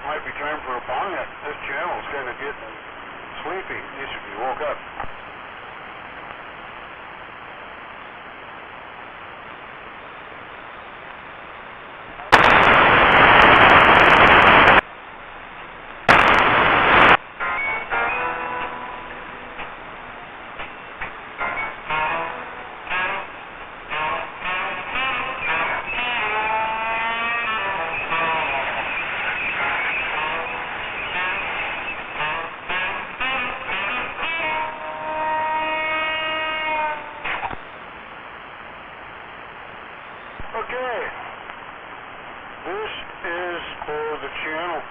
might be time for a bonnet. This channel's kind of getting sleepy. Needs to be woke up. Okay, this is for the channel.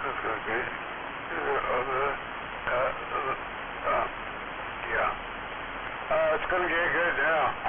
Okay. Yeah. It's gonna get good now.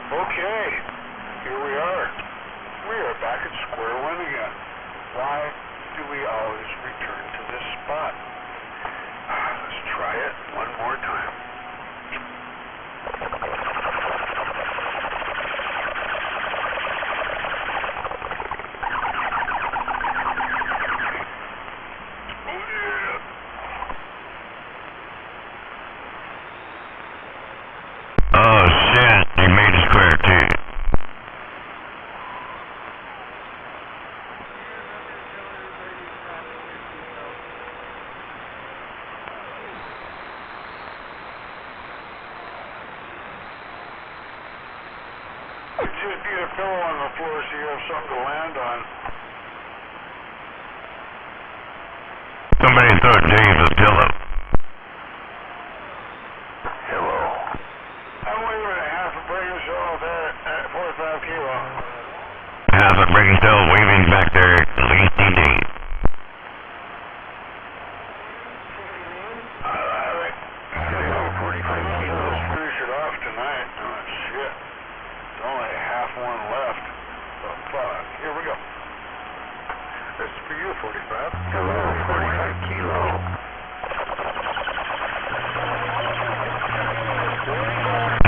Okay, here we are. We are back at square one again. Why do we always return to this spot? Let's try it one more time. Oh shit, you made a square too. Just need a pillow on the floor so you have something to land on. Somebody throw Dave a pillow. Hello. I'm weighing a half a brain cell there at 45 kilo. Half a brain cell waving back there, Lacey Dave. I love it. 45 kilos. Finish it off tonight. Oh, shit. There's only half one left. Oh, fuck. Here we go. This is for you, 45. Hello, 45 kilo.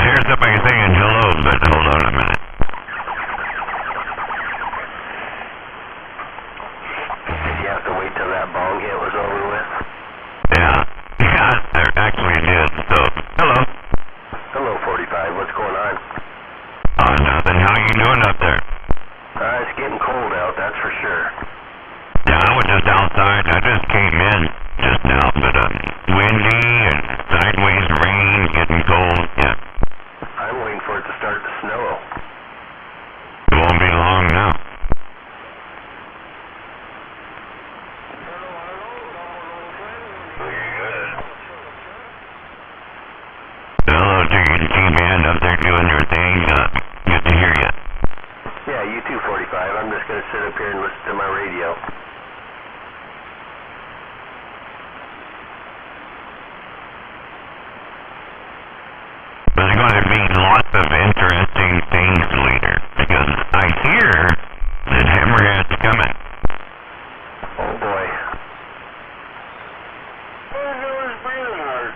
Here's somebody saying hello, but hold on a minute. Did you have to wait till that bong hit was over with? Yeah, I actually did, so, hello. Hello, 45. What's going on? Oh, nothing. How you doing up there? It's getting cold out, that's for sure. Yeah, I was just outside. I just came in just now, but windy and sideways rain, getting cold. Yeah, I'm waiting for it to start to snow. it won't be long now. Hello to you, T-Man, up there doing your thing. Good to hear you. Yeah, you too, 45. I'm just going to sit up here and listen to my radio. There's going to be lots of interesting things later, because I hear that Hammerhead's coming. Oh boy. Oh, no, it's breathing hard.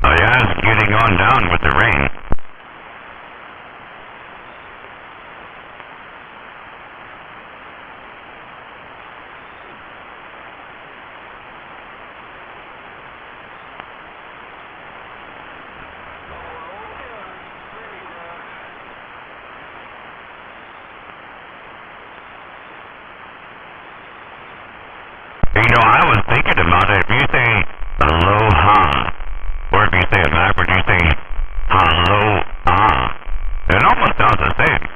Oh yeah, it's getting on down with the rain. You know, I was thinking about it. If you say aloha, or if you say it backwards, you say aloha. It almost sounds the same.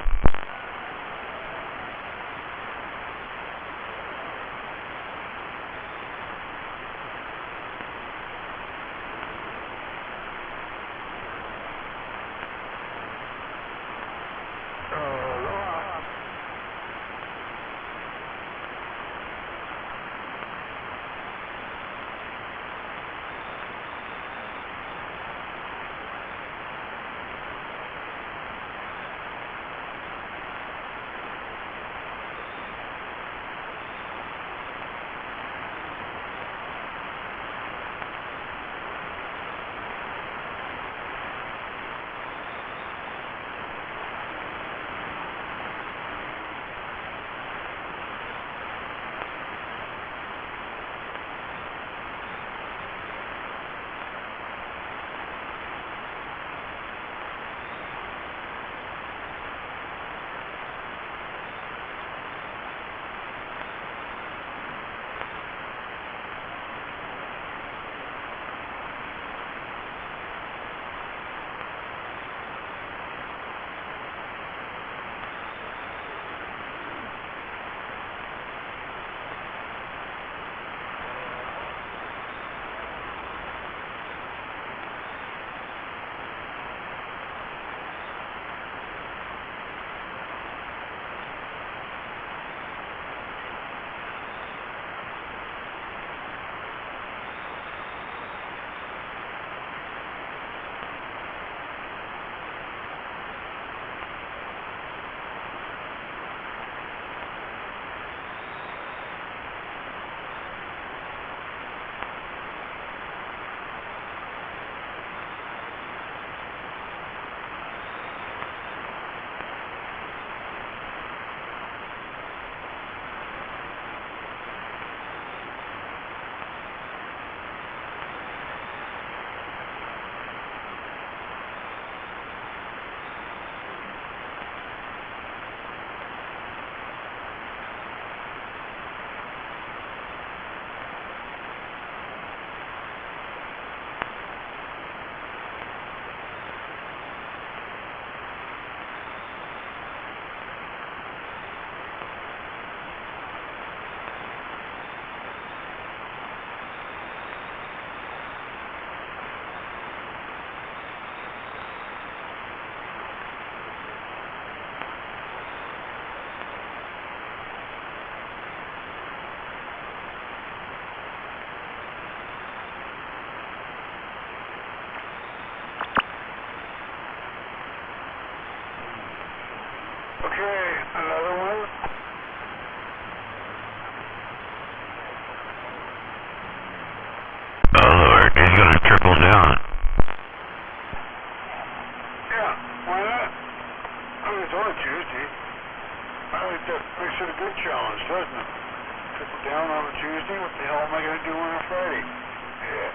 Friday? Yeah.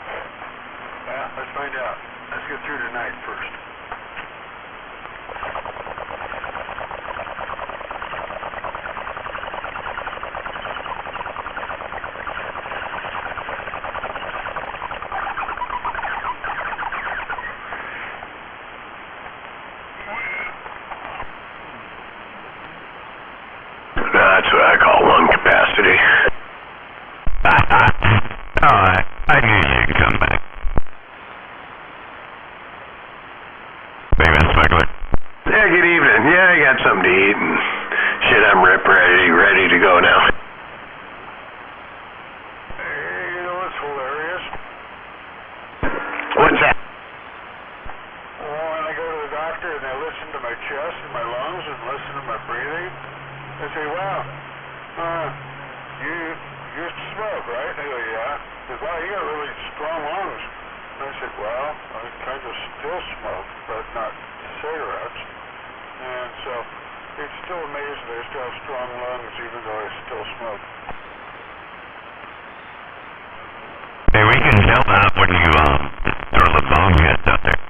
Yeah, let's find out. Let's get through tonight first. That's what I call lung capacity. I knew you'd come back. Baby Smuggler. Yeah, good evening. Yeah, I got something to eat and shit. I'm ready to go now. Hey, you know what's hilarious? What's that? Well, when I go to the doctor and they listen to my chest and my lungs and listen to my breathing, they say, wow, you used to smoke, right? They go, yeah. They go, wow, you got really strong lungs. And I said, well, I kind of still smoke, but not cigarettes. And so it's still amazing that I still have strong lungs even though I still smoke. Hey, we can tell that when you throw the bong hits out there.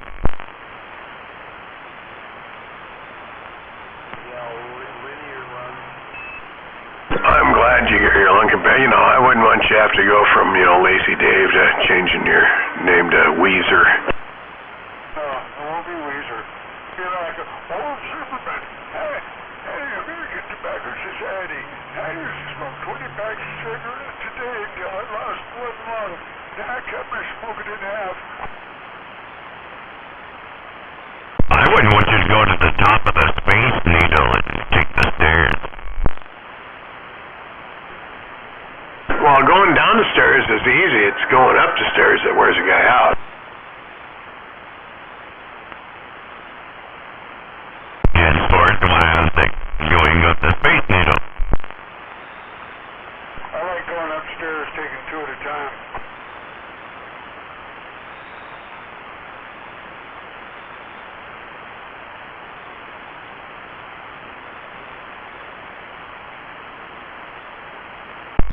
I'm glad you got your lung capacity. You know, I wouldn't want you to have to go from, Lazy Dave to changing your name to Weezer. No, it won't be Weezer. Be like, oh, Superman, hey, American Tobacco Society. I used to smoke 20 packs of cigarettes a day until I lost one lung. Then I cut my smoking in half. I wouldn't want you to go to the top of the Space Needle and take the stairs. Well, going down the stairs is easy. It's going up the stairs that wears a guy out. Henceforth, why I think going up the Space Needle. I like going upstairs, taking two at a time.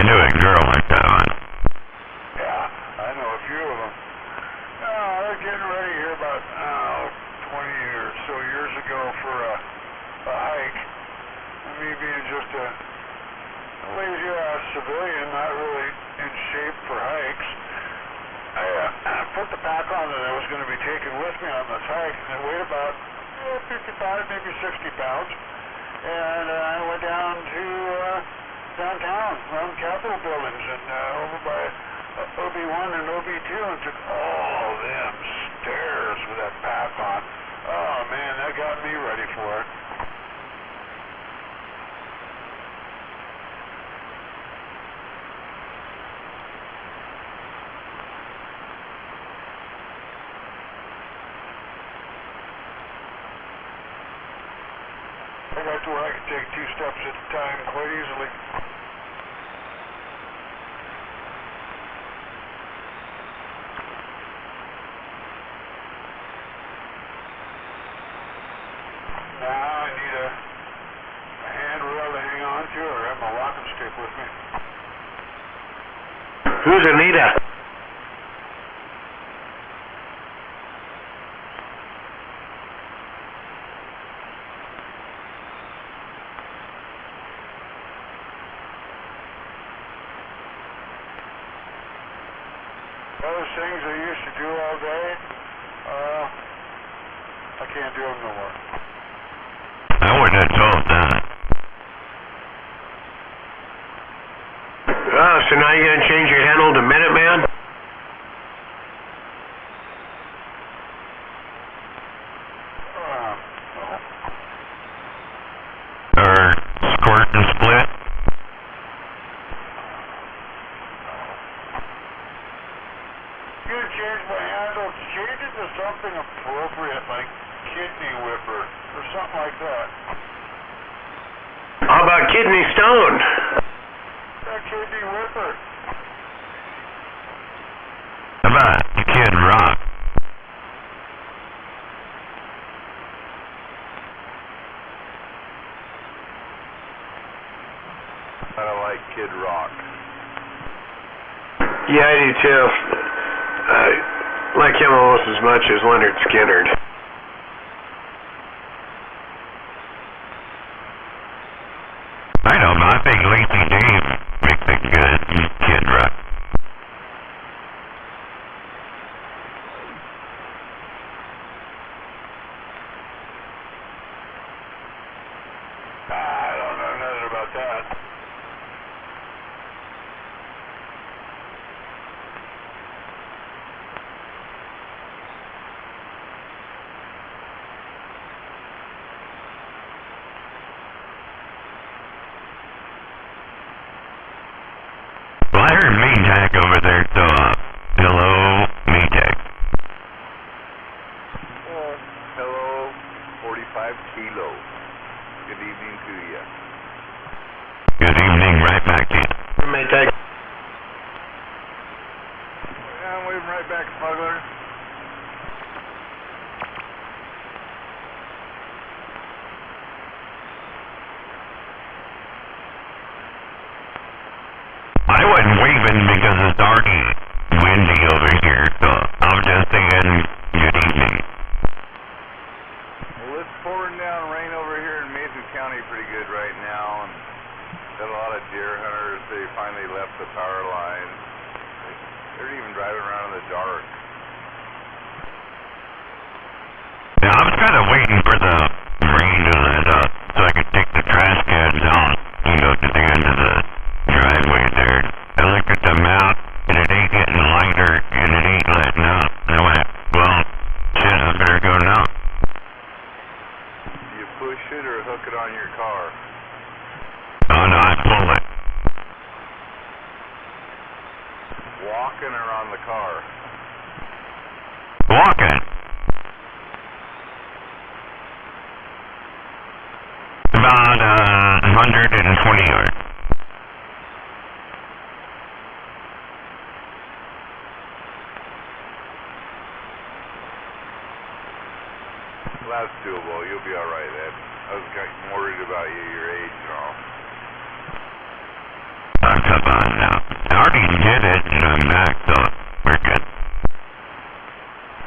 I knew a girl like that one. Yeah, I know a few of them. I was getting ready here about 20 or so years ago for a hike. And me being just a lazy-ass civilian, not really in shape for hikes, I put the pack on that I was going to be taking with me on this hike, and it weighed about 55, maybe 60 pounds. And I went down to downtown, around Capitol buildings, and over by OB1 and OB2, and took all them stairs with that pack on. Oh man, that got me ready for it. I got to where I could take 2 steps at a time quite easily. Now I need a handrail to hang on to, or have my walking stick with me. Who's Anita? Those things I used to do all day, I can't do them no more. I wouldn't have told that. Oh, so now you're going to change your handle to Minuteman? No. Or Squirt and Split. You gonna change my handle? Change it to something appropriate, like Kidney Whipper, or something like that. How about Kidney Stone? Kidney Whipper. How about Kid Rock? I don't like Kid Rock. Yeah, I do too. I like him almost as much as Leonard Skinner. I don't know, I think Lazy Dave makes a good Kid Rock. I don't know nothing about that. Well, I heard Maytag over there, so, hello, Maytag. Hello, 45 Kilo. Good evening to you. Good evening, right back to you. Maytag. Yeah, I'm waving right back, smuggler. I wasn't waving because it's already windy over here, so I was just saying good evening. Well, it's pouring down rain over here in Mason County pretty good right now, and got a lot of deer hunters. They finally left the power line. They're even driving around in the dark. Yeah, I was kind of waiting for the rain to let up so I could take the trash cans out, to the end of the driveway there. I looked at the map, and it ain't getting lighter, and it ain't letting up. And I went, well, shit, I better go now. Do you push it or hook it on your car? Oh, no, I pull it. Walking or on the car? Walking. About 120 yards. Well, that's doable. You'll be alright, Ed. I was getting worried about you, your age and all. Oh, come on now. I already did it, and I'm back, so we're good.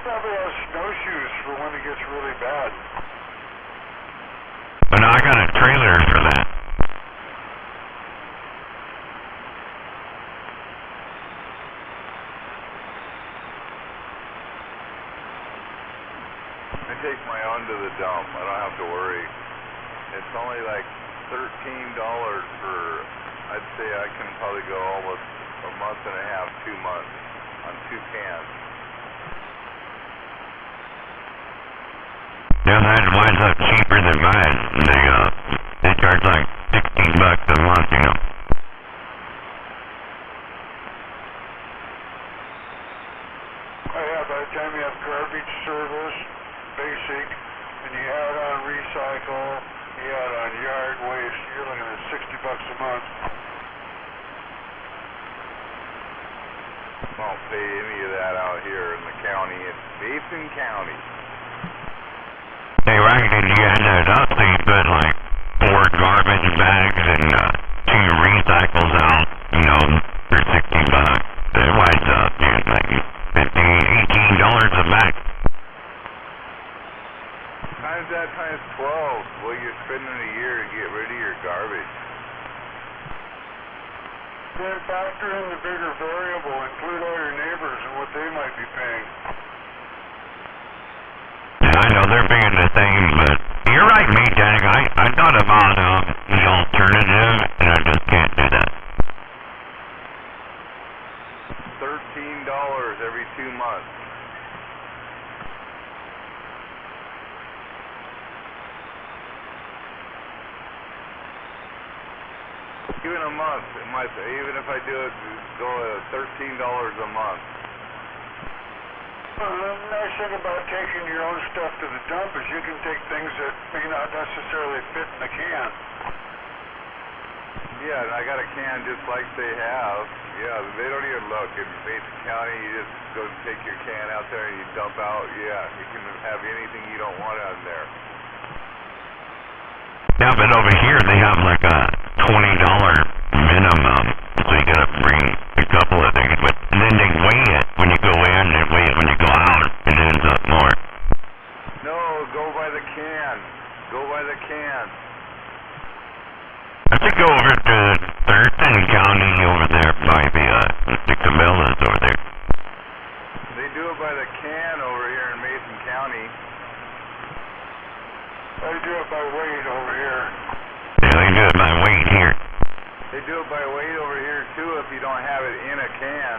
Probably have snowshoes for when it gets really bad. But I got a trailer for that. I take my own to the dump. I don't have to worry. It's only like $13 for, I'd say I can probably go almost a month and a half, 2 months on 2 cans. Yeah, that winds up cheaper than mine. They charge like $16 a month, Oh yeah, by the time you have garbage service, basic, and you add on recycle, you add on yard waste, you're looking at $60 a month. Won't pay any of that out here in the county. It's Mason County. Hey, right, and you add that up, so you put like 4 garbage bags and 2 recycles out, for $60. It winds up, dude, like $15, $18 a bag. Times that times 12, what you're spending a year to get rid of your garbage. Then factor in the bigger variable, include all your neighbors and what they might be paying. Yeah, I know they're being the same, but you're right, mate, Jack. I thought about the alternative, and I just can't do that. $13 every 2 months. Even a month, it might, even if I do it, go at $13 a month. The nice thing about taking your own stuff to the dump is you can take things that may not necessarily fit in the can. Yeah, and I got a can just like they have. Yeah, they don't even look. In Mason County, you just go take your can out there and you dump out. Yeah, you can have anything you don't want on there. Yeah, but over here they have like a $20 minimum, so you gotta bring the couple of things, but then they weigh it when you go in and weigh it when you go out. It ends up more. No, go by the can. Go by the can. I should go over to Thurston County over there by the Cabela's over there. They do it by the can over here in Mason County. They do it by weight over here. Yeah, they do it by weight here. They do it by weight over here too if you don't have it in a can.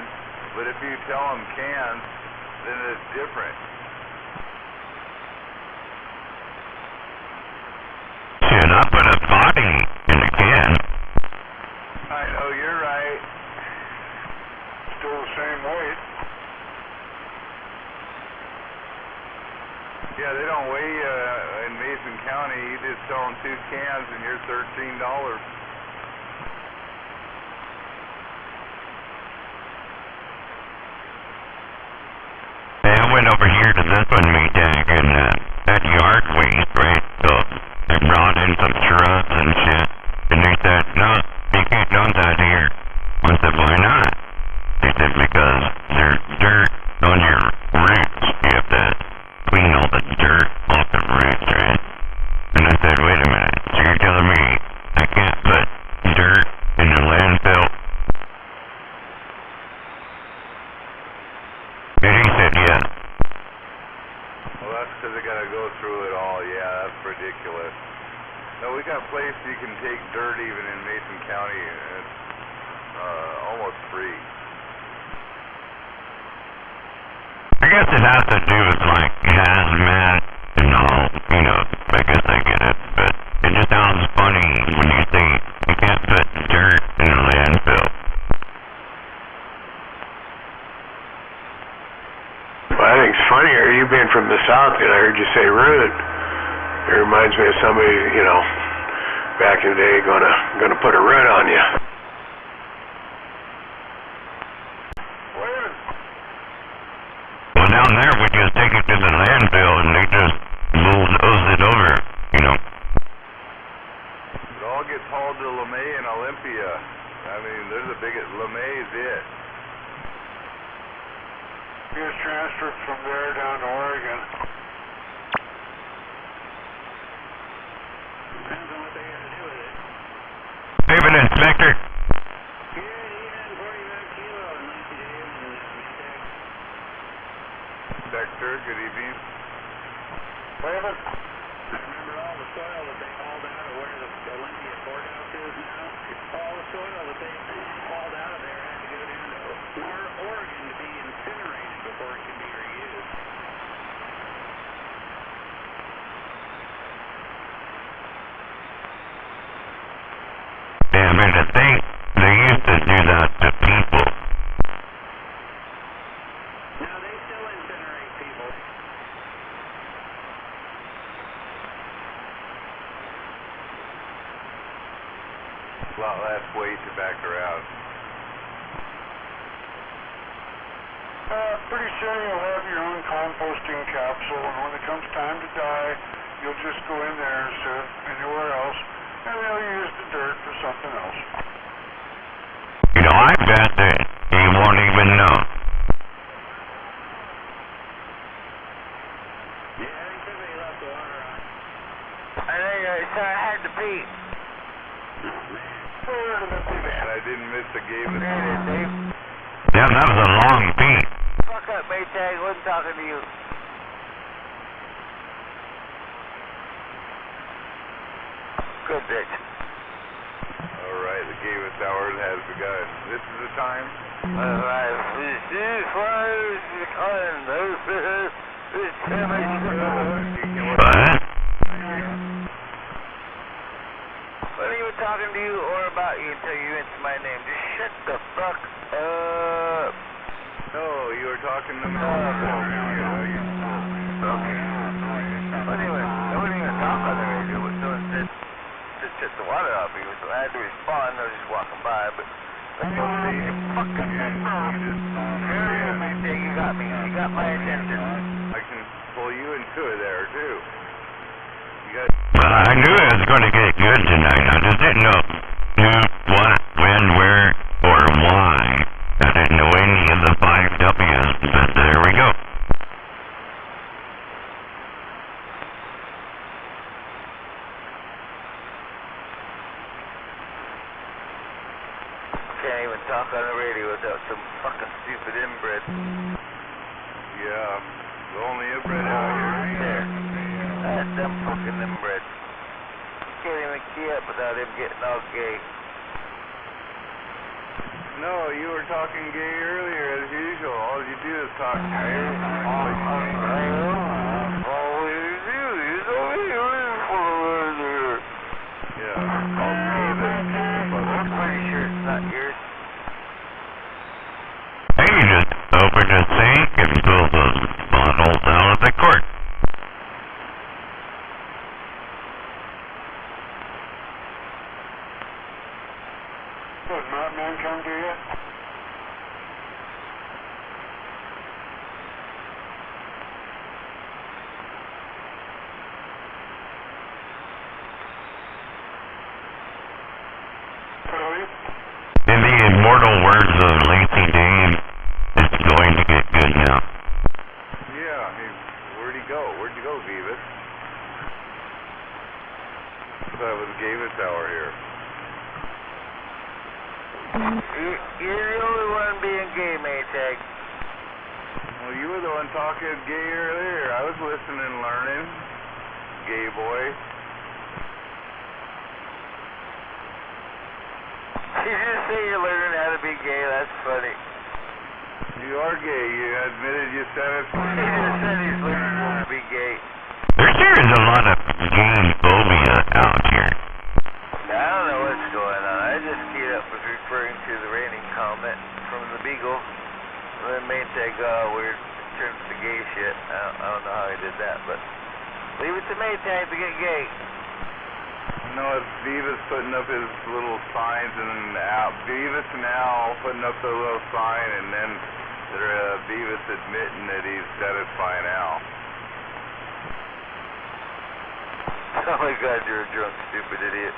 But if you tell them cans, then it's different. Shit, I put a body in a can. I know, you're right. Still the same weight. Yeah, they don't weigh in Mason County. You just sell them 2 cans and you're $13. Yeah, I went over here to this one meeting and that yard waste, right? So they brought in some shrubs and shit. And they said, no, you can't dump that here. I said, why not? They said, because there's dirt on your roots. You have to clean all the dirt off the roots, right? And I said, wait a minute. So you're telling me I can't put dirt in the landfill? And he said, yeah. Well, that's because they got to go through it all. Yeah, that's ridiculous. No, we got places you can take dirt even in Mason County, and it's almost free. I guess it has to do with like hazmat and all, you know, I guess I get it, but it just sounds funny when you say you can't put dirt in a landfill. Well, I think it's funnier, you being from the South, and I heard you say rude. It reminds me of somebody, you know, back in the day gonna put a root on you. Well, down there we just take it to the landfill and they just bulldoze it over, you know. It all gets hauled to LeMay and Olympia. I mean, they're the biggest. LeMay's it. He was transferred from there down to Oregon. Depends on what they got to do with it. Pavement inspector. Good evening, 45 kilo, Nancy Dave and Maytag. Inspector, good evening. Pavement. Remember all the soil that they hauled out of where the Olympia courthouse is now? All the soil that they hauled out of there had to go down to Oregon to be incinerated before it could be reused. Yeah, I mean, I think they used to do that to people. No, they still incinerate people. A lot less weight to back around. Pretty soon you'll have your own composting capsule, and when it comes time to die, you'll just go in there instead of anywhere else, and they'll use the dirt for something else. You know, I bet that you won't even know. Yeah, I think somebody left the water on. I think I had to pee. And I didn't miss the game this Man, morning. Dave. Yeah, that was a long beat. Fuck up, Maytag. Wasn't talking to you. Good bitch. Alright, the game of hours has begun. This is the time. What? Wasn't even talking to you or about you until you answered my name. Just shut the fuck up. No, you were talking to me. Okay. I wouldn't even talk on the radio. But someone said, just shut the water off. So I had to respond. I was just walking by, but I don't say you fucking you got me. You got my attention. I can pull you into it there, too. You got... Well, I knew it was going to get good tonight. I just didn't know who, what, when, where, or why. That's didn't know any of the 5 W's, but there we go. Can't even talk on the radio without some fucking stupid inbred. Yeah, the only inbred out here. There. That dumb fucking inbred. Can't even key up without him getting all gay. No, you were talking gay earlier as usual. All you do is talk tires. Yeah, I'll pay this. I'm pretty sure it's not yours. Hey, you just open the sink and pull the bottles out of the cork. Does Mountain Man come to you? In the immortal words of Lacey Dave, it's going to get good now. Yeah, where'd he go? Where'd you go, Beavis? I thought it was Gavis hour here. You're the only one being gay, Maytag. Well, you were the one talking gay earlier. I was listening and learning. Gay boy. Did you say you're learning how to be gay? That's funny. You are gay. You admitted you said it. He just said he's learning how to be gay. There sure is a lot of gay phobia out here. I don't know what's going on. I just keyed up was referring to the raining comment from the Beagle. And then Maytag got all weird in terms of the gay shit. I don't know how he did that, but leave it to Maytag to get gay. No, it's Beavis putting up his little signs and Beavis and Al putting up their little sign, and then Beavis admitting that he's satisfying Al. Oh my God, you're a drunk, stupid idiot.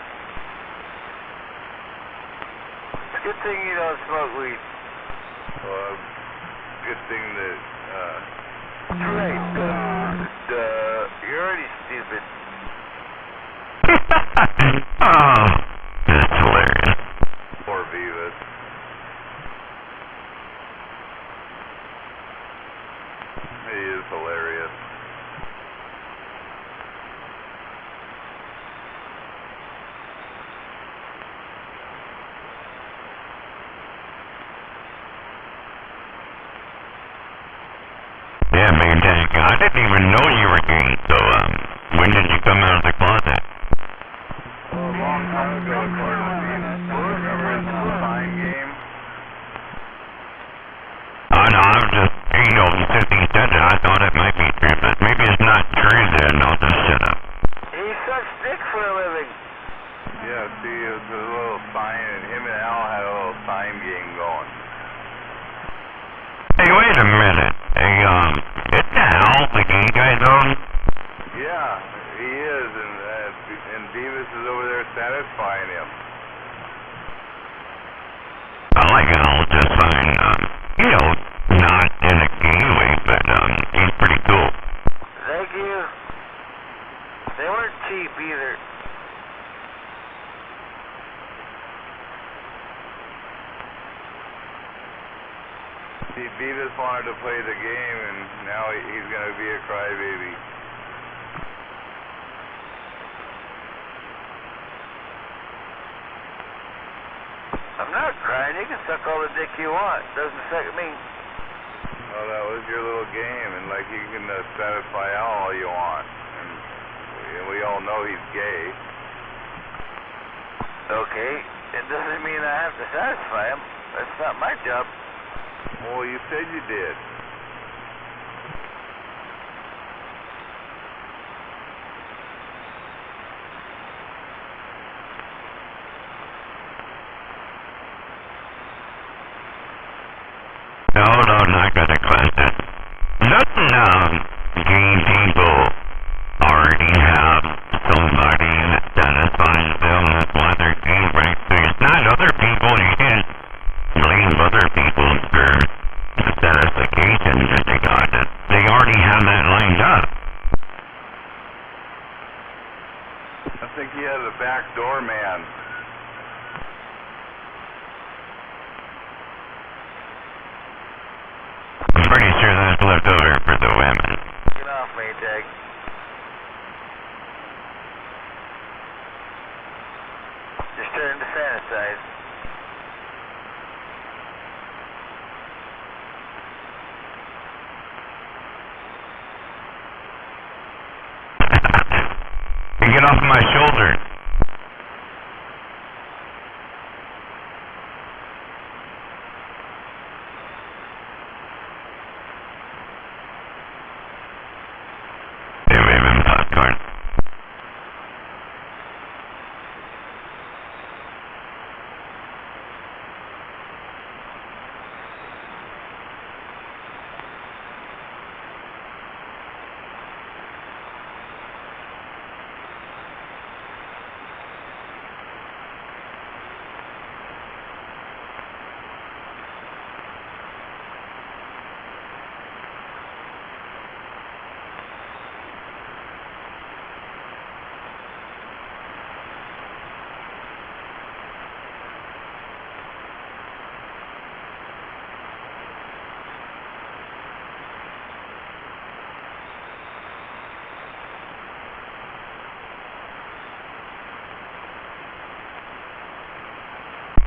It's a good thing you don't smoke weed. Well, good thing that, That's right. You're already stupid. Oh, that's hilarious. poor Beavis. He is hilarious. Yeah, Maytag, I didn't even know you were gay, so, when did you come out of the closet? Well, a long time ago, according to Beavis. Remember his sign game? No, I was just, since he said that, I thought it might be true, but maybe it's not true then, I'll just shut up. He sucks dick for a living. Yeah, see, it was a little sign, and him and Al had a little sign game going. Hey, wait a minute. Hey, isn't Al the gay guy, though? Yeah, he is, and Beavis is over there satisfying him. I like Al just fine, not in a gay way, but, he's pretty cool. Thank you. They weren't cheap either. See, Beavis wanted to play the game, and now he's going to be a crybaby. I'm not crying. You can suck all the dick you want. Doesn't affect me. Well, that was your little game, and like you can satisfy Al all you want. And we all know he's gay. Okay. It doesn't mean I have to satisfy him. That's not my job. Well, you said you did. No, not gonna question. Nothing, gay people already have somebody that satisfies them, that's why they're gay, right? So it's not other people, you can't blame other people's already had that lined up. I think he had a back door man. I'm pretty sure that's left over for the women. Get off, Maytag. Just starting to sanitize. Get off my shoulder. They may have been popcorn.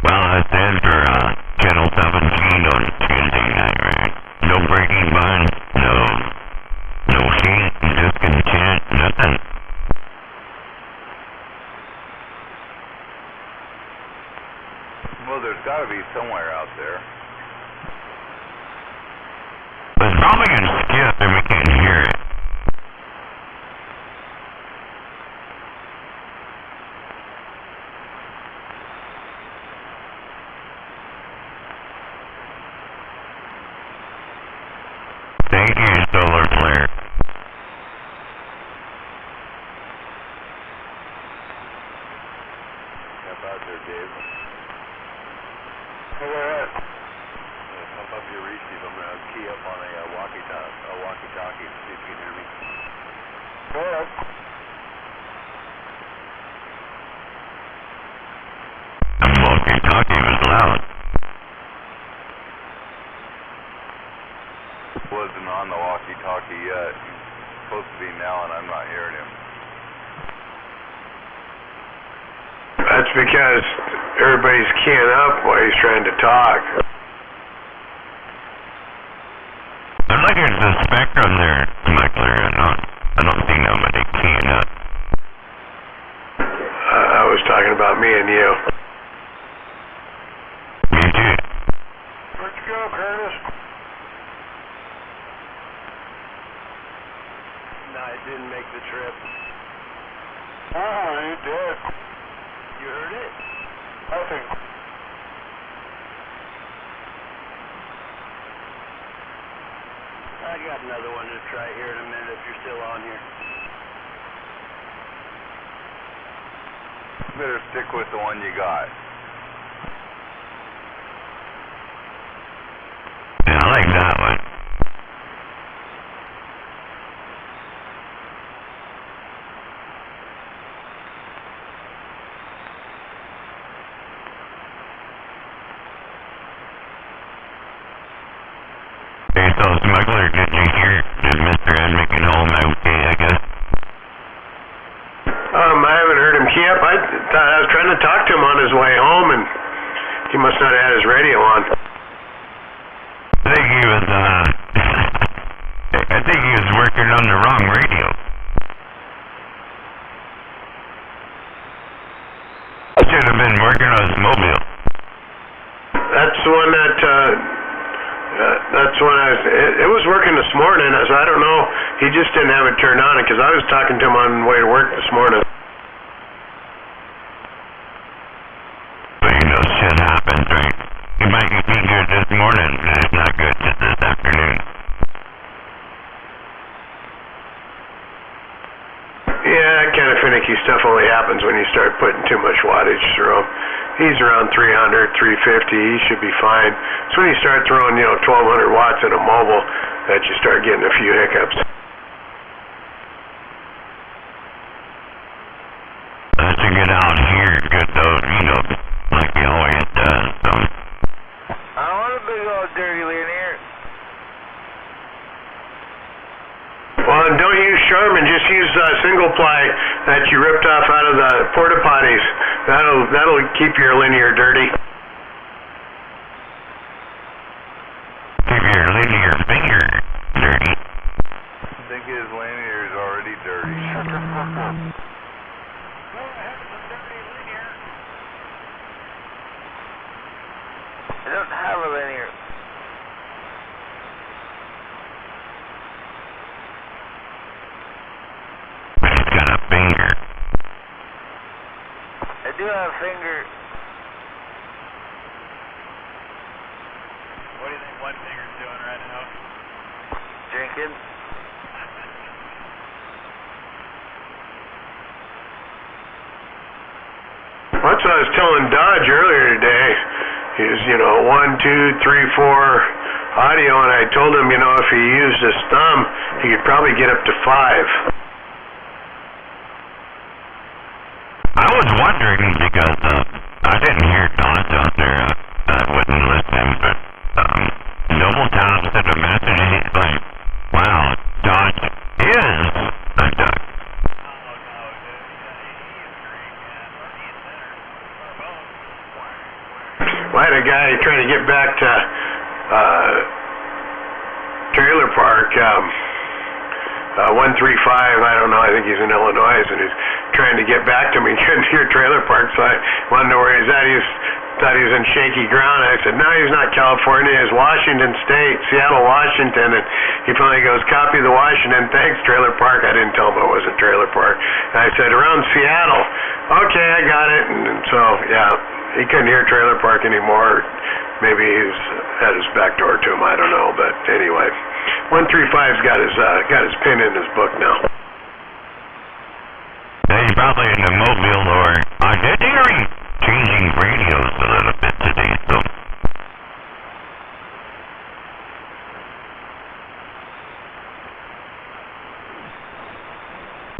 Well, that's it for Channel 17 on Tuesday night, right? No breaking bun, no heat, discontent, nothing. Well, there's got to be somewhere out there. It's probably gonna skip and we can't hear it. Thank you, Solar Flare. Step out there, Dave. Go ahead. Pump up your receive. I'm going to key up on a walkie-talkie to see if you can hear me. Go ahead. The walkie-talkie was loud. Wasn't on the walkie-talkie yet. He's supposed to be now, and I'm not hearing him. That's because everybody's keying up while he's trying to talk. Looks like there's a spectrum there, Smuggler. I don't see nobody keying up. I was talking about me and you. Me too. Where'd you go, Curtis? No, I didn't make the trip. Oh, you did. You heard it? Nothing. I got another one to try here in a minute if you're still on here. Better stick with the one you got. Yeah, I like that one. Hey, so Smuggler, did you hear? Did Mr. Ed make it home okay, I guess? I haven't heard him key up. I was trying to talk to him on his way home, and he must not have had his radio on. I think he was, I think he was working on the wrong radio. Should have been working on his mobile. That's the one that, it was working this morning, so I don't know, he just didn't have it turned on, because I was talking to him on the way to work this morning. But you know, shit happens, right? He might be good this morning, and it's not good this afternoon. Yeah, kind of finicky shaky stuff only happens when you start putting too much wattage through him. He's around 300, 350. He should be fine. It's when you start throwing, 1,200 watts in a mobile that you start getting a few hiccups. To get out here, get those, like he always does. So. I don't want a big old dirty linear. Well, and don't use Charmin. Just use single ply that you ripped off out of the porta potties. That'll keep your linear dirty. Keep your linear finger dirty. I think his linear is already dirty. Shut the fuck up. Go ahead with the dirty linear. I don't have a linear. But he's got a finger. I do have a finger. What do you think one finger's doing right now? Drinking. That's what I was telling Dodge earlier today. He was, 1, 2, 3, 4 audio, and I told him, if he used his thumb, he could probably get up to 5. I was wondering because I didn't hear Dodge out there. I wasn't listening, but Nobletown sent a message and he's like, wow, Dodge is a duck. Well, I had a guy trying to get back to Trailer Park, 135, I don't know, I think he's in Illinois, and he's trying to get back to me, couldn't hear Trailer Park, so I wanted to know where he's at. He thought he was in shaky ground. I said, no, he's not California, he's Washington State, Seattle, Washington, and he finally goes, copy the Washington, thanks, Trailer Park. I didn't tell him it wasn't Trailer Park. And I said, around Seattle. Okay, I got it, and so, yeah, he couldn't hear Trailer Park anymore. Maybe he's had his back door to him, I don't know, but anyway. 135's got his pin in his book now. He's probably in the Mobile, or I did hear him changing radios a little bit today, so.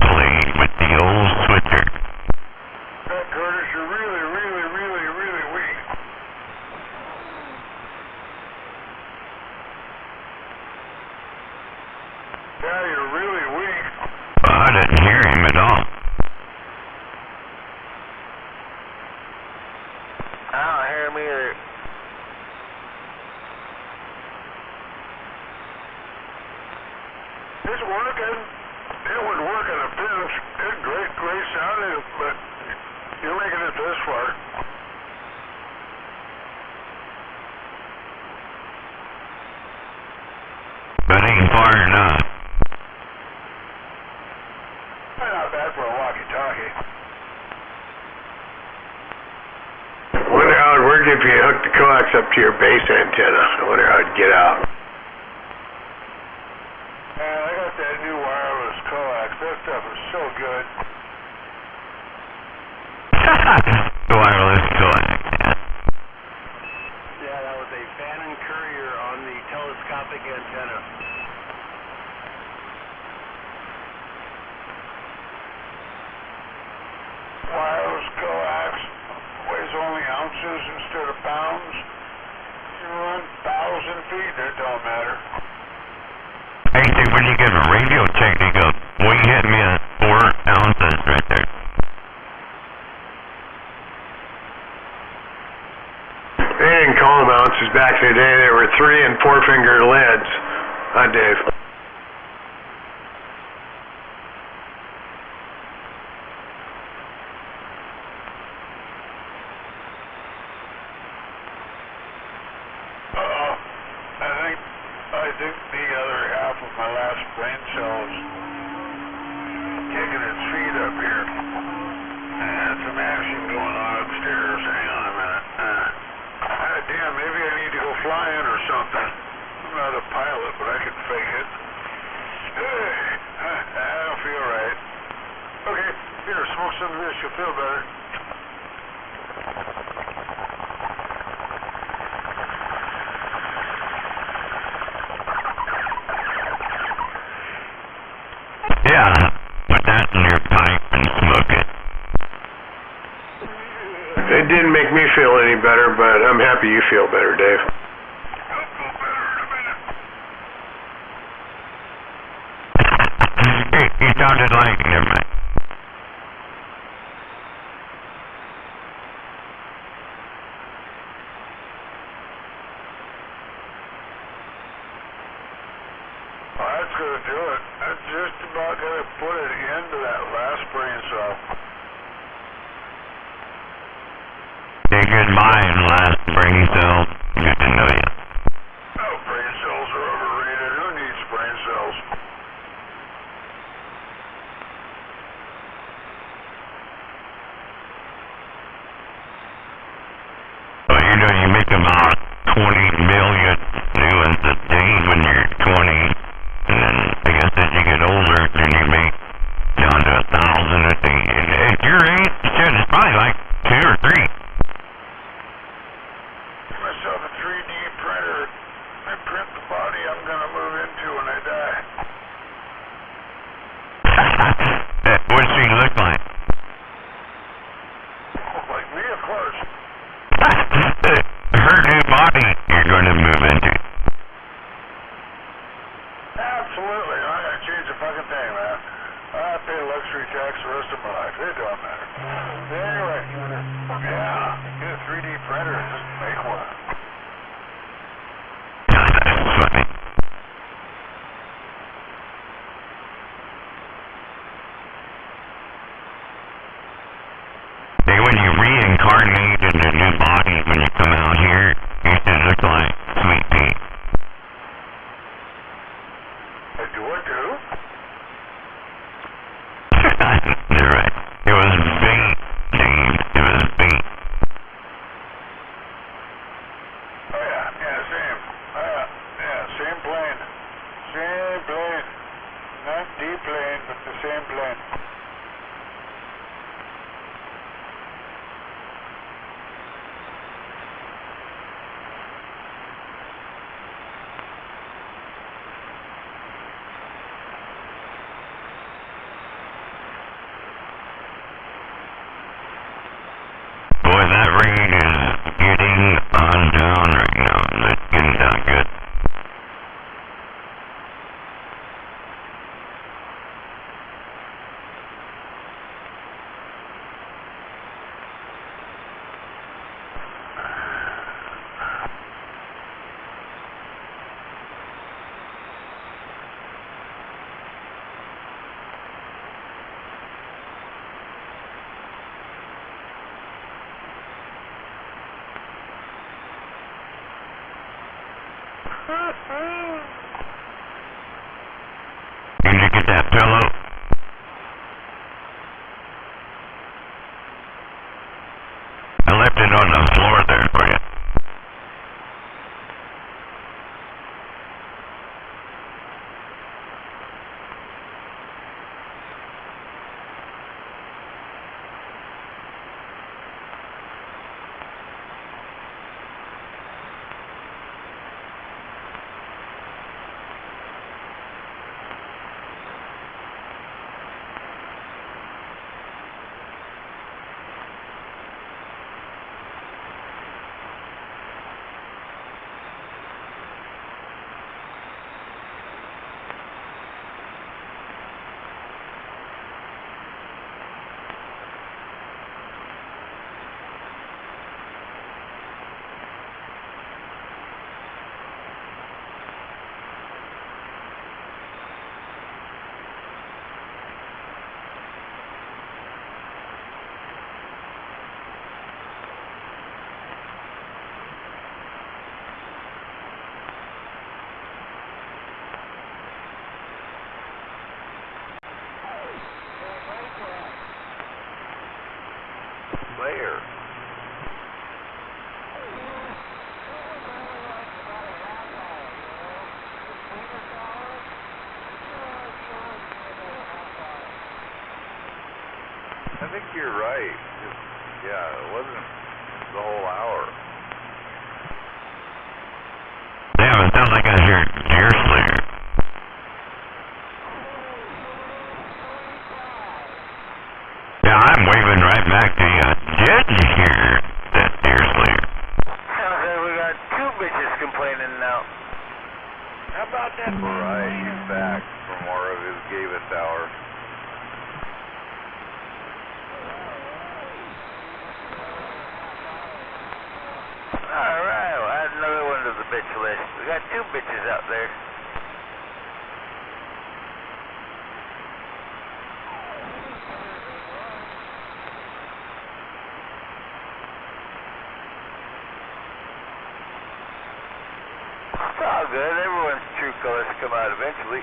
Playing with the old switcher. Curtis, you're really, really, really, really weak. Yeah, you're really weak. I didn't hear him at all. I don't hear him either. It's working. It would work on a pinch. It's great sounding, but you're making it this far. But ain't far enough. Not bad for a walkie-talkie. Wonder how it'd work if you hooked the coax up to your base antenna. I wonder how it'd get out. Man, I got that new wireless coax. That stuff is so good. The wireless coax. Yeah, that was a Bannon Courier on the telescopic antenna. Wireless coax weighs only ounces instead of pounds. You run 1,000 feet, that don't matter. Hey, see, when you give a radio check, they go, well, you hit me at 4 ounces right there. They didn't call them ounces back in the day. They were 3 and 4 finger leads. Huh, Dave? I think the other half of my last brain cell's kicking its feet up here. And some action going on upstairs. Hang on a minute. Damn, maybe I need to go flying or something. I'm not a pilot, but I can fake it. some of this, you'll feel better. Yeah, put that in your pipe and smoke it. It didn't make me feel any better, but I'm happy you feel better, Dave. You sounded like, never mind. Well, that's going to do it. That's just about going to put it into that last brain cell. Say goodbye and last brain cell. Good to know you. Oh, brain cells are overrated. Who needs brain cells? Well, you know, you make about 20 million new ones a day when you're 20. And then I guess as you get older, then you make down to 1,000 a day. And at your age, shit, it's probably like 2 or 3. Get myself a 3D printer and print the body I'm going to move into when I die. What does she look like? Like me, of course. Her new body you're going to move into. Absolutely. I'm going to change the fucking thing, man. I pay luxury tax the rest of my life. It don't matter. Anyway, yeah, get a 3D printer and just make one. That's funny. Hey, when you reincarnate in a new body, when you come out here, you should look like Sweet Pea. Do I do? You're right. It was bait, James. It was bait. Oh, yeah, same. Same plane. Same plane. Not the plane, but the same plane. Boy, that rain is getting on down right now. It's getting down good. Did you get that pillow? I left it on the floor there for you. There. I think you're right. Yeah, it wasn't the whole hour. Damn, it sounds like I hear Deer Slayer. Yeah, I'm waving right back to you. Did you hear that Deer Slayer? Sounds like we got two bitches complaining now. How about that? Right, he's back for more of his gave us hour. Alright, we'll add another one to the bitch list. We got two bitches out there. It's all good. Everyone's true colors come out eventually.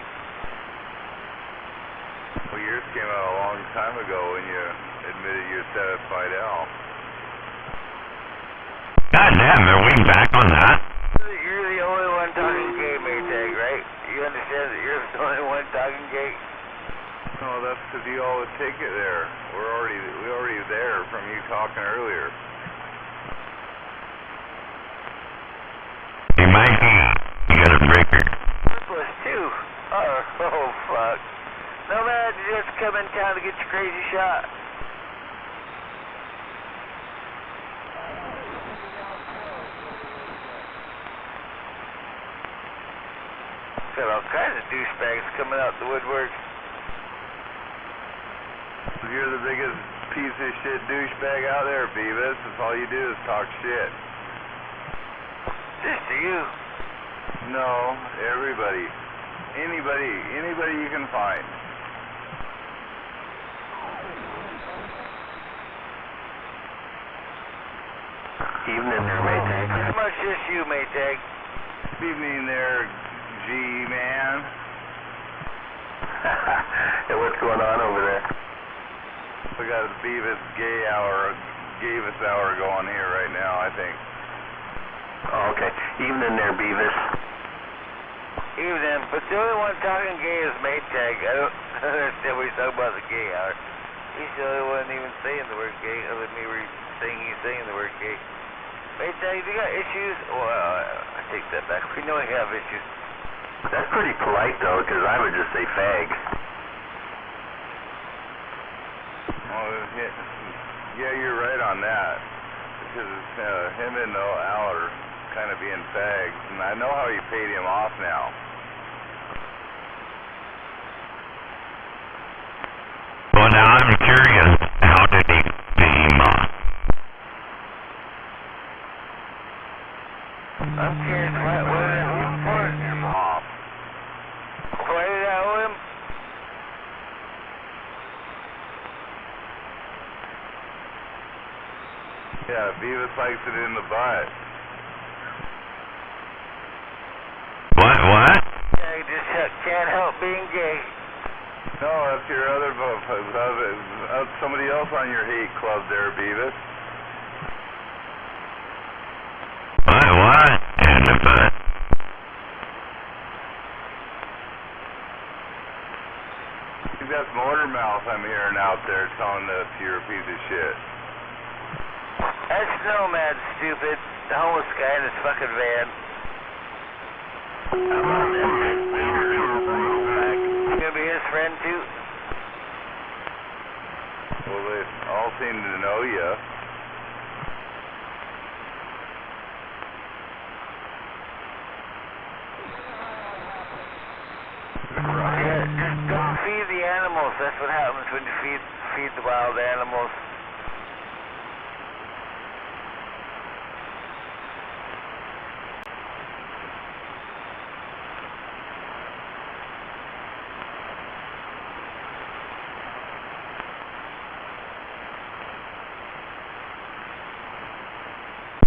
Well, yours came out a long time ago when you admitted you were satisfied Al. God damn, are we back on that? You're the only one talking gay, Maytag, right? You understand that you're the only one talking gay? No, that's because you always take it there. We're already there from you talking earlier. Hey, Mikey, you got a breaker. This was two. Oh, fuck. No, man, you just come in town to get your crazy shot. Got all kinds of douchebags coming out the woodwork. You're the biggest piece of shit douchebag out there, Beavis. That's all you do is talk shit. Just to you. No, everybody. Anybody you can find. Evening there, Maytag. Pretty much just you, Maytag. Evening there, G-Man. Hey, what's going on over there? We got a Beavis Gavis hour going here right now, I think. Oh, okay. Evening there, Beavis. Evening, but the only one talking gay is Maytag. I don't understand what he's talking about the gay hour. He's the only one even saying the word gay, other than me saying he's saying the word gay. Maytag, you got issues? Well, I take that back. We know you have issues. That's pretty polite, though, because I would just say fag. Well, yeah, you're right on that. Because him and Al are kind of being fags, and I know how you paid him off now. Well, now I'm curious, how did he pay him off? I'm curious, what did I owe him for? Him off. What did I owe him? Yeah, Beavis likes it in the butt. What? Yeah, you just can't help being gay. No, that's your other somebody else on your hate club there, Beavis. What? In the butt. I think that's Motormouth I'm hearing out there telling that you're a piece of shit. That's Nomad, stupid. The homeless guy in his fucking van. I'm on this. You gonna be his friend, too? Well, they all seem to know you. Yeah, just don't feed the animals. That's what happens when you feed the wild animals.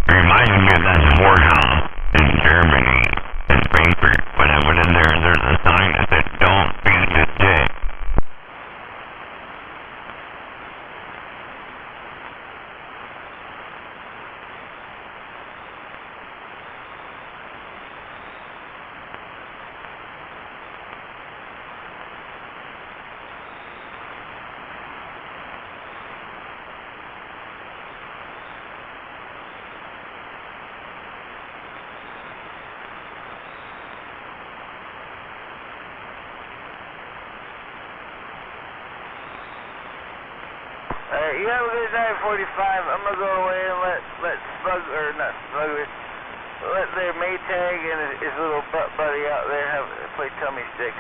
Reminds me of that whorehouse in Germany, in Frankfurt. When I went in there, there's a sign that said, "Don't feed the dick." Alright, you have a good night, 45. I'm gonna go away and let Slug, or not Slugger, let their Maytag and his little butt buddy out there play tummy sticks.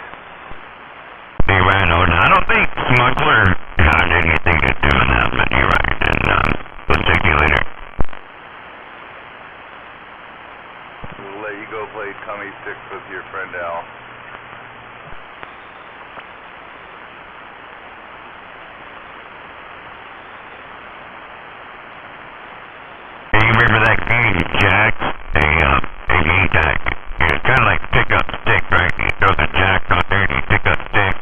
Hey, Rhino, I don't think Smuggler had anything to do with that, but you're right, and we'll take you later. We'll let you go play tummy sticks with your friend Al. Hey, you remember that game, Jack? A Maytag. It's kind of like pick up stick, right? You throw the jack on there and you pick up stick.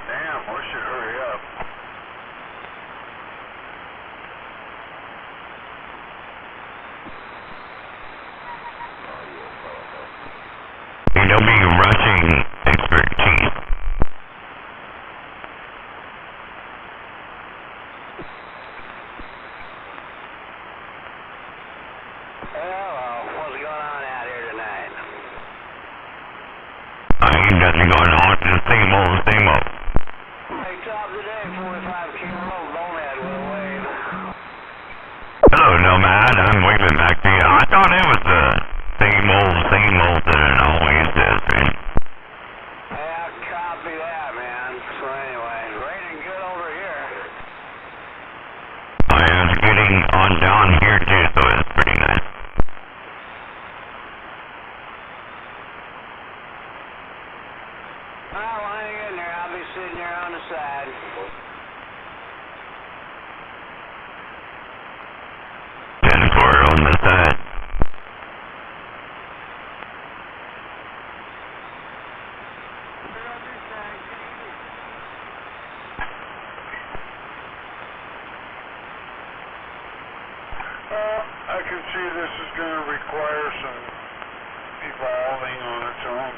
Damn, we should hurry up. You don't be rushing expertise. Hello, what's going on out here tonight? Ain't nothing going on, just same old, same old. Hey, top of the day, 45 kilo bonehead with a wave. Hello, Nomad. I'm waving back to you. I thought it was the same old that it always is, right? Yeah, copy that, man. So anyway, raining good over here. I was getting on down here too, so it's pretty nice. Well, hang in there. I'll be sitting here on the side. 10-4 on the side. I can see this is going to require some evolving on its own.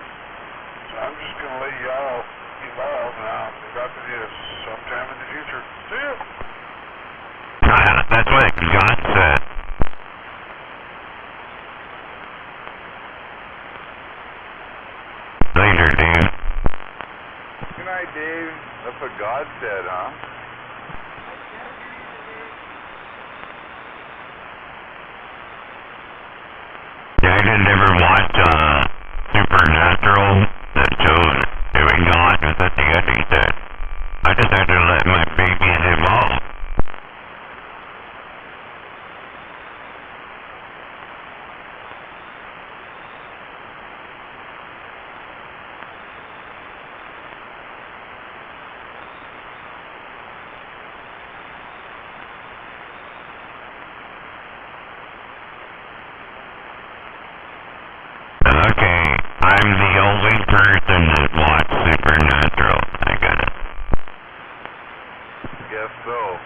So I'm just going to let y'all evolve, and I'll be back with you sometime in the future. See ya! That's what God said. Later, dude. Good night, Dave. That's what God said, huh? Yeah, I didn't ever watch Supernatural. That show doing God was at the end, he said. I just had to let my babies evolve. Okay, I'm the only person that watched Supernatural. I got it. Guess so.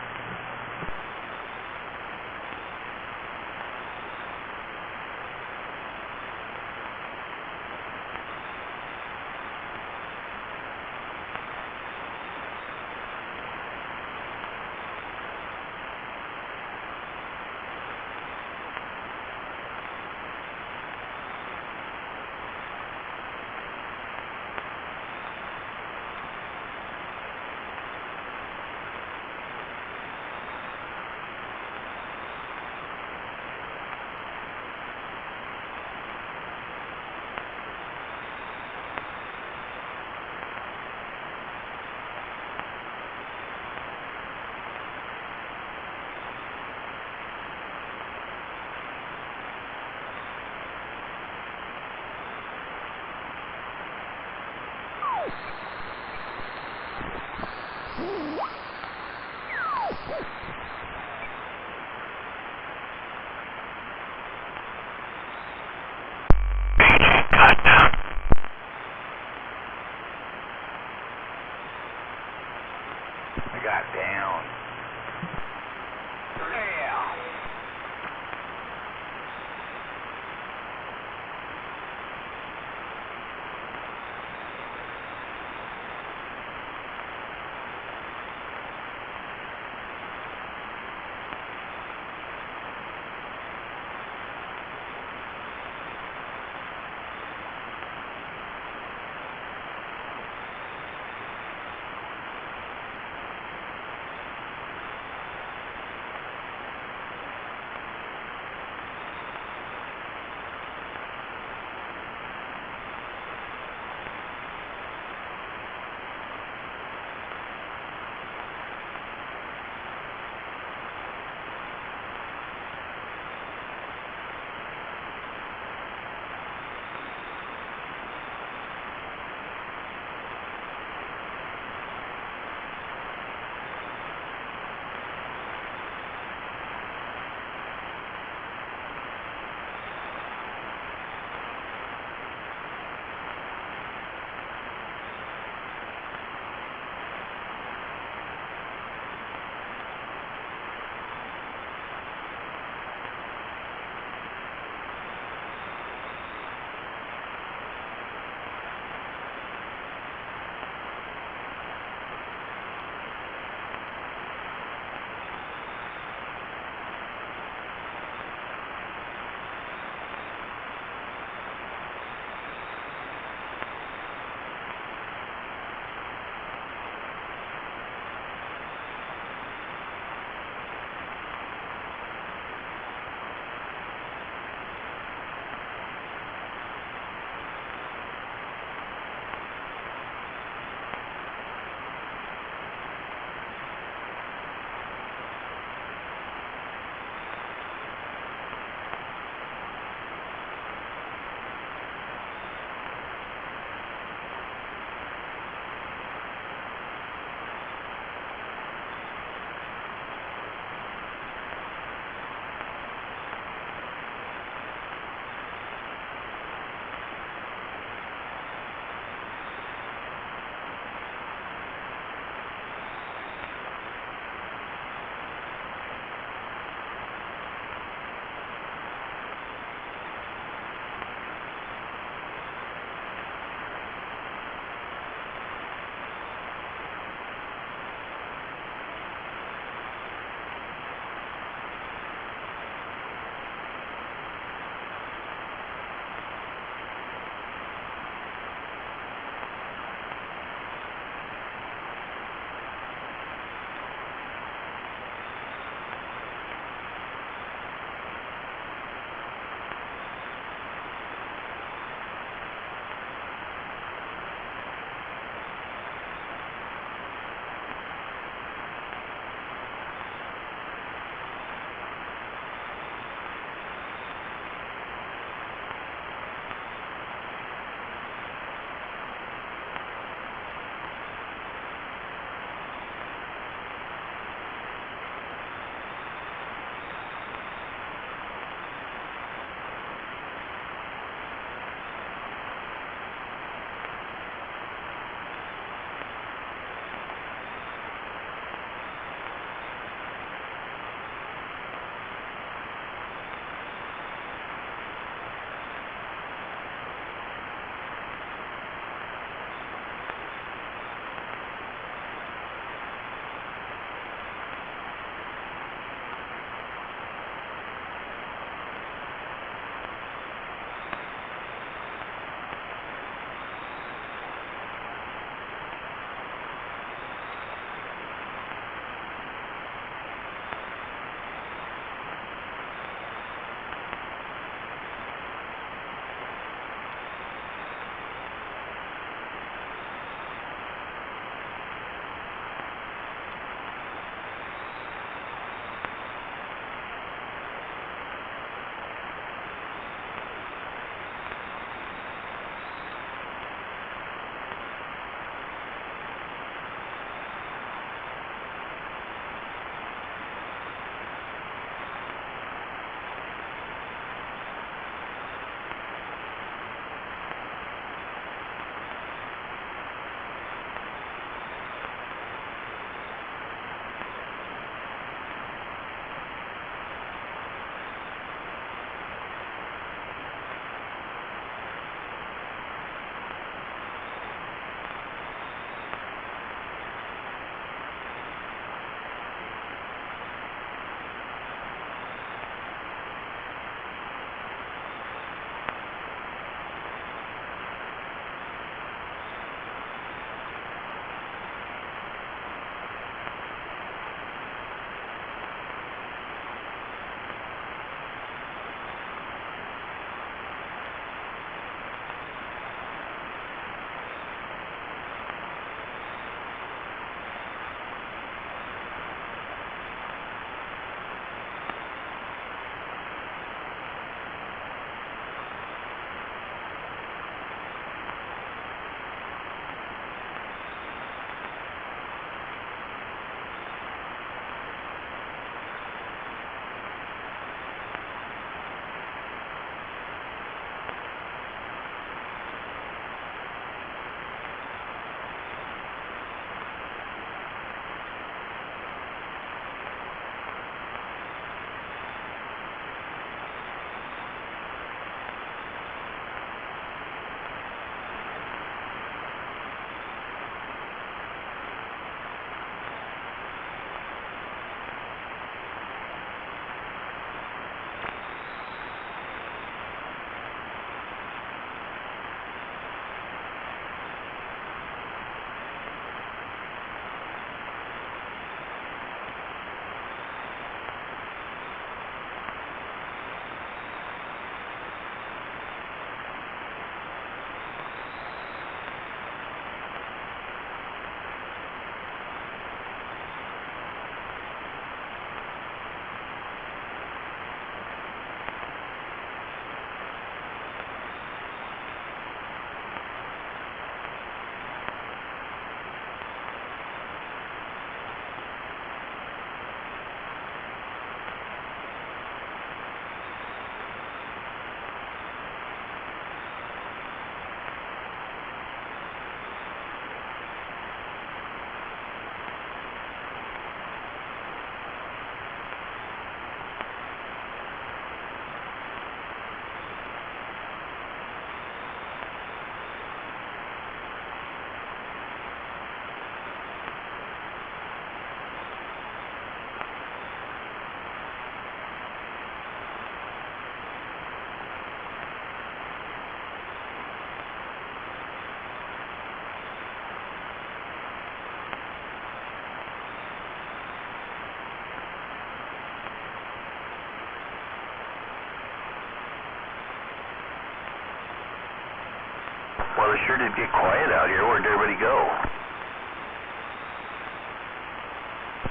Well, it sure did get quiet out here. Where'd everybody go?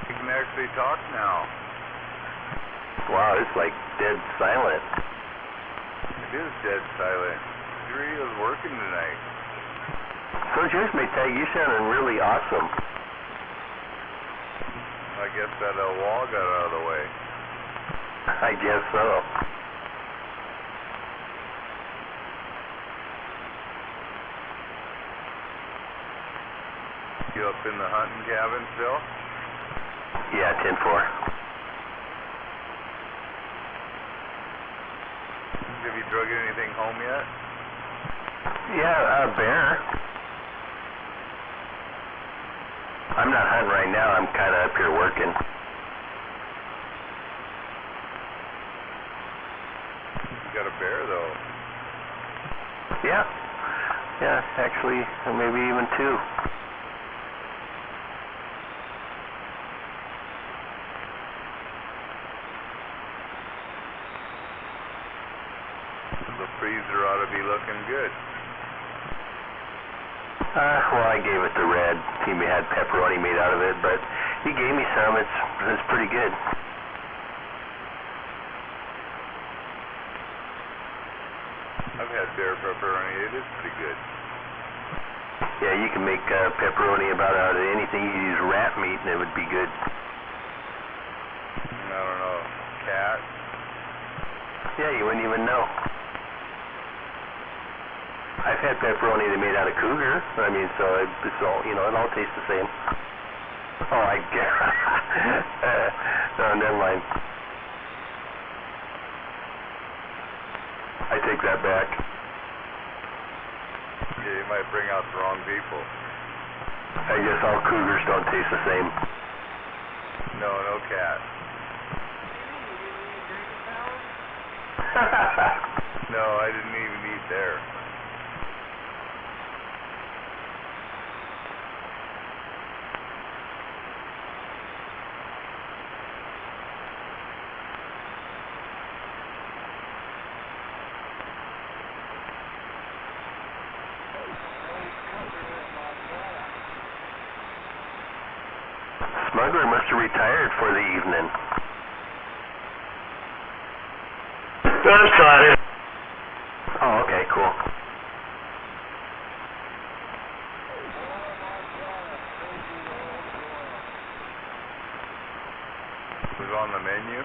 You can actually talk now. Wow, it's like dead silent. It is dead silent. The radio's working tonight. So it's yours, Maytag. You sounding really awesome. I guess that wall got out of the way. I guess so. You up in the hunting cabin still? Yeah, 10-4. Have you drug anything home yet? Yeah, a bear. I'm not hunting right now. I'm kind of up here working. You got a bear though. Yeah. Yeah, actually, maybe even two. The freezer ought to be looking good. Well, I gave it to Red. He had pepperoni made out of it, but he gave me some. It's pretty good. I've had bear pepperoni. It is pretty good. Yeah, you can make pepperoni about out of anything. You can use rat meat and it would be good. I don't know. Cat? Yeah, you wouldn't even know. I've had pepperoni they made out of cougar. I mean, so it's all, you know, it all tastes the same. Oh, I guess. No, never mind. I take that back. Yeah, you might bring out the wrong people. I guess all cougars don't taste the same. No, no cat. No, I didn't even eat there. Smuggler must have retired for the evening. No, I'm still at it. Oh, okay, cool. Was on the menu.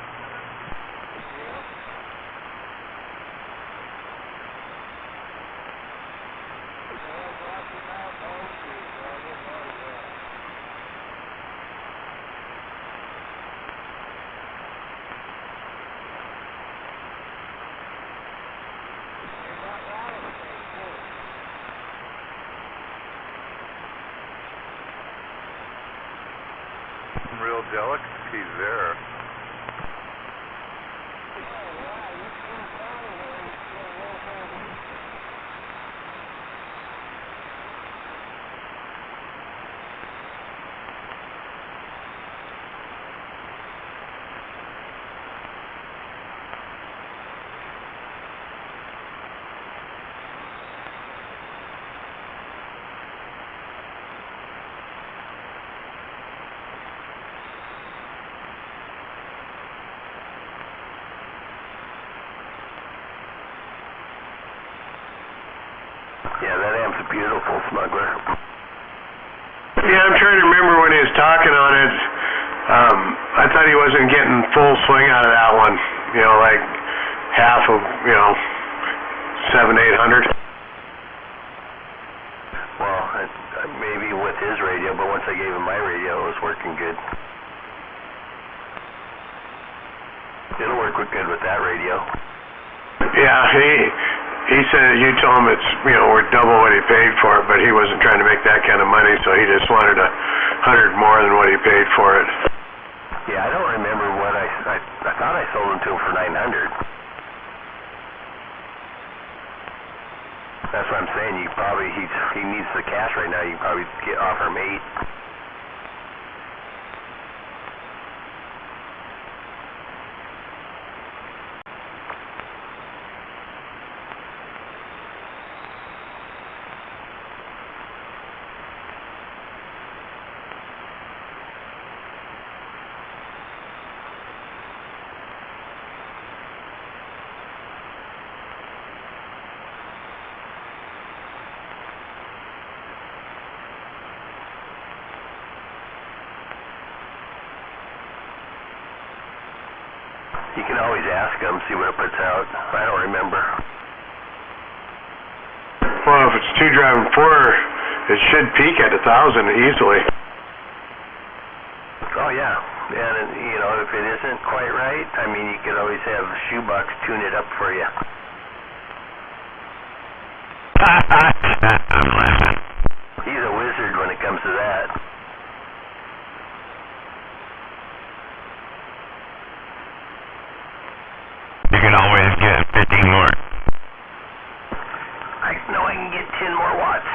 Some real delicacies there. Yeah, that amp's beautiful, Smuggler. Yeah, I'm trying to remember when he was talking on it. I thought he wasn't getting full swing out of that one. You know, like half of, 700-800. Well, maybe with his radio, but once I gave him my radio, it was working good. It'll work good with that radio. Yeah, he said you told him it's, worth double what he paid for it, but he wasn't trying to make that kind of money, so he just wanted 100 more than what he paid for it. Yeah, I don't remember what I thought I sold him to him for 900. That's what I'm saying. You probably he needs the cash right now. You probably offer him 8. You can always ask them, see what it puts out. I don't remember. Well, if it's 2 driving 4, it should peak at 1,000 easily. Oh yeah, and you know, if it isn't quite right, I mean, you could always have Shoebox tune it up for you. I'm laughing. He's a wizard when it comes to that. You can always get 15 more. I know I can get 10 more watts.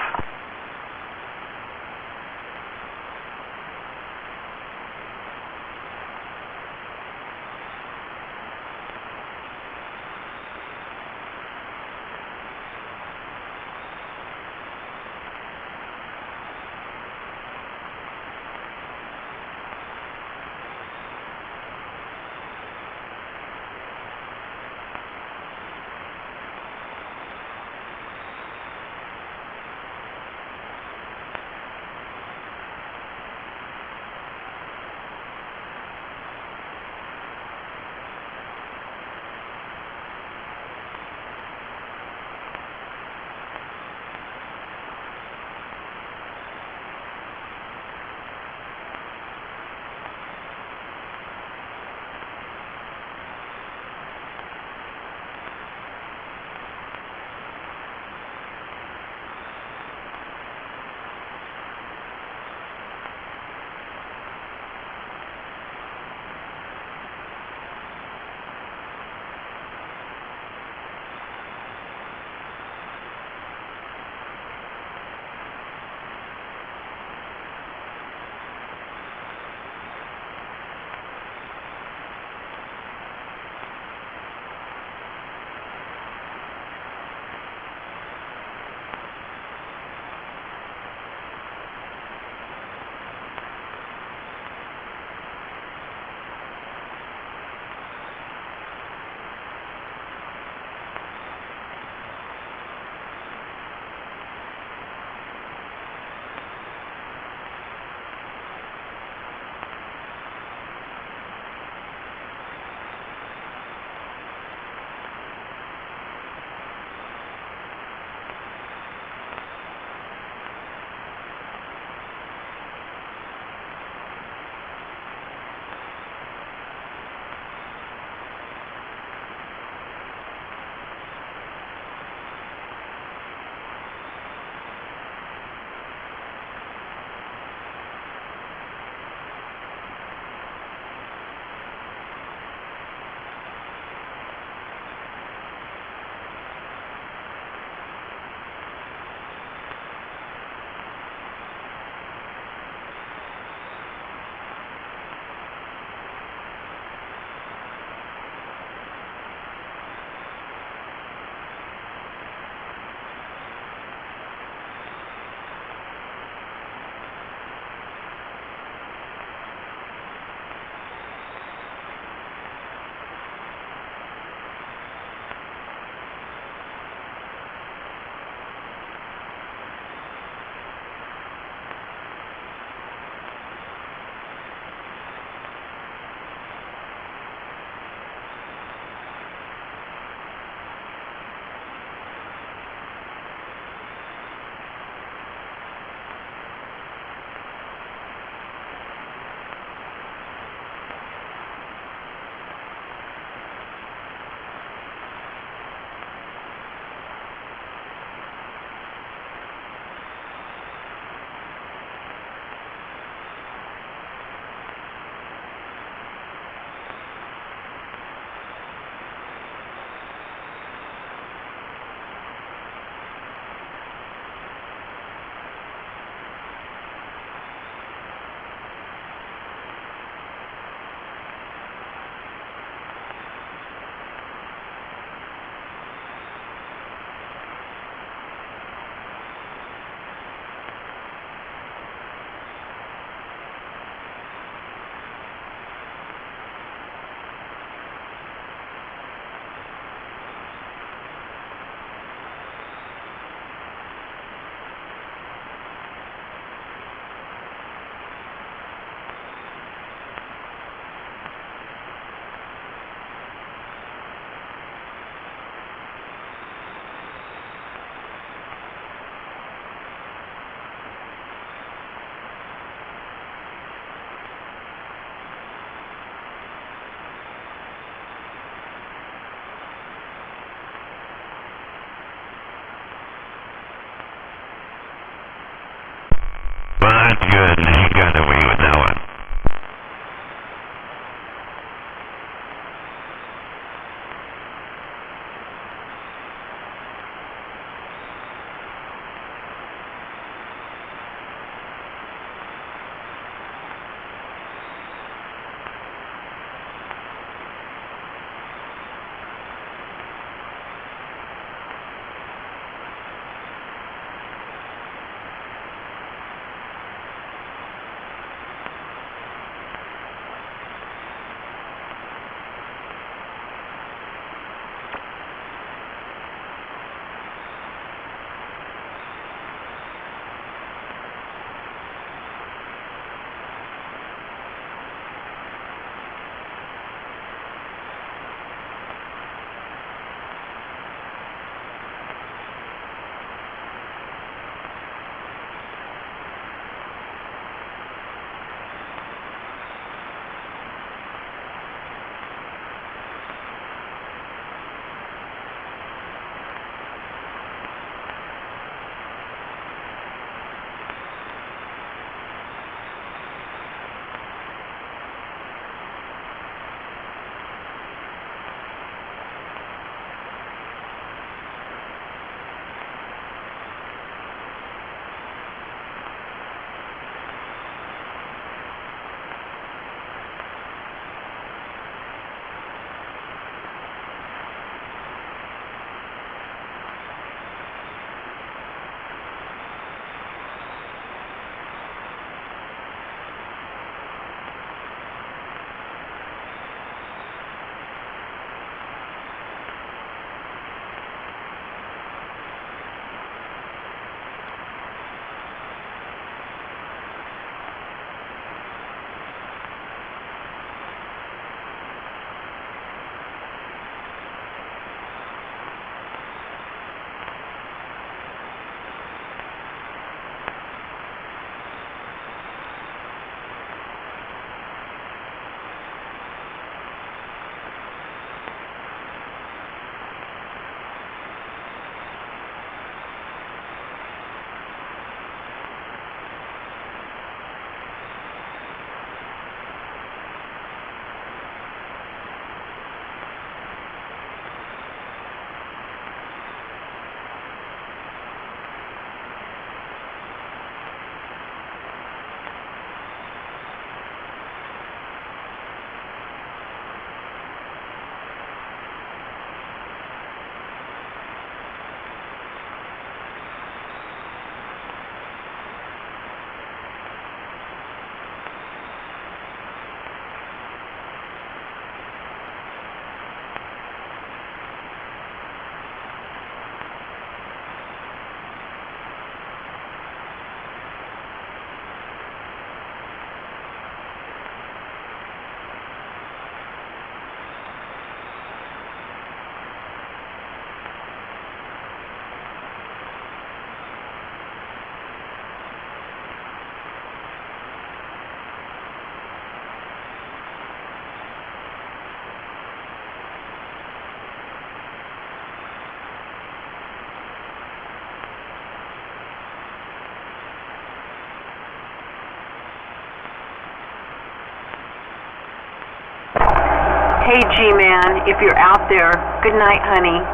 Hey, G-Man, if you're out there, good night, honey.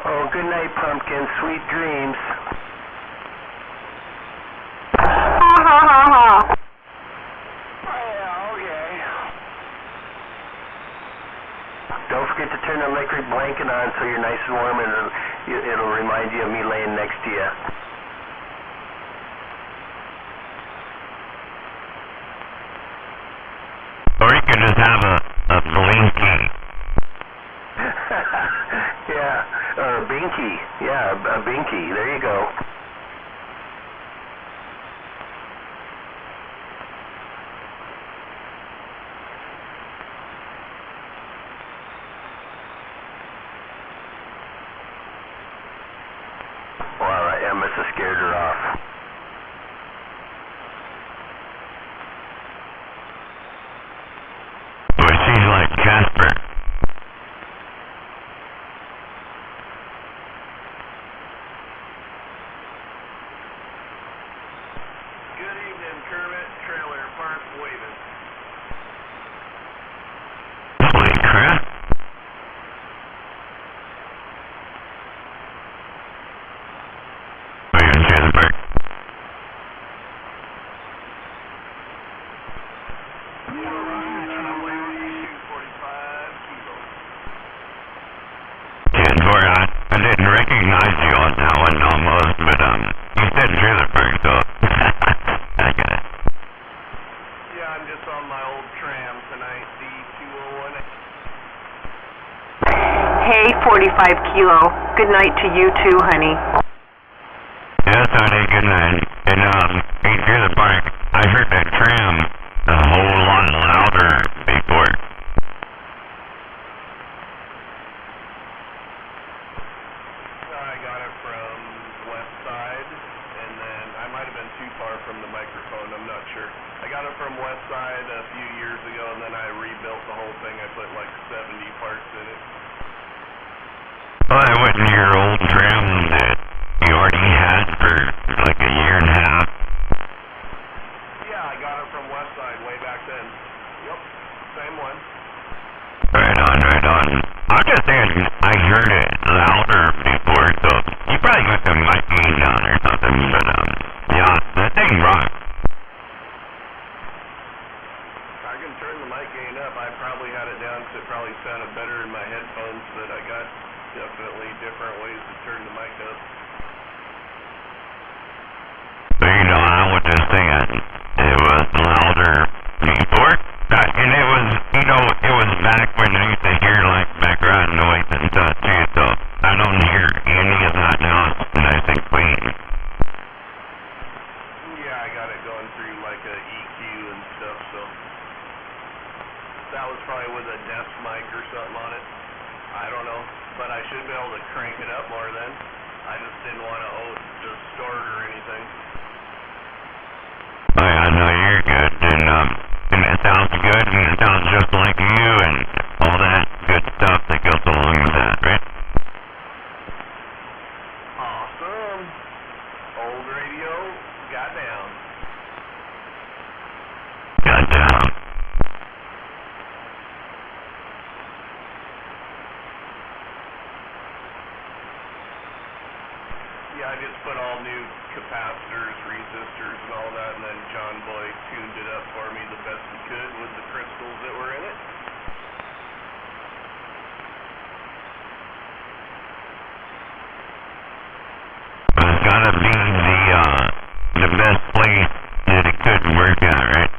Oh, good night, Pumpkin. Sweet dreams. Ha ha ha ha. Yeah, okay. Don't forget to turn the electric blanket on so you're nice and warm, and it'll remind you of me laying next to you. Or you can just have a blinky. Yeah, or a binky. Yeah, a binky. There you go. Well, I must have scared her off. Boy, she's like Casper. Good evening, Kermit. Trailer Park waving. Holy crap. Oh, you're in Trailer Park. I didn't recognize you on that one almost, but you said Trailer Park, so I got it. Yeah, I'm just on my old tram tonight, D201. Hey, 45 Kilo, good night to you too, honey. Yes, honey, good night. And in Trailer Park, I heard that tram a whole lot louder before. I got it from West Side, and then I might have been too far from the microphone, I'm not sure. I got it from West Side a few years ago, and then I rebuilt the whole thing. I put like 70 parts in it. Well, that wasn't your old tram that you already had for like a year and a half. Yeah, I got it from West Side way back then. Yep, same one. Right on, right on. I'm just saying, I heard it louder before, so you probably got the mic gain down or something, but yeah, that thing rocks. I can turn the mic gain up. I probably had it down so it probably sounded better in my headphones, but I got definitely different ways to turn the mic up. But you know, I was just saying, it was louder before, and it was, you know, it was back when I used to hear like background noise and stuff too, so I don't hear any of that now. It's nice and clean. Yeah, I got it going through like a EQ and stuff, so that was probably with a desk mic or something on it. I don't know, but I should be able to crank it up more then. I just didn't want to distort or anything. Oh yeah, no, you're good, and it sounds good, and it sounds just like you, and all that good stuff that goes along with that, right? Awesome. Old radio, goddamn. Goddamn. Yeah, I just put all new capacitors, resistors, and all that, and then John Boy tuned it up for me the best he could with the crystals that were in it. But it's gotta be the best place that it could work at, right?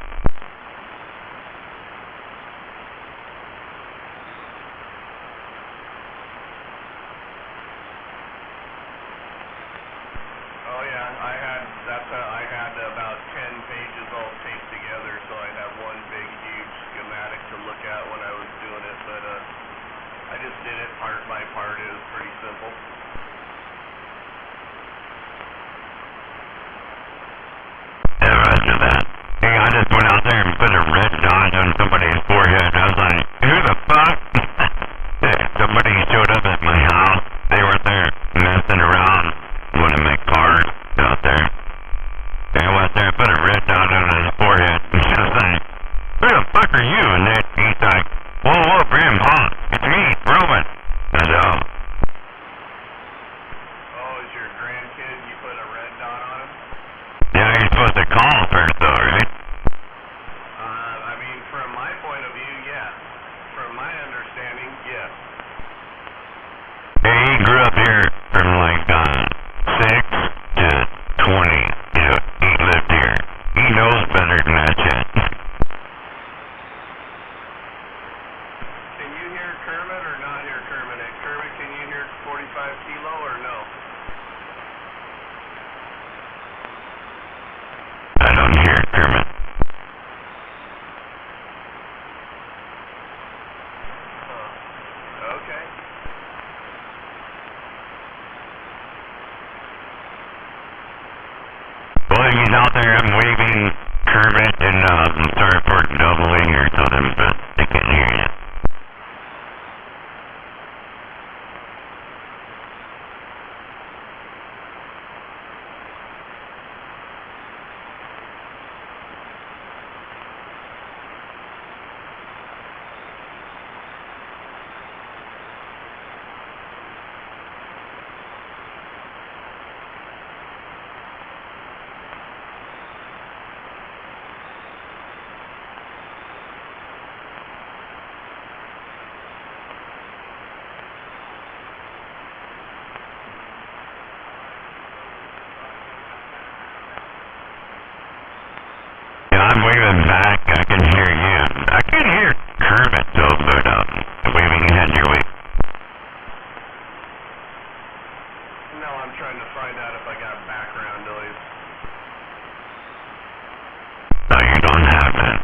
Oh yeah, I had about 10 pages all taped together, so I'd have one big huge schematic to look at when I was doing it, but I just did it part by part. It was pretty simple. Yeah, roger that. Hey, I just went out there and put a red dot on somebody's forehead. I was like, who the fuck? Somebody showed up at my house. They were there messing around. One of my cars out there. They went there and put a red dot on his forehead. And I was like, who the fuck are you? And he's like, whoa, whoa, Brim, kilo or no? I don't hear it, Kermit. Okay. Well, he's out there. I'm waving Kermit and sorry for doubling or something, but they couldn't hear you. Yeah, I'm waving back. I can hear you. I can hear Kermit though, but waving head your way. No, I'm trying to find out if I got background noise. No, you don't have that.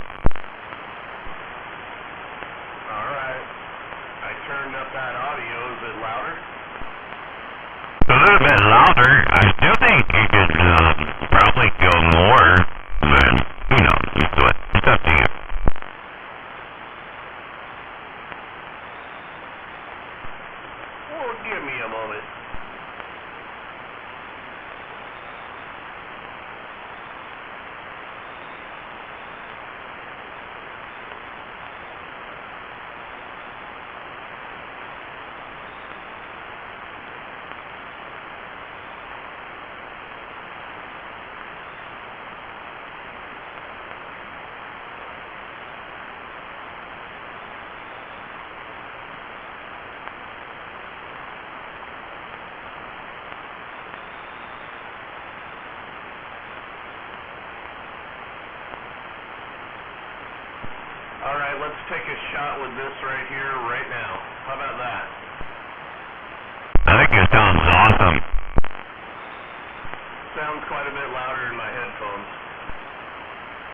Alright. I turned up that audio. Is it louder? A little bit louder. I still think you could probably go more, but you know, it's up to you. Well, give me a moment. Alright, let's take a shot with this right here, right now. How about that? I think it sounds awesome. Sounds quite a bit louder in my headphones.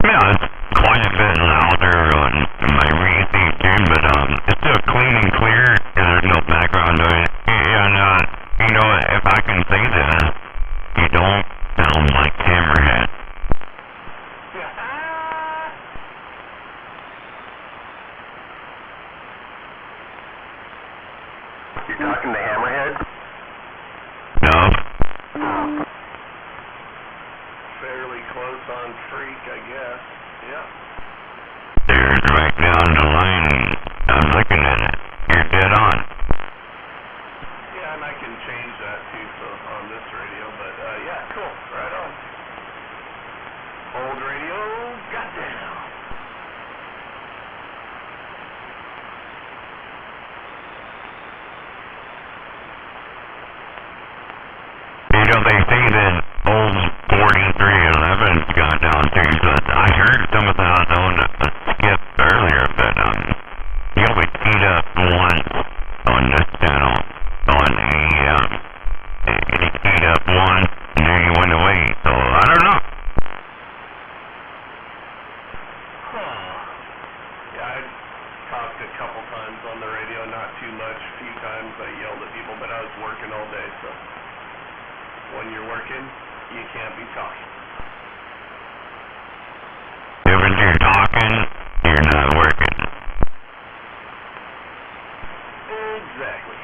Yeah, it's quite a bit louder on my receipt too, but it's still clean and clear, and there's no background noise. And you know, if I can say that, you don't sound like Hammerhead. You're talking to Hammerhead? No? Fairly close on Freak, I guess. Yeah. There's right down the line. I'm looking at it. You're dead on. Yeah, and I can change that too on this radio, but yeah, cool. Right on. Old radio, goddamn. You know, they say that old 4311's gone down too, but I heard some of that on Skip earlier, but he only teed up once on this channel on AM. He teed up once and then he went away, so I don't know. Huh. Yeah, I talked a couple times on the radio, not too much. A few times I yelled at people, but I was working all day, so when you're working, you can't be talking. If you're talking, you're not working. Exactly.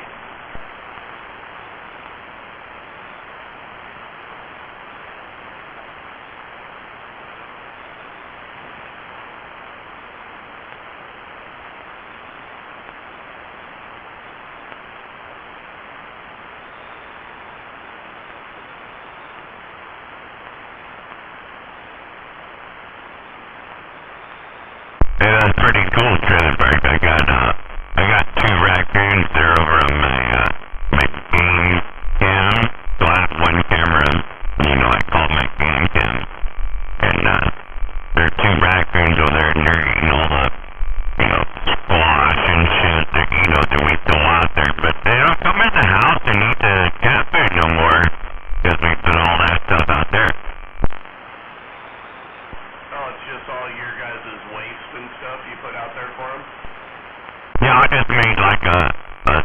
Yeah, that's pretty cool, Trailer Park. I got two raccoons there over on my game cam. So I have one camera, you know, I call my game cam. And there are two raccoons over there, and they're eating all the, you know, squash and shit that, you know, that we throw out there. But they don't come in the house and eat the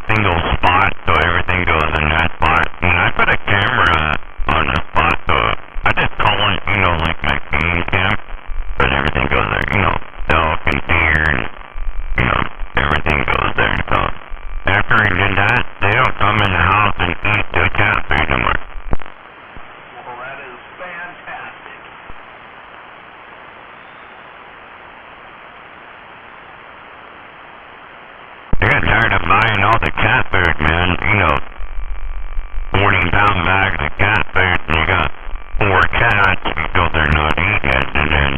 single spot, so everything goes in that spot. And I put a camera on the spot, so I just call it, you know, like my game cam, but everything goes there, you know, elk and deer and, you know, everything goes there. So after he did that, they don't come in the house and eat the cat food no more. Well, that is fantastic. They got tired of buying all the cat food, man. You know, 40-pound bags of cat food, and you got 4 cats because they're not eating it. And then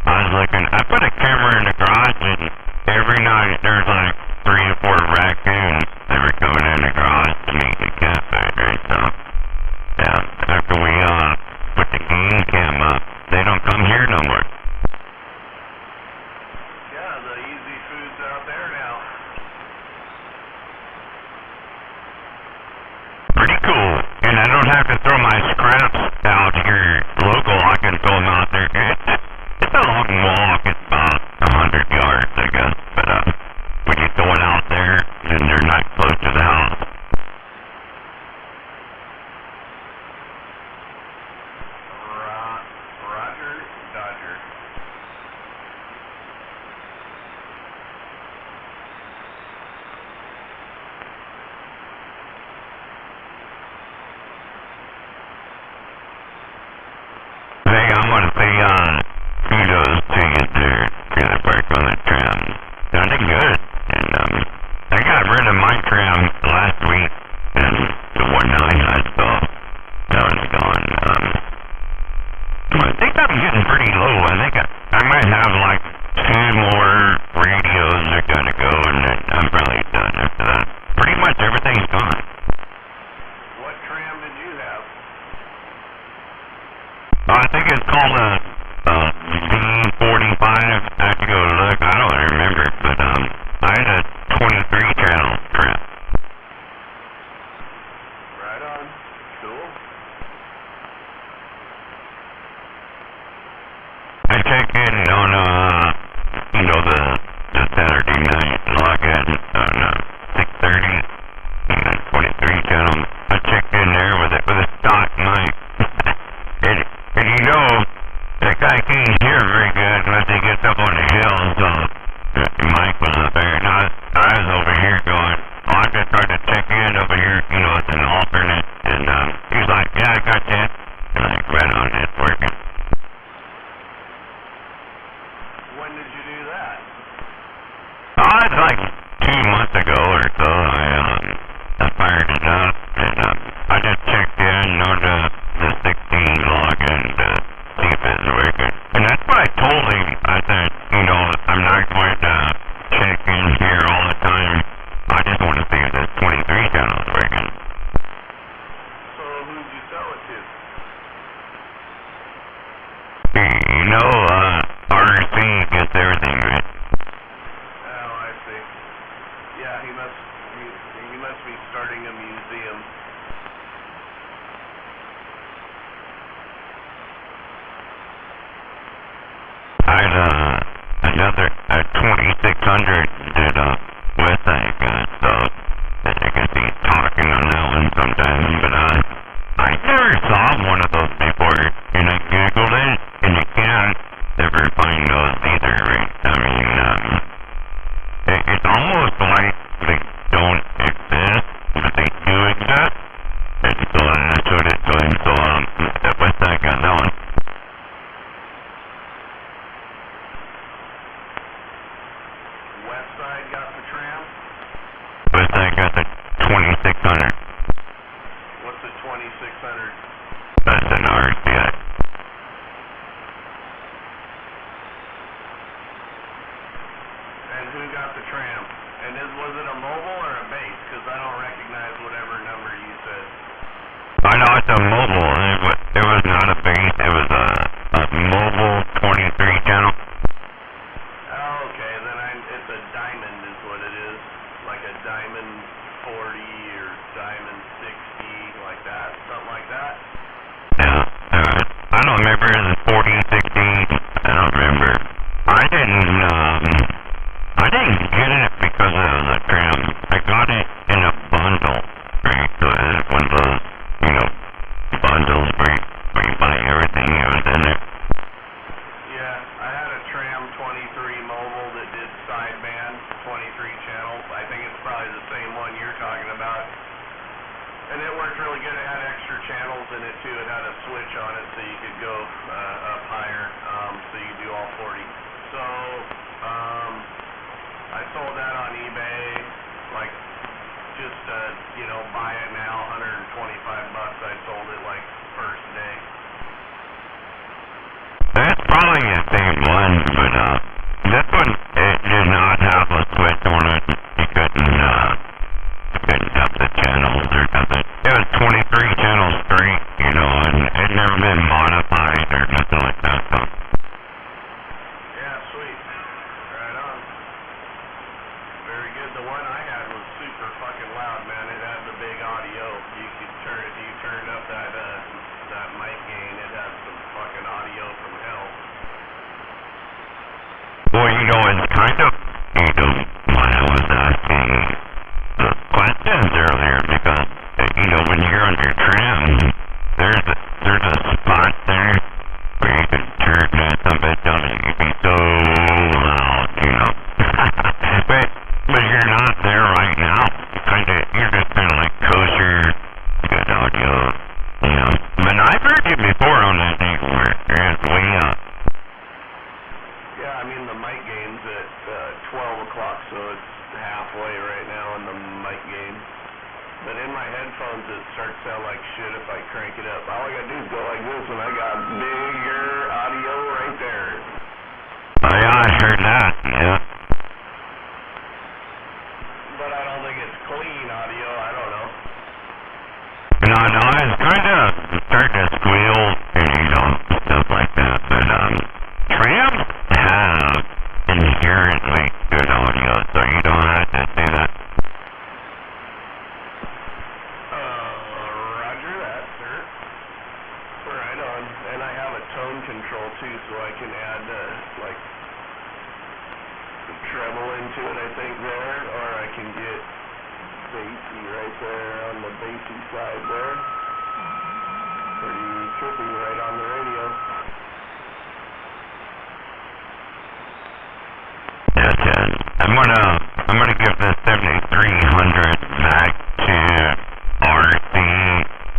I was looking, I put a camera in the garage, and every night there's like 3 or 4 raccoons that were coming in the garage to eat the cat food, right? So, yeah, after we put the game cam up, they don't come here no more. Yeah, the easy food's out there now. Pretty cool. And I don't have to throw my scraps out here local. I can throw them out there. It's a long walk. It's about 100 yards, I guess. But when you throw it out there, then they're not close to the house. Roger, Dodger. Hey, I want to say kudos to you there, Trailer Park on the tram. Sounded good. And I got rid of my tram last week, and the one I saw, that one's gone. I think I'm getting pretty low. I think I might have like 2 more radios that gotta go, and then I'm probably done after that. Pretty much everything's gone. What tram did you have? I think it's called a V45. I have to go look. I don't remember, but I had a 23-channel tram. Right on. Cool. I check in on you know, the Saturday night login on 6:30 and then 23 channel. I checked in there with a stock mic. and you know, that guy can't hear very good unless he gets up on the hill, so the mic was up there. And I was over here going, oh, I just tried to check in over here, you know, it's an alternate. And he was like, yeah, I got that. And I read on it, working. When did you do that? Oh, it's like 2 months ago or so. I fired it up, and I just checked in on the 16 login to see if it's working. And that's what I told him. I said, you know, I'm not going to check in here all the time. I just want to see if this 23 channel is working. So who'd you sell it to? You know, RC gets everything right. Oh, I see. Yeah, he must be starting a museum. I had another 2600 that Westside got, so I guess he's talking on that one sometimes, but I never saw one of those before, and I googled it, and you can't ever find those either, right? I mean, it's almost like they don't exist, but they do exist, and so that's what it's doing, so Westside got that one. Westside got the tram? Westside got the 2600. What's the 2600? That's an RCI. And who got the tram? And was it a mobile or a base? Because I don't recognize whatever number you said. I know it's a mobile. It was not a base. It was a mobile 23 channel. Oh, okay. Then it's a diamond is what it is. Like a diamond 40 or diamond 60, like that. Something like that. Yeah. I don't remember the 40, 60. I don't remember. I didn't get it because of the trim. I got it in a And it worked really good. It had extra channels in it too. It had a switch on it so you could go up higher, so you could do all 40. So I sold that on eBay, like just buy it now, $125. I sold it like first day. That's probably the same one, but this one, it did not have a switch on it. You couldn't have the channels or nothing. It was 23 channels straight, and it never been modified or nothing like that, so. Yeah, sweet. Right on. Very good. The one I had was super fucking loud, man. It had the big audio. You could turn up that mic gain, it had some fucking audio from hell. Well, it's kind of, why I was asking the questions earlier, because, when you're on your trim, there's a spot there where you can turn that some bit down and you can be so loud, but you're not there right now. You're just kind of like kosher, good audio, But I've heard you before on that thing where it's way up. Yeah, I mean the mic gain's at 12 o'clock, so it's halfway right now in the mic gain. But in my headphones it starts to sound like shit if I crank it up. All I gotta do is go like this and I got bigger audio right there. Oh yeah, I heard that, yeah. But I don't think it's clean audio, I don't know. No, it's kind of starting to squeal and, stuff like that, but, trams have inherently good audio, so you don't have to do that. Roger that, sir. Right on. And I have a tone control too, so I can add, treble into it, I think, there, or I can get bassy right there on the bassy side there. Pretty trippy right on the radio. That's it. I'm gonna give this 7300 back to RC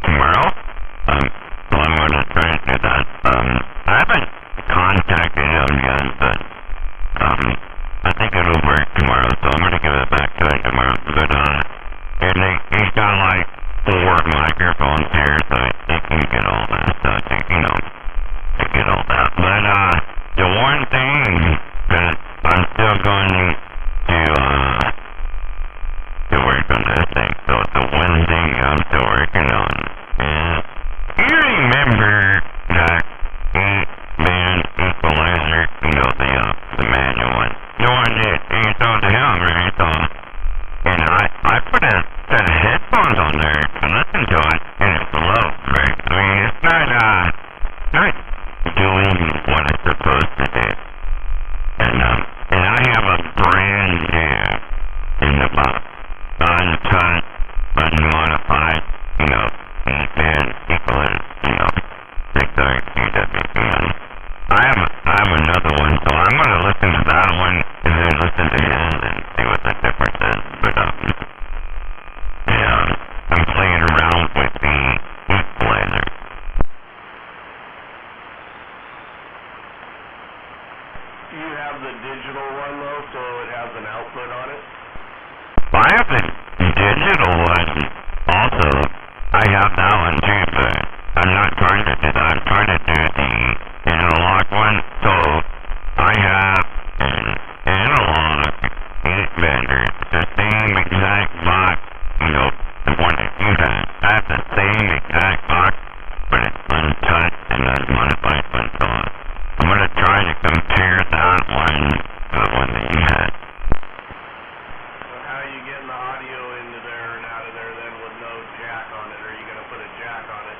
tomorrow. So I'm gonna try to do that. I haven't contacted him yet, but, I think it'll work tomorrow, so I'm gonna give it back to him tomorrow. But, and he's got like 4 microphones here, so he can get all that stuff, to get all that. But, the one thing that I'm still going to work on this thing, so the one thing I'm still working on is, you remember that 8-band equalizer, the manual one? The one that you told him, right? So, and I put a set of headphones on there to listen to it, and it's low, right? I mean, it's not doing what it's supposed to do. And I have a brand new, in the box, untouched, unmodified, 8-band equalizer, 6RCW. I have another one, so I'm going to listen to that one, and then listen to his, and see what the difference is. But, yeah, I'm playing around with the equalizer. You have the digital one, though, so it has an output on it? I have the digital one also. I have that one too, but I'm not trying to do that. I'm trying to do the analog one. So I have an analog 8-bender, the same exact box, the one that you have. I have the same exact box, but it's untouched and unmodified one. So I'm going to try to compare that one to the one that you had. So how are you getting the audio into there and out of there then with no jack on it? Or are you going to put a jack on it?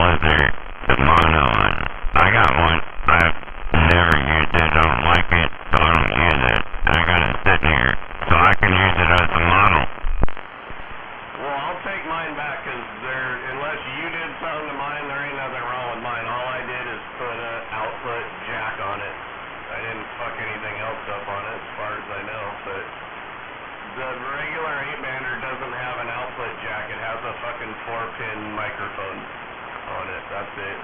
was there the mono, and I got one. I've never used it. I don't like it, so I don't use it. I got it sitting here, so I can use it as a model. Well, I'll take mine back, because unless you did something to mine, there ain't nothing wrong with mine. All I did is put an output jack on it. I didn't fuck anything else up on it, as far as I know, but the regular 8-bander doesn't have an output jack. It has a fucking 4-pin microphone on it. That's it.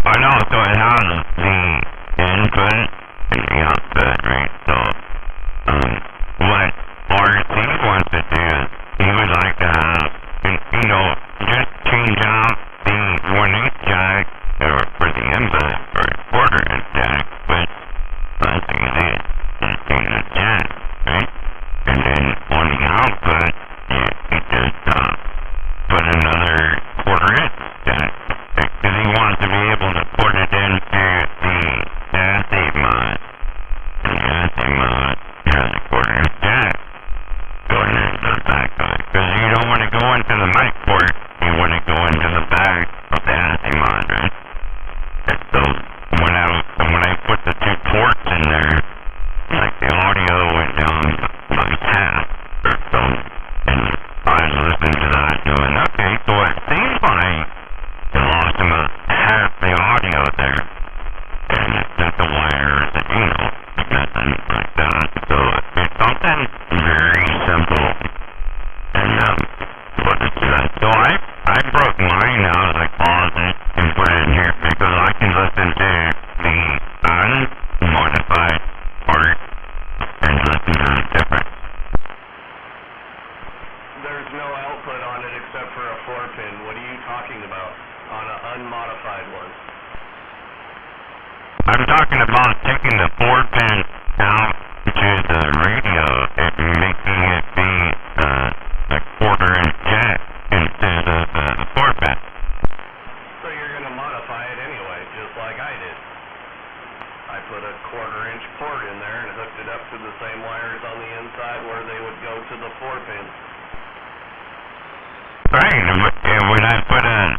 I know, so it has the input and the output, right? So, what RC wants to do is, he would like to have, just change out the 1/8 jack, or for the input, or 1/4 jack, but I think it is, just change the jack, right? And then on the output, you just, put another 1/4 jack. Because he wants to be able to put it into the assay mod. And the assay mod has a 1/4 jack going into the back of it. Because you don't want to go into the mic port, you want to go into the back of the assay mod, right? And so when I put the 2 ports in there, like the audio went down like half or so, and I was listening to that doing, okay, so it seems like I lost about half the audio there, and it's just a wire, nothing like that. So it's something very simple, and what is that? So I broke mine out of the closet and put it in here because I can listen to the unmodified part and listen to the difference. There's no output on it except for a 4-pin. What are you talking about? On an unmodified one? I'm talking about taking the 4-pin out to the radio and making it be a 1/4 jack instead of a 4-pin. So you're going to modify it anyway, just like I did. I put a 1/4 port in there and hooked it up to the same wires on the inside where they would go to the 4-pin. Right, and when I put a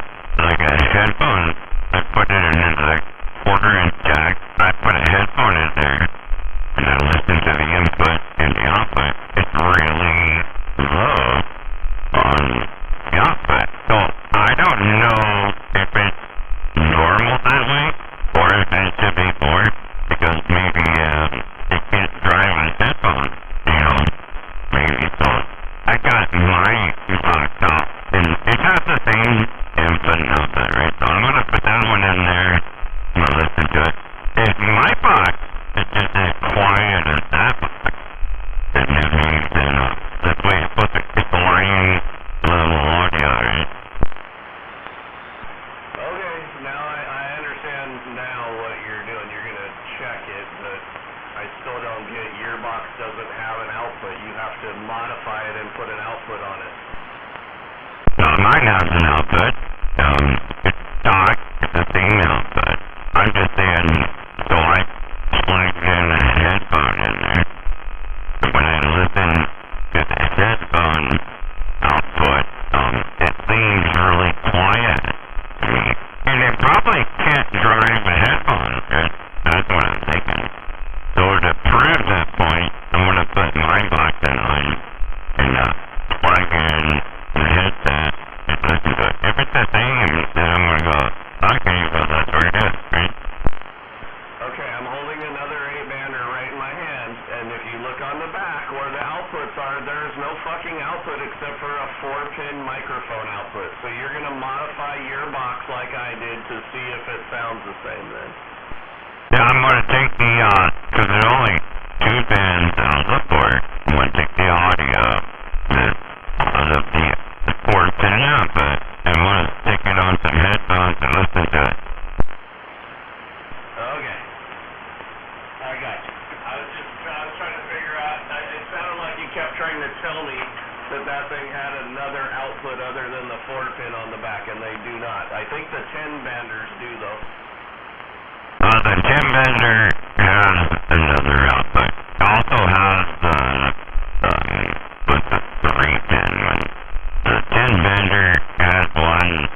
headphone, I put it into the 1/4 jack, I put a headphone in there, and I listen to the input and the output. It's really low on the output. So I don't know if it's normal that way, or if it should be more, because maybe it can't drive a headphone, maybe. So I got my box out, and it has the same input and output, right? So I'm going to put that one in there, I'm going to listen to it. If my box is just as quiet as that box, then that means that that's the way it's supposed to, it's line level audio, right? Okay, now I understand now what you're doing. You're going to check it, but I still don't get your box doesn't have an output. You have to modify it and put an output on it. Mine has an output. It's stock, it's the same output. I'm just saying, so I plugged in a headphone in there. When I listen to the headphone output, it seems really quiet to me. And it probably can't drive a headphone. That's what I'm thinking. So to prove that point, I'm going to put my box in line and plug in the headset and listen to it. If it's the same, then I'm going to go, okay, well that's where it is, right? Okay, I'm holding another 8-bander right in my hand, and if you look on the back where the outputs are, there's no fucking output except for a 4-pin microphone output. So you're going to modify your box like I did to see if it sounds the same then. Yeah, I'm going to take the, because there's only 2 pins out of the port. I'm going to take the audio out of the 4-pin output, and I'm going to stick it on some headphones and listen to it. Okay. I got you. I was trying to figure out, it sounded like you kept trying to tell me that thing had another output other than the 4-pin on the back, and they do not. I think the 10-banders do, though. The 10-bander has another output. It also has with the 3-pin one. The 10-bander has one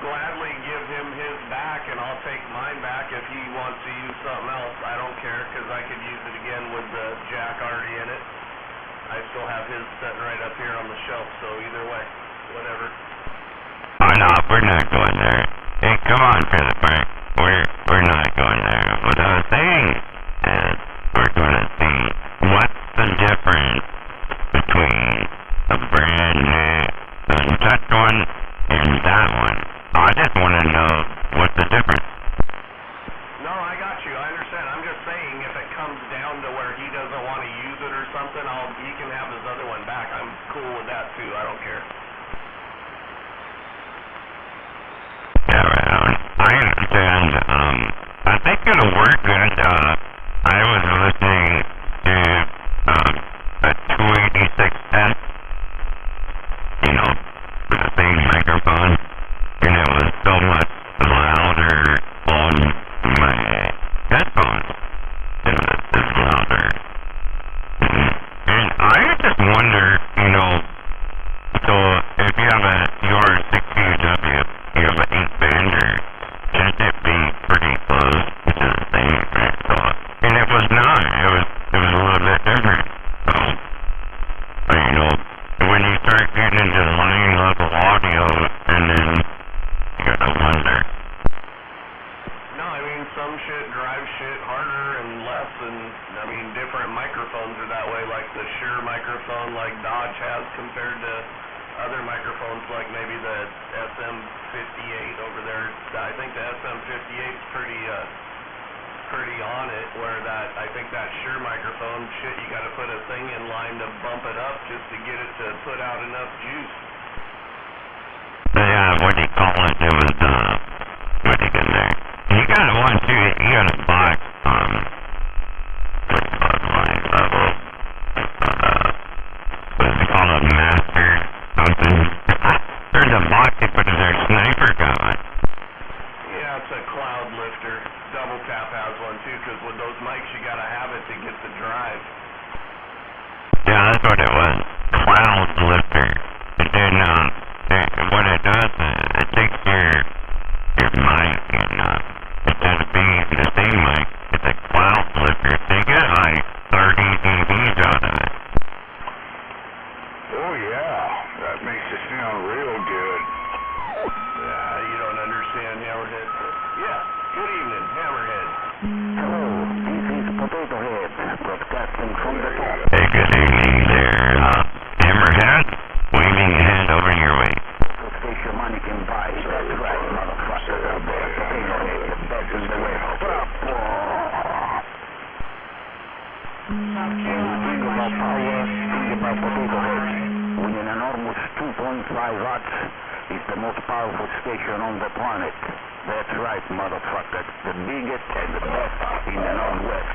gladly give him his back, and I'll take mine back if he wants to use something else. I don't care, because I could use it again with the jack already in it. I still have his sitting right up here on the shelf, so either way, whatever. Oh no, we're not going there. Hey, come on, Philip. We're not going there. What I was saying is we're going to see what's the difference between a brand new untouched one and that one. I just want to know what's the difference. No, I got you. I understand. I'm just saying if it comes down to where he doesn't want to use it or something, he can have his other one back. I'm cool with that too. I don't care. Yeah, right. I understand. I think it'll work good. I was listening to a 286S, you know, with the same microphone, and it was so much louder on my headphones. It was louder. And I just wonder, you know, so if you have a UR6UW, you have an 8-bander, shouldn't it be pretty close to the same right? So, and it was not. It was a little bit different. So, you know, when you start getting into line level audio, and then you gotta wonder. No, I mean, some shit drives shit harder and less, and I mean, different microphones are that way, like the Shure microphone like Dodge has compared to other microphones like maybe the SM58 over there. I think the SM58 is pretty on it, where I think that Shure microphone, shit, you gotta put a thing in line to bump it up just to get it to put out enough juice. Yeah, what do you call it? It was, what do you get there? You got one too, you got a box, what's called line level, what's it called, a master, something. There's a box they put in their sniper gun. Yeah, it's a cloud lifter. Double Tap has one too, because with those mics you gotta have it to get the drive. Yeah, that's what it was. Cloud lifter. And then, what it does is it takes your mic and, instead of being the same mic, it's a cloud lifter. So you get like 30 dBs out of it. Oh yeah, that makes it sound real good. Yeah, you don't understand, Hammerhead. Yeah, good evening, Hammerhead. Hello, this is Potato Head, broadcasting from the top. Hey, good evening there, Hammerhead. Waving your hand over your way. Station money can buy. That's right, motherfucker. Potato Head, the best in the West. Think about power, think about Potato Head. With an enormous 2.5 watts, it's the most powerful station on the planet. That's right, motherfucker. The biggest and the best in the Northwest.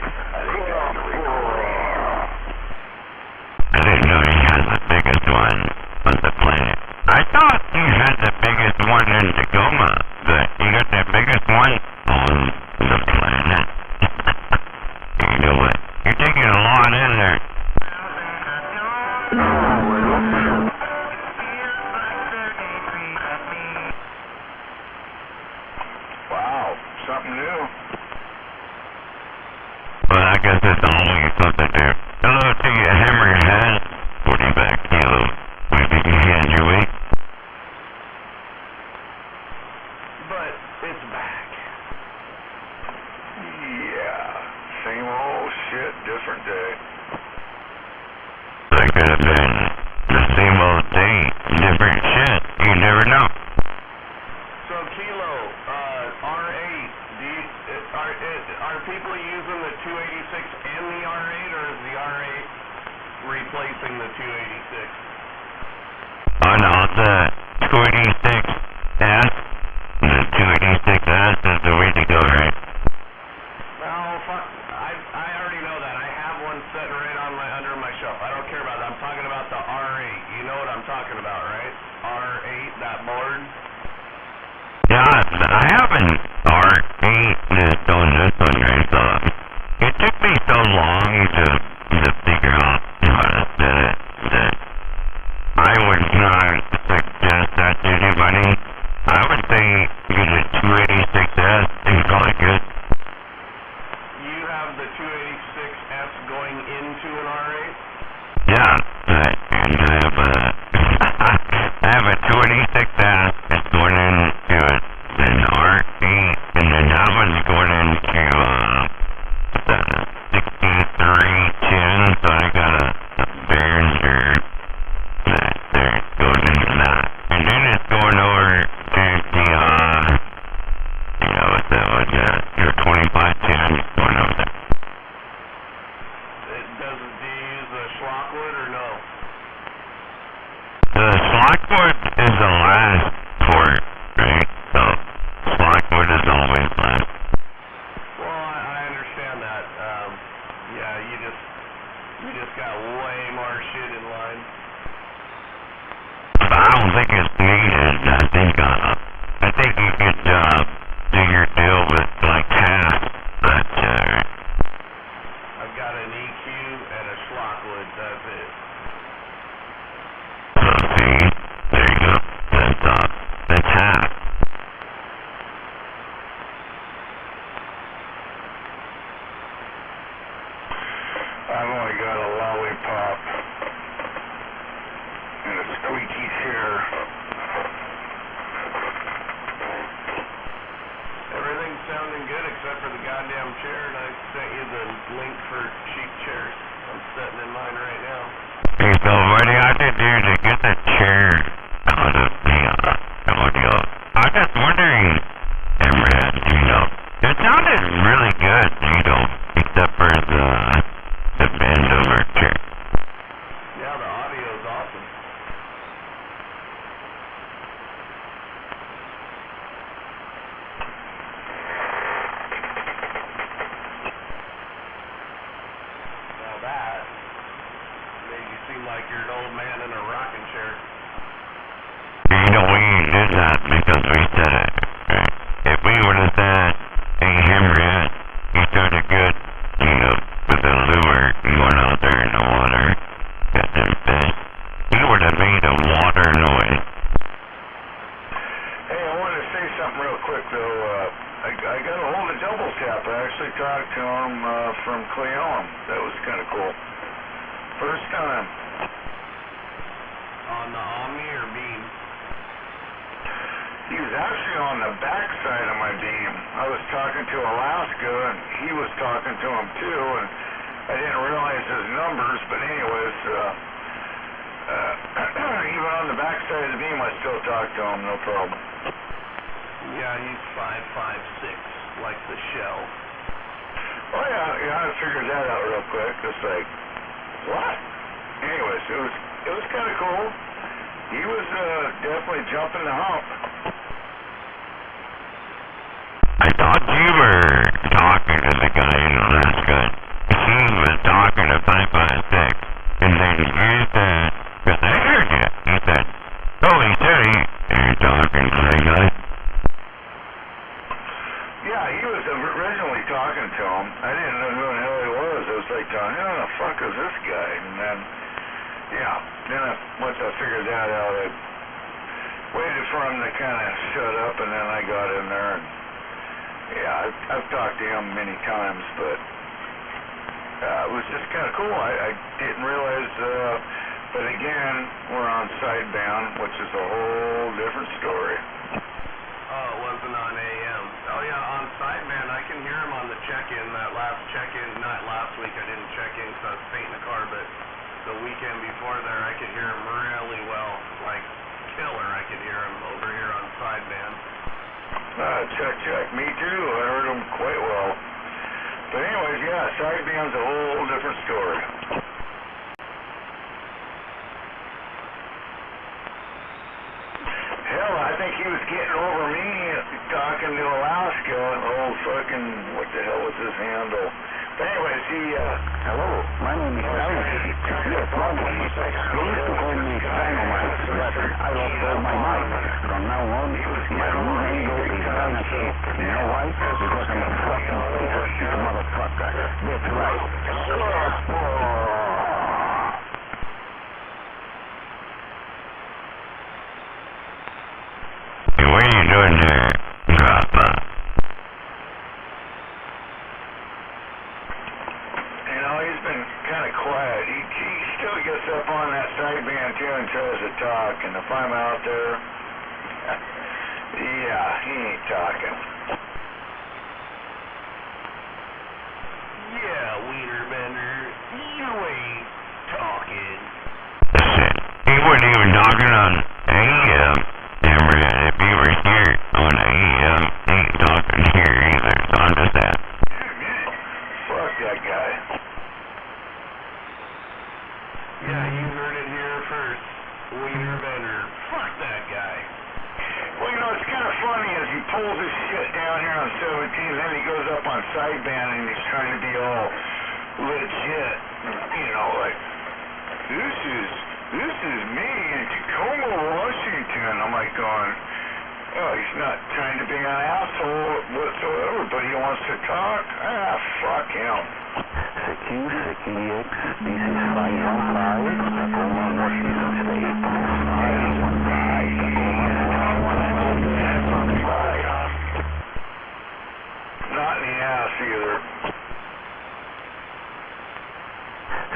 I didn't know you had the biggest one on the planet. I thought you had the biggest one in Tacoma, but you got the biggest one on the planet. You know what? You're taking a lot in there. Wow, something new. Well, I guess it's always something new. Hello to you, Hammerhead. 40 back kilo. Maybe you hand your weight. But it's back. Yeah, same old shit, different day. That could have been the same old day, different shit. You never know. So, Kilo, R8, are people using the 286 and the R8, or is the R8 replacing the 286? Oh no, the 286S. The 286S is the way to go, right? No, fuck. I already know that. I have one sitting right under my shelf. I don't care about that. I'm talking about the R8. You know what I'm talking about, right? R8, that board. Yeah, I have an R8 that's on this one, right? So it took me so long to figure out how to set it that I would not suggest that to anybody. I would say get a 286S, it's probably good. You have the 286S going into an R8? Yeah, and I have a 286S that's going into an R8, and then that one's going into the 6310, so I got a Behringer that goes into that. And then it's going over to the, your 2510 going over there. Do you use the Schlockwood or no? The Schlockwood is the last port, right? So, Schlockwood is always last. Well, I understand that. Yeah, you just got way more shit in line. But I don't think it's needed. I think you could, do your deal with, like, half, but, I've got an EQ and a Schlockwood, that's it. see, there you go. That's half. I've only got a lollipop and a squeaky chair. Everything's sounding good except for the goddamn chair, and I sent you the link for cheap chairs. I'm sitting in mine right now. Hey, so what do you have to do to get the chair out of the audio? I was just wondering, Emrad, it sounded really good, except for the bend over chair. Yeah, the audio's awesome. Now that made you seem like you're an old man in a rocking chair. We did that because we said it. Right? If we would have said, hey, Emrad, you started good, with the lure going out there in the water, got them fish, he would have made a water noise. Hey, I wanted to say something real quick, though. I got a hold of Double Tap. I actually talked to him from Cleon. That was kind of cool. First time. On the Omni or Beam? He was actually on the back side of my beam. I was talking to Alaska, and he was talking to him, too, and I didn't realize his numbers, but anyways, even on the back side of the beam, I still talk to him, no problem. Yeah, he's 5.56, like the shell. Oh, yeah, I figured that out real quick. It's like, what? Anyways, it was kind of cool. He was definitely jumping the hump. I thought you were talking to the guy in Alaska. He was talking to 556, and then you said, because I heard you, he said, oh, he said you're talking to that guy. Yeah, he was originally talking to him. I didn't know who the hell he was. I was like, who the fuck is this guy? And then, once I figured that out, I waited for him to kind of shut up, and then I got in there. And, I've talked to him many times, but it was just kind of cool. I didn't realize, but again, we're on sidebound, which is a whole different story. Oh, it wasn't on AM. Oh, yeah, on sideband, I can hear him on the check-in. That last check-in, not last week, I didn't check in because I was painting the car, but the weekend before there, I could hear him really well. Like, killer, I could hear him over here on sideband. Check. Me too. I heard him quite well. But anyways, sideband's a whole different story. Hell, I think he was getting over me talking to Alaska. Oh, fucking, what the hell was his handle? But anyways, Hello, my name is Alex. Yes, London. They used to call me Dynamite, but I lost all my mind. From now on, my new handle is Dinosaur. You know why? Because I'm a fucking piece of shit motherfucker. That's right. Hey, what are you doing there? talking. Yeah, Wiener Bender, you ain't talking. Listen, he wasn't even talking on AM, Hammerhead. If he were here on AM, he ain't talking here either, so I'm just that. Fuck that guy. Yeah, you heard it here first. Wiener Bender, fuck that guy. Well, you know, it's kind of funny as he pulls his shit down here on 17, then he goes up on sideband and he's trying to be all legit, you know, like, this is me in Tacoma, Washington. I'm like going, oh, he's not trying to be an asshole whatsoever, but he wants to talk. Fuck him. CQX, this is 515, Tacoma, Washington State. 515, Tacoma, Not in the ass either.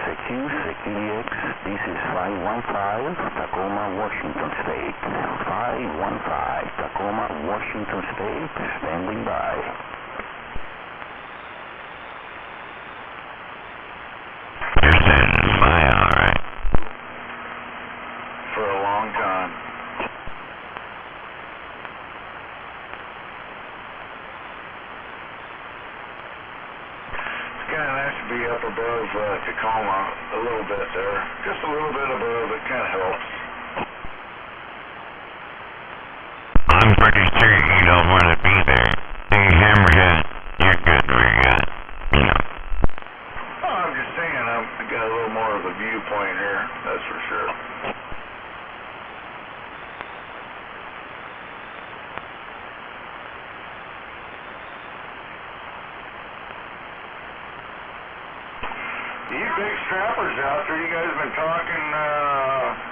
CQX, this is 515, Tacoma, Washington State. 515, Tacoma, Washington State, standing by. You're standing by, alright. For a long time. It's kind of nice to be up above Tacoma a little bit there. Just a little bit above, it kind of helps. I'm pretty sure you don't want to be there. Hey, Hammerhead, you're good where you're at, you know. Oh, I'm just saying, I got a little more of a viewpoint here, that's for sure. You big strappers out there, you guys been talking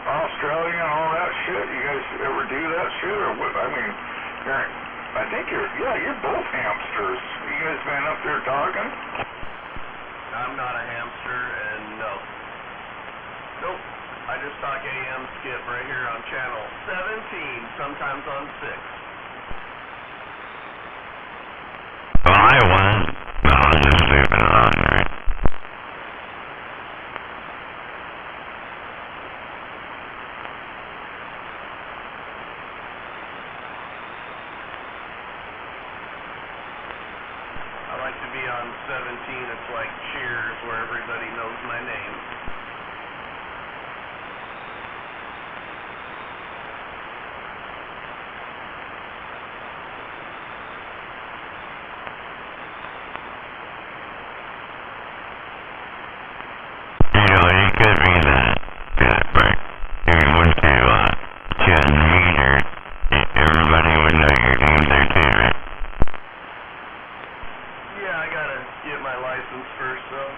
Australia and all that shit? You guys ever do that shit? Or what? I mean, I think you're both hamsters. You guys been up there talking? I'm not a hamster, and no. Nope. I just talk AM skip right here on channel 17, sometimes on 6. Well, I was. No, I'll just leave it on, right? I like to be on 17. It's like Cheers, where everybody knows my name. You know, you could be that, but if you went to 10 meters, everybody would know your name there too, right? Yeah, I gotta get my license first, though.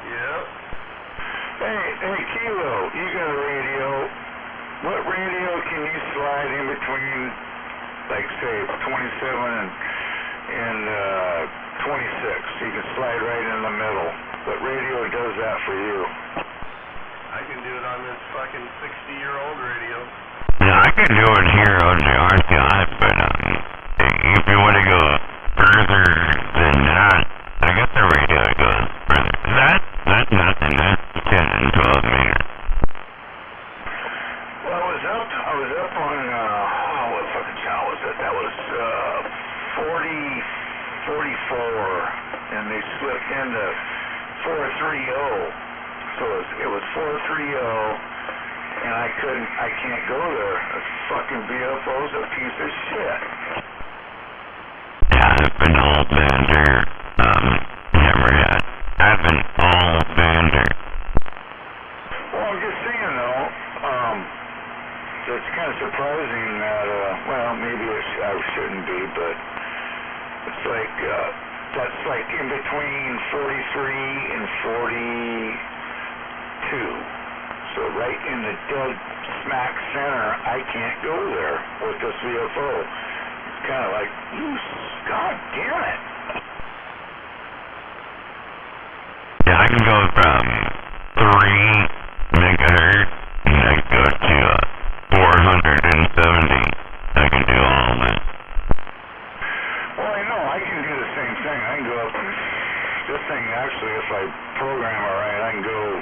Yep. Hey, Kilo, you got a radio. What radio can you slide in between, like, say, 27 and 26? You can slide right in the middle. What radio does that for you? I can do it on this fucking 60-year-old radio. Yeah, I can do it here on the RTI, but if you want to go further than that, I got the radio that goes further. That's nothing. That's 10 and 12 meters. Well, I was up on, what fucking channel was it? That was 44, and they slipped into 430. So it was 430, and I can't go there. This fucking BFO's a piece of shit. Yeah, I've been all Bender, Hammerhead. I've been all Bender. Well, I'm just saying though, it's kind of surprising that, well, maybe I shouldn't be, but it's like, that's like in between 43 and 42. So right in the dead smack center, I can't go there with this VFO. It's kind of like, God damn it. Yeah, I can go from 3 megahertz, and I can go to 470. I can do all of it. thing, actually, if I program it right, I can go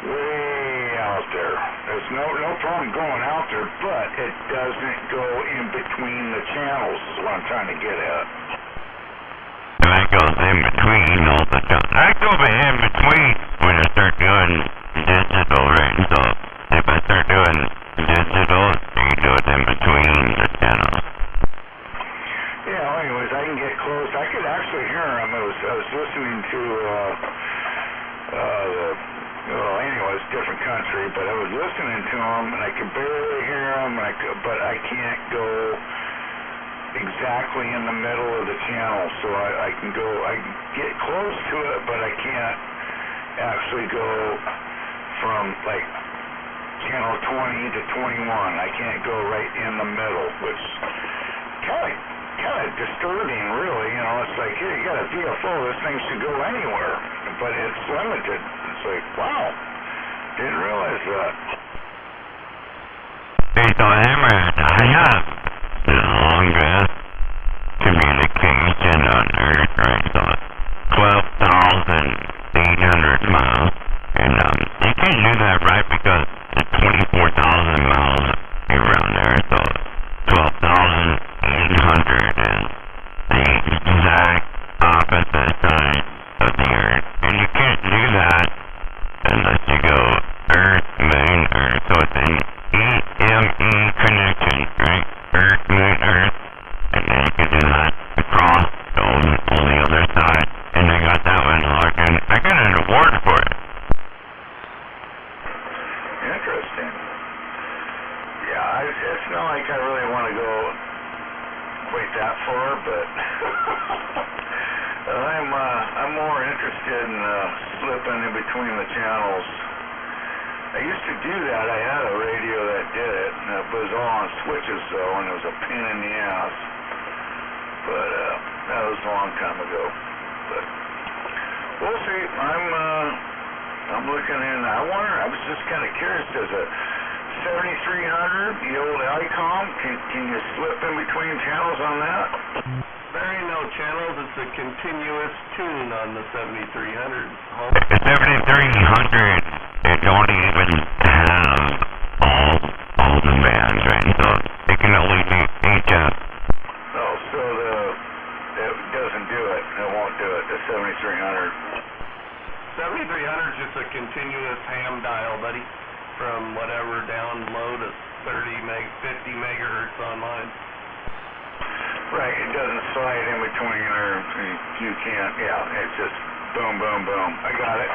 way out there. There's no problem going out there, but it doesn't go in between the channels is what I'm trying to get at. That goes in between all the time. I go in between when I start doing digital, right? So if I start doing digital, you can do it in between the channels. Yeah, well, anyways, I can get close. I could actually hear him. I was listening to anyways, different country, but I was listening to him, and I could barely hear him, but I can't go exactly in the middle of the channel, so I can get close to it, but I can't actually go from, like, channel 20 to 21. I can't go right in the middle, which kind of disturbing, really. You know, it's like, here, you got a VFO, this thing should go anywhere, but it's limited. It's like, wow, didn't realize that. Based on Hammerhead, I have the longest communication on Earth, right? So 12,800 miles, and you can't do that, right? Because it's 24,000 miles around there, so 12,800 is the exact opposite side of the Earth, and you can't do that unless you go Earth, Moon, Earth. So it's an EME connection, right? Earth, Moon, Earth, and then you can do that across on the other side, and I got that one locked in. I got an award for it. Interesting. Yeah, it's not like I really want to go quite that far, but I'm more interested in slipping in between the channels. I used to do that. I had a radio that did it, and it was all on switches though, and it was a pain in the ass. But that was a long time ago. But we'll see. I'm looking in. I was just kind of curious. Does a 7300, the old ICOM, can you slip in between channels on that? There ain't no channels, it's a continuous tune on the 7300. The 7300, it don't even have all the bands, right? So it can only do HF. Oh, so it doesn't do it. It won't do it, the 7300. 7300 is just a continuous ham dial, buddy. From whatever down low to 50 megahertz online. Right, it doesn't slide in between, or you can't, yeah, it's just boom, boom, boom. I got it.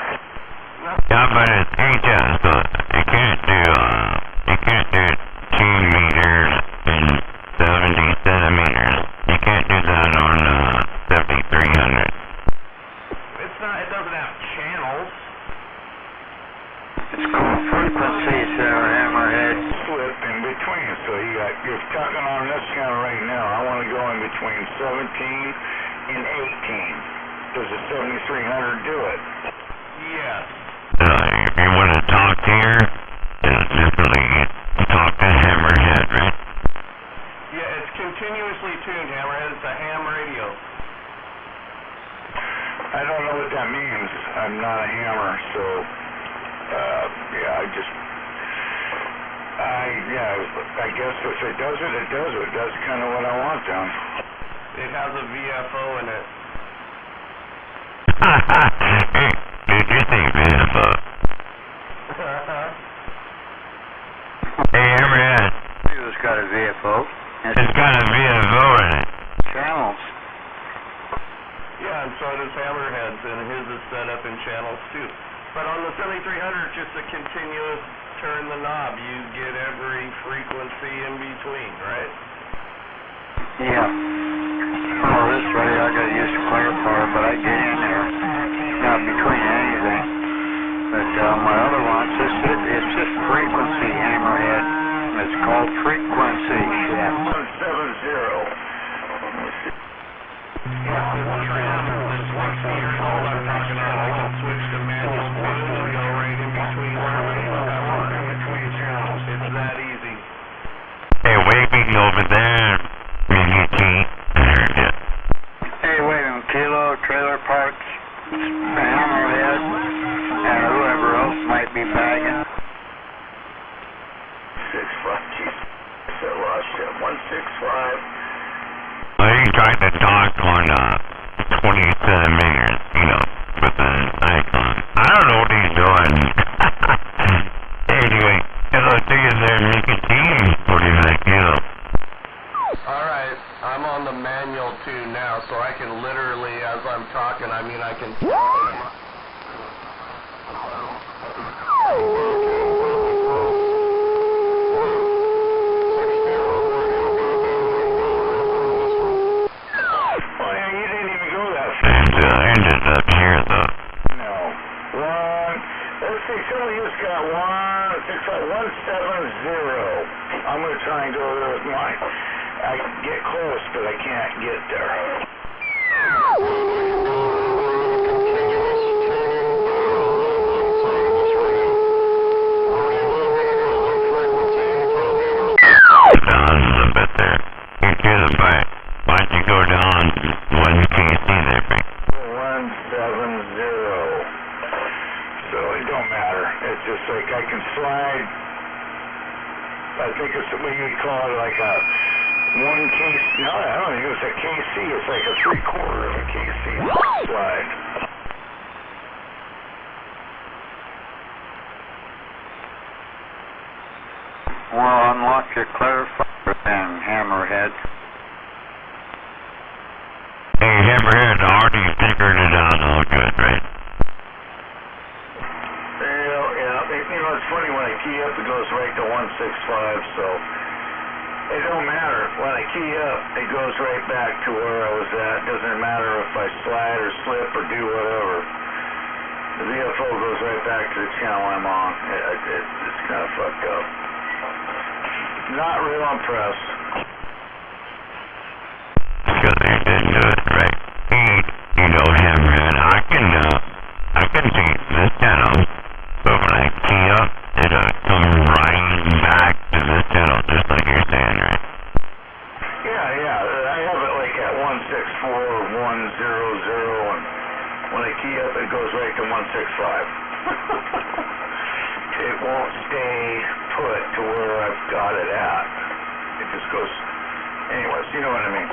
Yeah, but it's HF, so you can't do 2 meters and 70 centimeters. You can't do that on 7300. It doesn't have channels. It's called frequencies there, Hammerhead. Slip in between, so you're talking on this channel right now. I want to go in between 17 and 18. Does the 7300 do it? Yes. If you want to talk here, definitely talk to Hammerhead, right? Yeah, it's continuously tuned, Hammerhead. It's a ham radio. I don't know what that means. I'm not a hammer, so I guess if it does it, it does it. That's kind of what I want then. It has a VFO in it. Hey, did you think VFO? Hey, Hammerhead. It's got a VFO. It's got a VFO in it. Channels. Yeah, and so does Hammerhead's, and his is set up in channels too. But on the 7300, it's just a continuous turn the knob. You get every frequency in between, right? Yeah. Oh, this way I gotta use clear power, but I get in there. Not between anything. But my other one, it's just frequency, Hammerhead. It's called frequency shift. 170. Yeah, this one feeder is all I'm talking about. I can switch to manual spin and go right in between I want in between channels. It's that easy. Hey, waving over there, Mini T. Hey, wait a minute. Kilo Trailer Parks tried to talk on 27 meters, with the icon. I don't know what he's doing. Anyway, hello to you there, Nicotine, 45 kilos. Alright, I'm on the manual tune now, so I can literally, as I'm talking, I can... Ended up here, though. No. Let's see, somebody just got 170. I'm going to try and go there with mine. I can get close, but I can't get there. Down a little bit there. You to the back. Why don't you go down when you can't see there, Frank? 170. So it don't matter. It's just like I can slide. I think it's what you call it, like a 1 KC. No, I don't think it's a KC. It's like a 3/4 of a KC slide. Well, unlock your clarifier then, Hammerhead. Hey, Hammerhead, already figured it out all good, right? Yeah, it's funny, when I key up, it goes right to 165, so it don't matter. When I key up, it goes right back to where I was at. It doesn't matter if I slide or slip or do whatever. The VFO goes right back to the channel I'm on. It's kind of fucked up. Not real impressed. Because they didn't do it right. Hammerhead, I can see this channel, but when I key up, it'll come right back to this channel, just like you're saying, right? Yeah, I have it like at 164.100, and when I key up, it goes right to 165. It won't stay put to where I've got it at. It just goes, anyways, you know what I mean.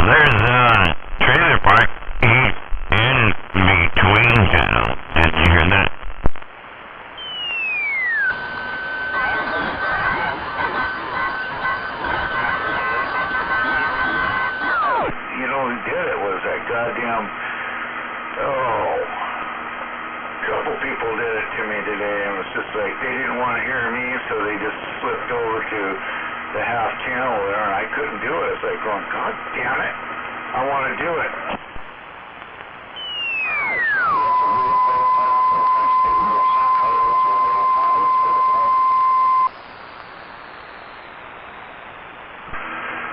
There's a trailer park in between channels. Did you hear that? You know who did it was that goddamn, couple people did it to me today, and it was just like, they didn't want to hear me, so they just slipped over to the half channel there, and I couldn't do it. It's like going, God damn it, I want to do it.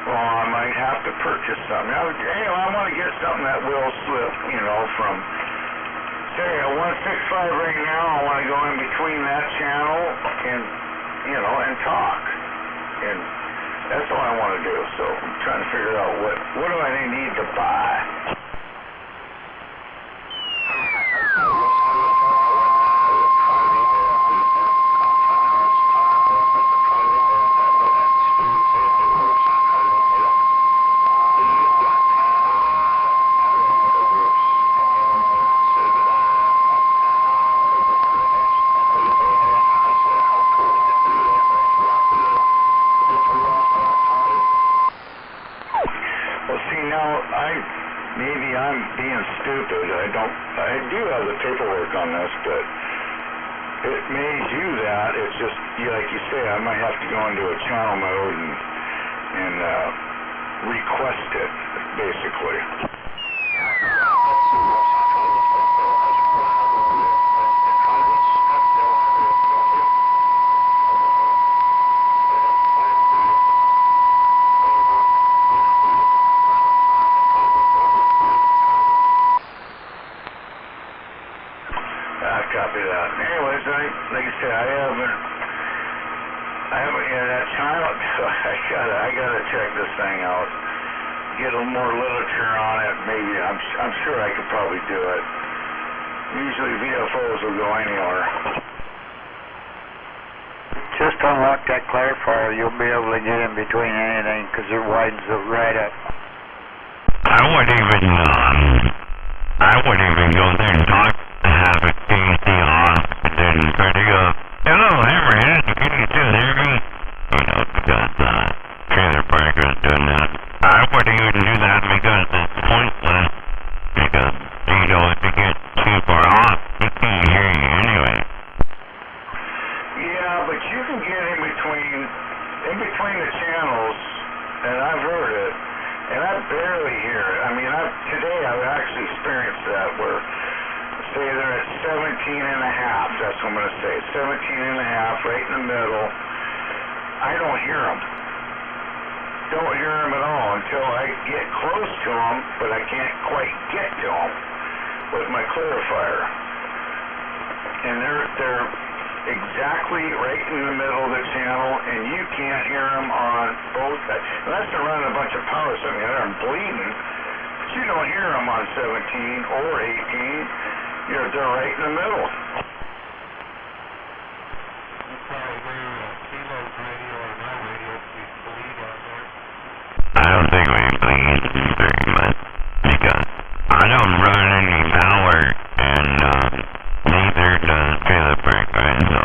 Well, I might have to purchase something. I want to get something that will slip, from, say, at 165 right now. I want to go in between that channel and, and talk. And that's what I want to do. So I'm trying to figure out what do I need to buy. Maybe I'm being stupid. I do have the paperwork on this, but it may do that. It's just, like you say, I might have to go into a channel mode and request it, basically. Copy that. Anyways, like I said, I haven't that channel, so I gotta check this thing out. Get a little more literature on it. Maybe I'm sure I could probably do it. Usually VFOs will go anywhere. just unlock that clarifier, you'll be able to get in between anything because it widens it right up. I wouldn't even go there and talk, have a KC off, and then try to go, hello, Hammerhead, can you still hear me? You know, because, Trailer Park was doing that. I wouldn't even do that because it's pointless. Because, you know, if you get too far off, he can't hear you anyway. Yeah, but you can get in between the channels, and I've heard it, and I barely hear it. I mean, today I've actually experienced that where, say they're at 17 and a half, that's what I'm going to say, 17 and a half, right in the middle. I don't hear them. Don't hear them at all until I get close to them, but I can't quite get to them with my clarifier. And they're exactly right in the middle of the channel, and you can't hear them on both sides. Unless they're running a bunch of power, so I mean, they're bleeding, but you don't hear them on 17 or 18. They're right in the middle. I don't think we bleed very much because I don't run any power and neither does Trailer Park, right? So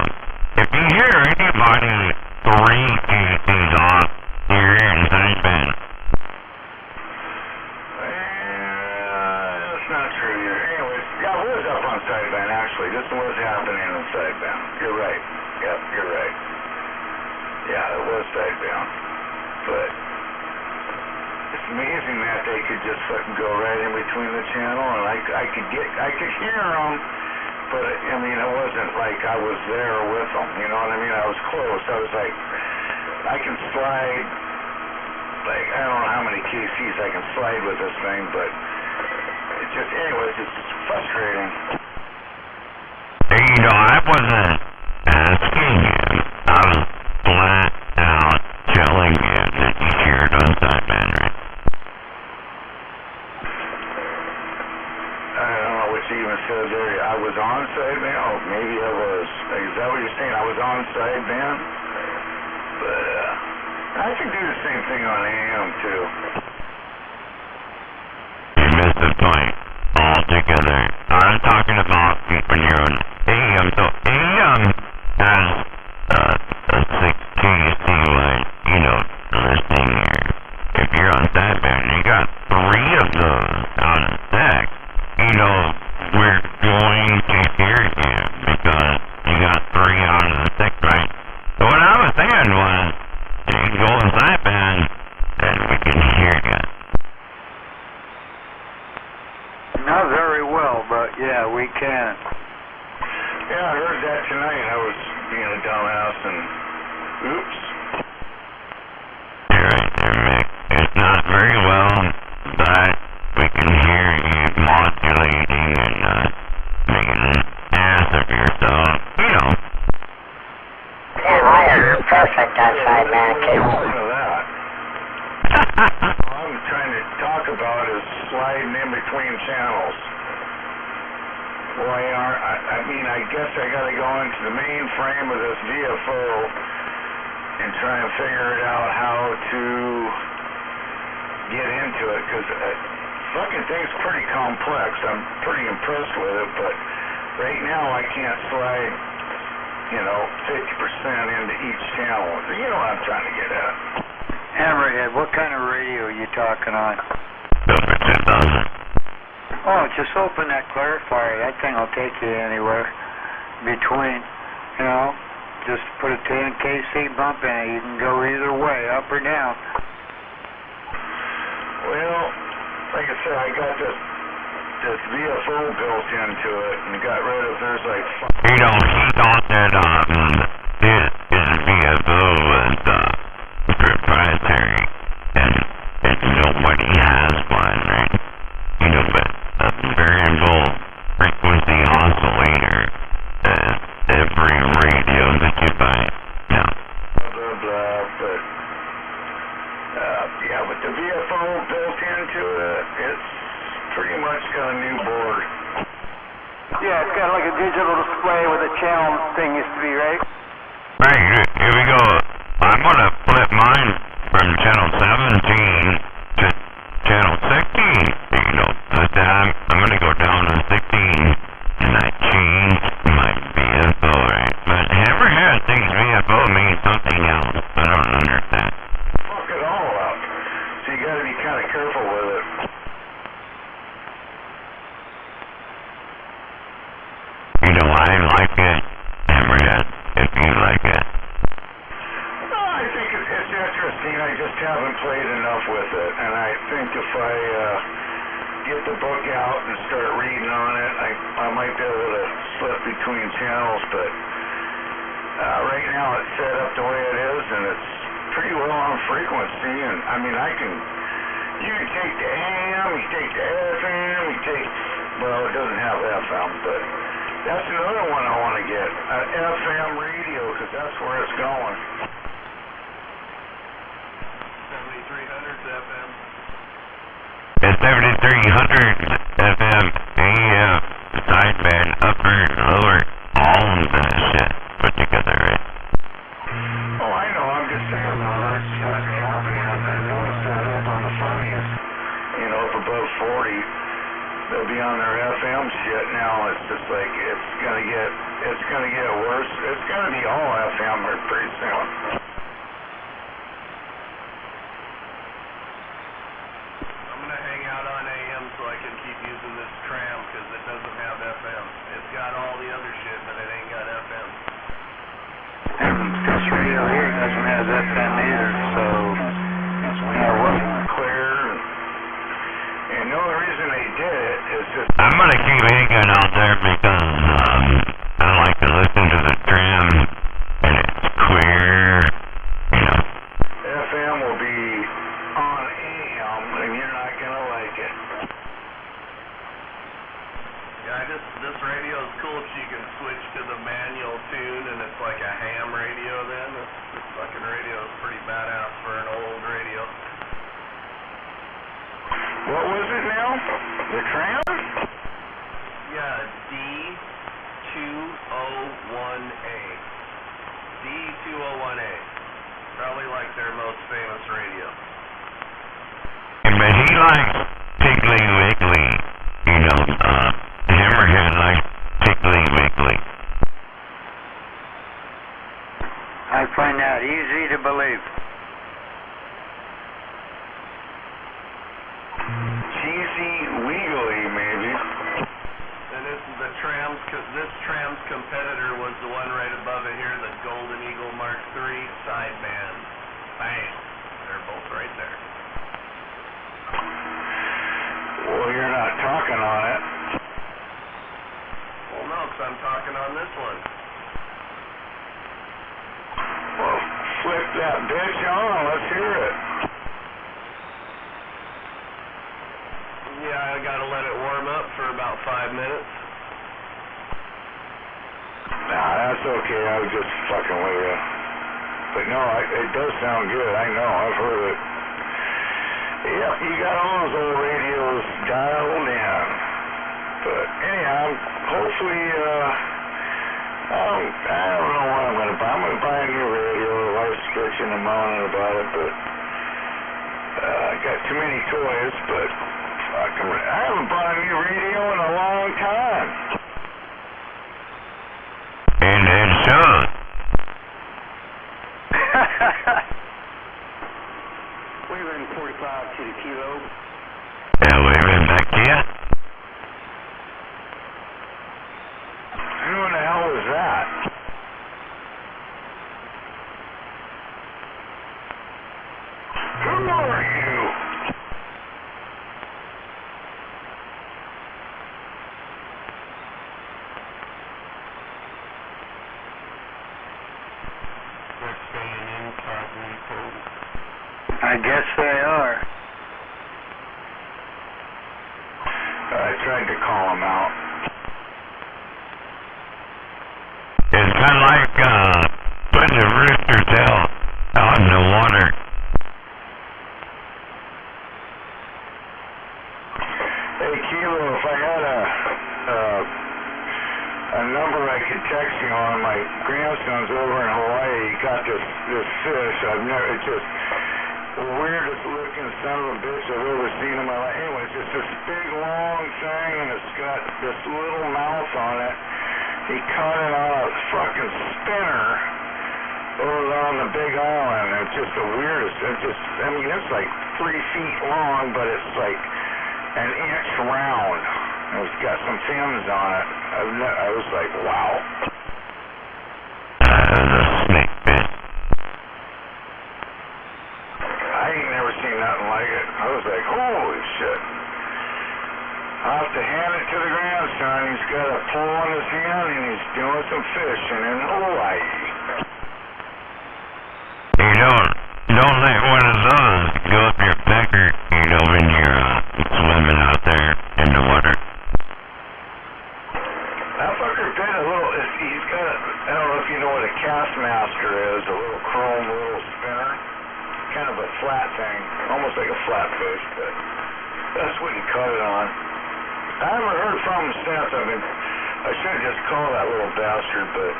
if you hear anybody 3 KCs off, you're in sideband. That's not true. Anyways, yeah, I was up on sideband actually. This was happening on sideband. You're right. Yep, you're right. Yeah, it was sidebound. But it's amazing that they could just fucking go right in between the channel, and I could hear them, but I mean, it wasn't like I was there with them, you know what I mean? I was close. I was like, I can slide, like, I don't know how many KCs I can slide with this thing, but it just, anyways, it's frustrating. You know, I wasn't asking him. I was flat out telling him that you heard on sideband, right? I don't know what you even said there. I was on sideband? Oh, maybe I was. Is that what you're saying? I was on sideband? But, I can do the same thing on AM, too. You missed the point altogether. I'm talking about when you're on AM. So AM has a 6 KC light, you know, listing here. If you're on sideband, you got 3 of those out of 6. You know, we're going to hear you because you got 3 out of the 6, right? So what I was saying was, you can go on sideband and we can hear you. Not very well, but yeah, we can. Yeah, I heard that tonight. I was being a dumbass and oops. You're right there, Mick. It's not very well, but we can hear you modulating and making an ass of yourself. You know. Yeah, wire perfect outside, man. Listen to that. All I'm trying to talk about is sliding in between channels. Why aren't I mean, I guess I got to go into the mainframe of this VFO and try and figure it out how to get into it, because fucking thing's pretty complex. I'm pretty impressed with it, but right now I can't slide, you know, 50% into each channel. You know what I'm trying to get at. Hammerhead, what kind of radio are you talking on? Over 10,000. Oh, just open that clarifier. That thing will take you anywhere between, you know, just put a 10 KC bump in it. You can go either way, up or down. Well, like I said, I got this VFO built into it and got rid of, there's like... You know, he thought that his VFO was proprietary and nobody has one, right? You know, but a variable frequency oscillator every radio that you buy. Yeah. Blah, blah, blah, but... yeah, but the VFO built into it, it's pretty much got a new board. Yeah, it's got like a digital display where the channel thing used to be, right? Right, here we go. I'm gonna flip mine from channel 17 to channel 16. You know, but I'm gonna go down to 16, and I changed my VFO, right? But Hammerhead thinks VFO means something else. I don't understand. Fuck it all up. So you gotta be kind of careful with it. You know, I like it, Hammerhead, if you like it. I think it's interesting. I just haven't played enough with it, and I think if I get the book out and start reading on it, I might be able to slip between channels, but right now it's set up the way it is, and it's pretty well on frequency, and I mean, you can take the AM, you take the FM, well, it doesn't have FM, but that's another one I want to get, an FM radio, because that's where it's going. 7300 FM. It's 7300 FM, AM, sideband, upper, lower, all of that shit put together, right? Oh, I know, I'm just saying, you know, if above 40, they'll be on their FM shit now. It's just like, it's gonna get worse. It's gonna be all FM pretty soon. I'm gonna hang out on AM so I can keep using this tram because it doesn't have FM. It's got all the other shit, but it ain't got FM. And this radio here doesn't have FM either, so It wasn't clear. And the only reason they did it is just... I'm gonna keep hanging out there because, I like to listen to the tram, and it's clear, you know. FM will be on AM, and you're not gonna like it. Yeah, this radio is cool if you can switch to the manual tune and it's like a ham radio then. This fucking radio is pretty badass for an old radio. What was it now? The tram? Yeah, D201A. D201A. Probably like their most famous radio. But he likes Piggly Wiggly, you know, Hammerhead likes Piggly Wiggly. I find that easy to believe. Cheesy Wiggly, maybe. And this tram's competitor was the one right above it here, the Golden Eagle Mark III sideband. Bang! They're both right there. Well, you're not talking on it. Well, no, 'cause I'm talking on this one. Well, flip that bitch on. Let's hear it. Yeah, I gotta let it warm up for about 5 minutes. Nah, that's okay. I was just fucking with you. But no, it does sound good. I know. I've heard it. Yeah, you got all those old radios dialed in. But anyhow, hopefully, I don't know what I'm gonna buy. I'm gonna buy a new radio. The wife's bitching and moaning about it, but I got too many toys. But I haven't bought a new radio in a long time. And it shows. Wavering 45 to the kilo. Yeah, waving back to you. Who in the hell was that? Who are you? They're staying incognito. I guess they are. I tried to call him out. It's kind of like, putting a rooster's tail out in the water. Hey, Kilo, if I had a number I could text you on, my grandson's over in Hawaii. he got this fish. I've never, it's just the weirdest looking son of a bitch I've ever seen in my life. Anyway, it's just this big long thing, and it's got this little mouth on it. He caught it on a fucking spinner over on the big island. It's just the weirdest. It's just, I mean, it's like 3 feet long, but it's like an inch round. It's got some fins on it. I was like, wow. The snake bit. I ain't never seen nothing like it. I was like, holy shit. I'll have to hand it to the grandson. He's got a pole in his hand and he's doing some fishing in Hawaii. You don't let one of those go up your pecker, when you're swimming out there in the water. That fucker bit a little, he's got a, I don't know if you know what a Castmaster is, a little chrome little spinner. Kind of a flat thing, almost like a flatfish, but that's what he caught it on. I haven't heard from him since. I should have just called that little bastard, but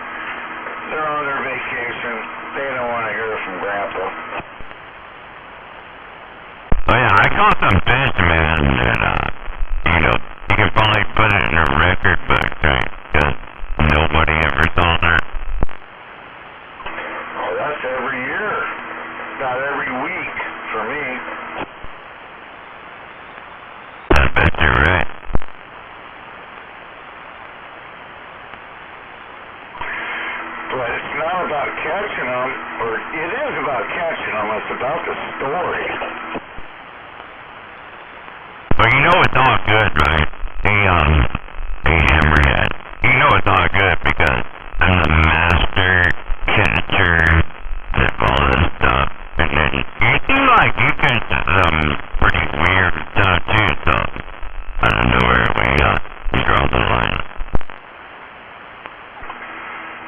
they're on their vacation. They don't want to hear from Grandpa. Oh yeah, I caught some fish, man, that, you can probably put it in a record book, right? Because nobody ever saw that. Oh, that's every year. About every week for me. I bet you're right. But it's not about catching them, or it is about catching them, it's about the story. Well, it's all good, right? Hey, Hammerhead. It's all good because I'm the master catcher of all this stuff. And then you seem like you can some pretty weird stuff too, so I don't know where we draw the line.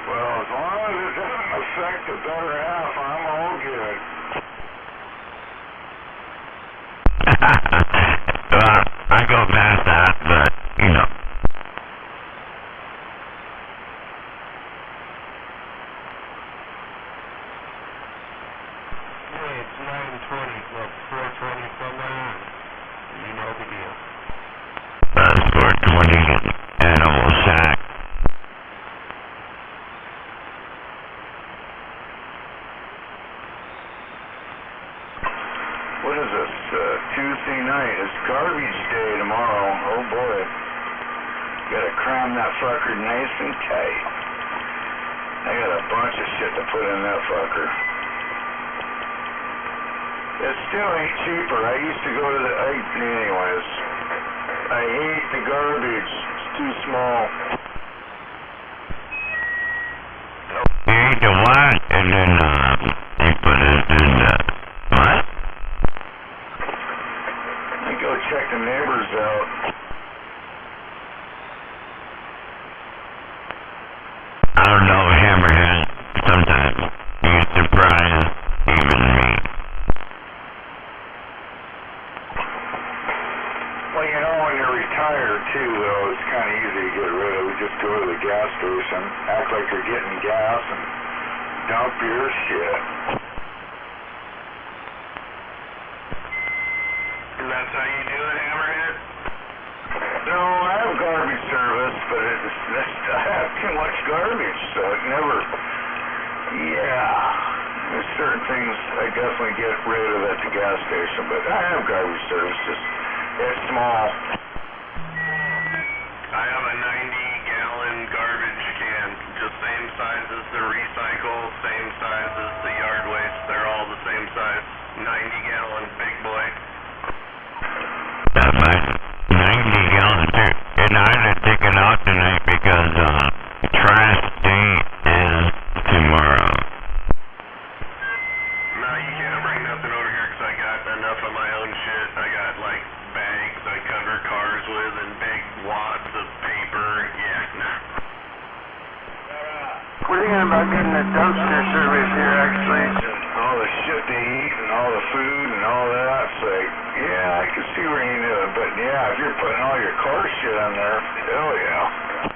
Well, as long as it doesn't affect the better half, I'm all good. I go past that, but, Hey, it's 9:20, well, 4:20 somewhere. You know the deal. 420 Animal Shack. What is this? Tuesday night. It's garbage day tomorrow. Oh boy. Gotta cram that fucker nice and tight. I got a bunch of shit to put in that fucker. It still ain't cheaper. I used to go to anyways. I hate the garbage. It's too small. You eat the what? And then, you put it in the what? I go check the neighbors out. I don't know, Hammerhead. Sometimes you surprise even me. Well, when you're retired too, though, it's kind of easy to get rid of. We just go to the gas station, act like you're getting gas, and dump your shit. And that's how you do it, Hammerhead? No, I have garbage service, but I have too much garbage, so it never. Yeah, there's certain things I definitely get rid of at the gas station, but I have garbage service. Just it's small. I have a 90-gallon garbage can, just same size as the recycle, same size as the yard waste. They're all the same size. 90-gallon, big boy. That might 90 gallons too. And I had to take it out tonight because trash day is tomorrow. No, you can't bring nothing over here because I got enough of my own shit. I got like bags I cover cars with and big wads of paper. Yeah, no. We're thinking about getting a dumpster service here, actually. All the shit they eat and all the food and all that. It's like, yeah, I can see where you do it, but yeah, if you're putting all your car shit on there, hell yeah.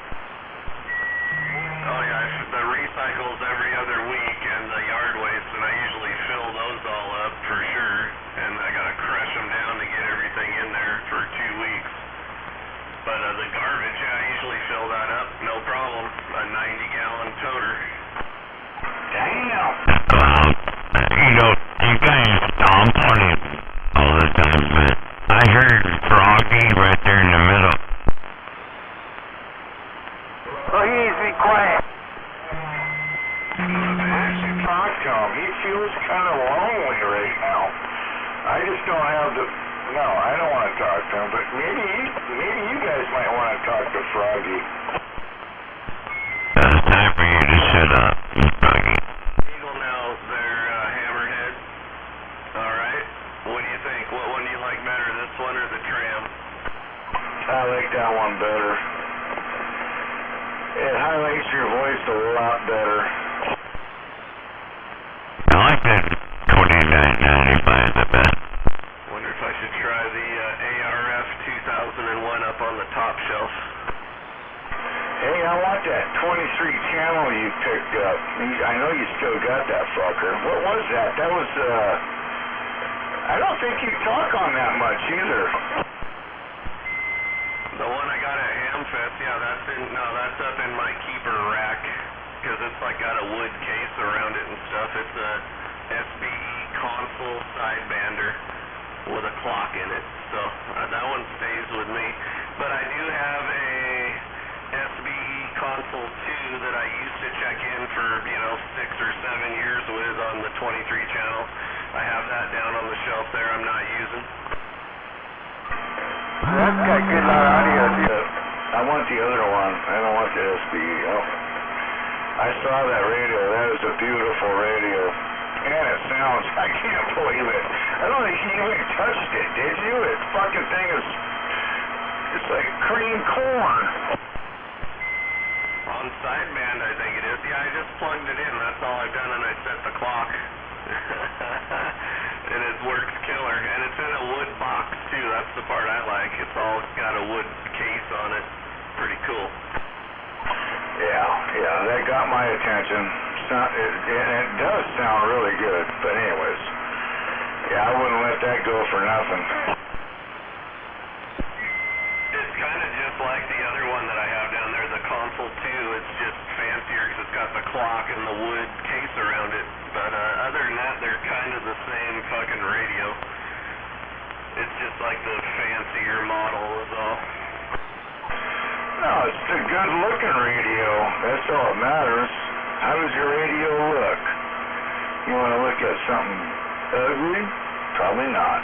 Oh yeah, the recycle's every other week and the talk to him. He feels kind of lonely right now. I just don't have the... No, I don't want to talk to him, but maybe you guys might want to talk to Froggy. It's time for you to shut up, Froggy. Eagle now, they're Hammerhead. Alright. What do you think? What one do you like better, this one or the tram? I like that one better. It highlights your voice a lot better. I like that 2995 the best. Wonder if I should try the ARF 2001 up on the top shelf. Hey, I want that 23 channel you picked up. I know you still got that fucker. What was that? That was, I don't think you talk on that much either. The one I got at Hamfest, yeah, that's up in my keeper rack, because it's like got a wood case around it and stuff. It's a SBE console sidebander with a clock in it, so that one stays with me. But I do have a SBE console 2 that I used to check in for, 6 or 7 years with on the 23 channel. I have that down on the shelf there I'm not using. That's got good audio too. I want the other one. I don't want the SBE. Oh. I saw that radio. That is a beautiful radio. And it sounds, I can't believe it. I don't think you even touched it, did you? It fucking thing is, it's like cream corn. On sideband, I think it is. Yeah, I just plugged it in. That's all I've done, and I set the clock. And it works killer. And it's in a wood box, too. That's the part I like. It's all got a wood case on it. Pretty cool. Yeah, that got my attention. It does sound really good. But anyways, yeah, I wouldn't let that go for nothing. It's kind of just like the other one that I have down there, the console 2. It's just fancier because it's got the clock and the wood case around it. But other than that, they're kind of the same fucking radio. It's just like the fancier model is all. No, it's a good-looking radio. That's all that matters. How does your radio look? You want to look at something ugly? Probably not.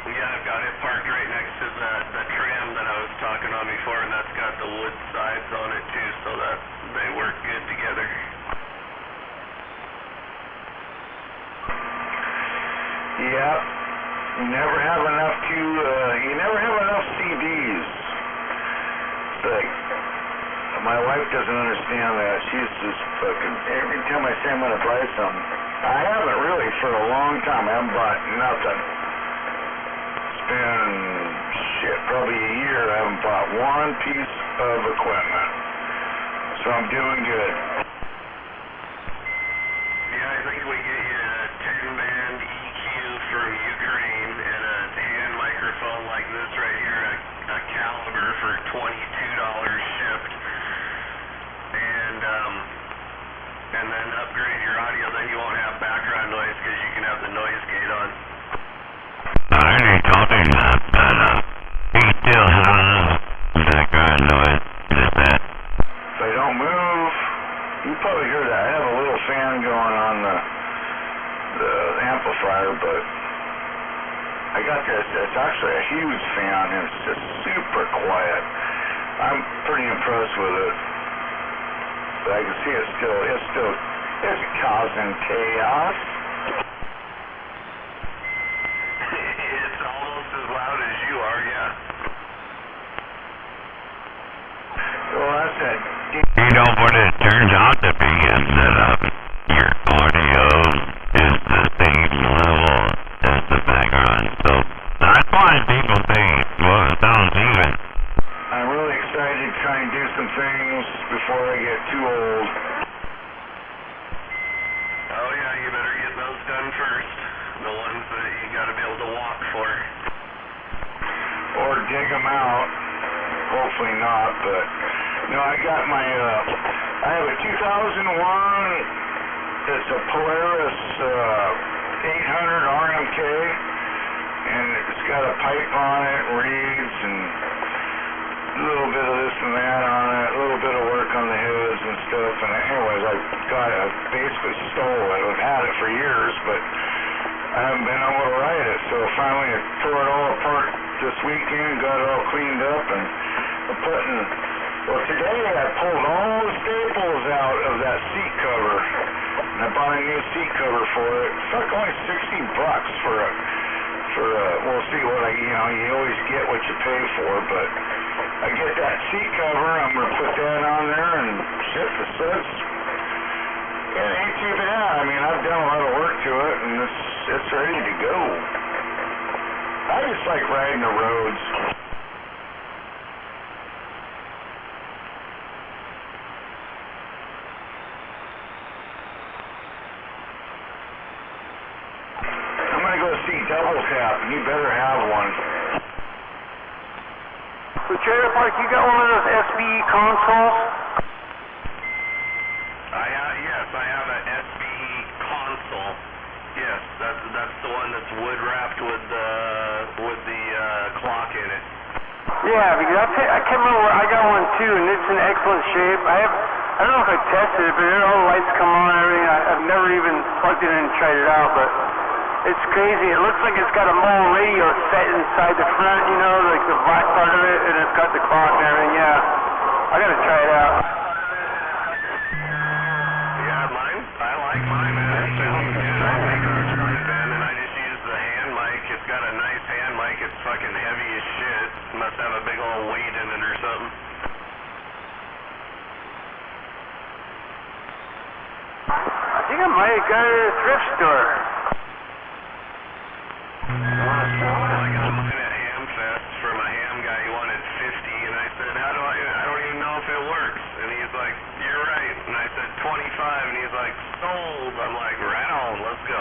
Yeah, I've got it parked right next to the tram that I was talking on before, and that's got the wood sides on it too, so that they work good together. Yep. You never have enough CDs. It's like, my wife doesn't understand that. She's just fucking, every time I say I'm going to buy something, I haven't really for a long time. I haven't bought nothing. It's been, probably a year I haven't bought one piece of equipment. So I'm doing good. Yeah, I think we get you a 10-band EQ from Ukraine and a hand microphone like this right here, a Caliber for $22 shipped. And then upgrade your audio, then you won't have background noise because you can have the noise gate on. I already told him that, but he still has background noise. Just that. If I don't move, you probably hear that. I have a little fan going on the amplifier, but I got this. It's actually a huge fan, and it's just super quiet. I'm pretty impressed with it. But I can see it's causing chaos. It's almost as loud as you are, yeah. Well, that's it. What it turns out to be is that your audio is the same level as the background. So that's why people think, well, it sounds even. I'm really excited to try and do some things before I get too old. Oh yeah, you better get those done first. The ones that you gotta be able to walk for. Or dig them out. Hopefully not, but no, I got my, I have a 2001, it's a Polaris 800 RMK, and it's got a pipe on it, reeds, and a little bit of this and that on it, a little bit of work on the heads and stuff, and anyways, I got it basically stolen. I've had it for years, but I haven't been able to ride it. So finally I tore it all apart this weekend, got it all cleaned up, and I'm putting, well, today I pulled all the staples out of that seat cover, and I bought a new seat cover for it. It's like only $60 for we'll see what you always get what you pay for, but I get that seat cover, I'm going to put that on there, and shit, the suds, it ain't too bad. I mean, I've done a lot of work to it, and it's ready to go. I just like riding the roads. I'm going to go see Double Tap, and you better have one. So Trailer Park, you got one of those SBE consoles? Yes, I have an SBE console. Yes, that's the one that's wood wrapped with the clock in it. Yeah, because I can't remember where I got one too, and it's in excellent shape. I don't know if I tested it, but all the lights come on and everything. I've never even plugged it in and tried it out, but it's crazy. It looks like it's got a mobile radio set inside the front, like the black part of it, and it's got the clock and everything. Yeah, I gotta try it out. Yeah, I like mine, man. It sounds good. I think it's Ben, and I just use the hand mic. It's got a nice hand mic. It's fucking heavy as shit. It must have a big old weight in it or something. I think I might have got it at a thrift store. I got mine at Hamfest from a ham guy. He wanted 50, and I said, I don't even know if it works. And he's like, you're right. And I said 25, and he's like, sold. I'm like, right on, let's go.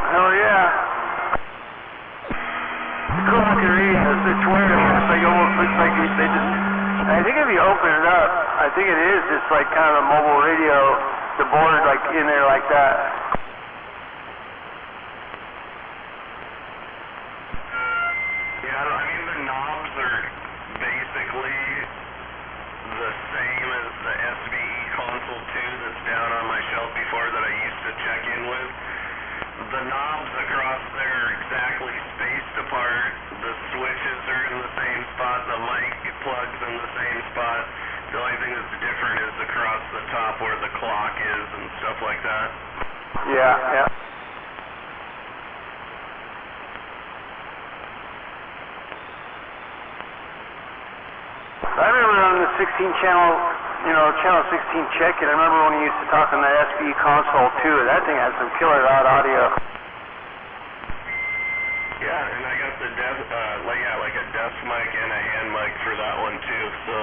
Hell yeah. It's cool looking radio. It's weird. It almost looks like they just, I think if you open it up, I think it is just like kind of a mobile radio, the board like in there like that. Yeah, I mean, the knobs are basically the same as the SBE console 2 that's down on my shelf before that I used to check in with. The knobs across there are exactly spaced apart. The switches are in the same spot. The mic plugs in the same spot. The only thing that's different is across the top where the clock is and stuff like that. Yeah. I remember on the 16 channel, channel 16 check-in, I remember when he used to talk on that SBE console too. That thing had some killer loud audio. Yeah, and I got the like a desk mic and a hand mic for that one too. So,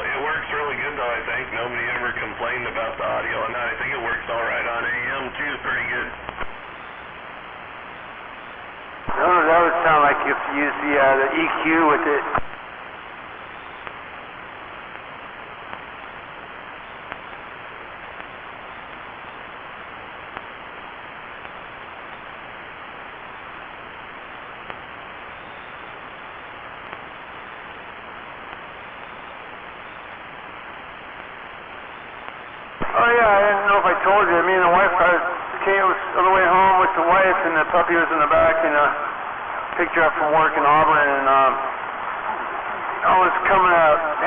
it works really good though, I think. Nobody ever complained about the audio on that. I think it works all right on AM too, pretty good. No, that would sound like if you use the EQ with it. Oh yeah, I didn't know if I told you. Me and the wife was on the way home with the wife, and the puppy was in the back, and picked her up from work in Auburn, and I was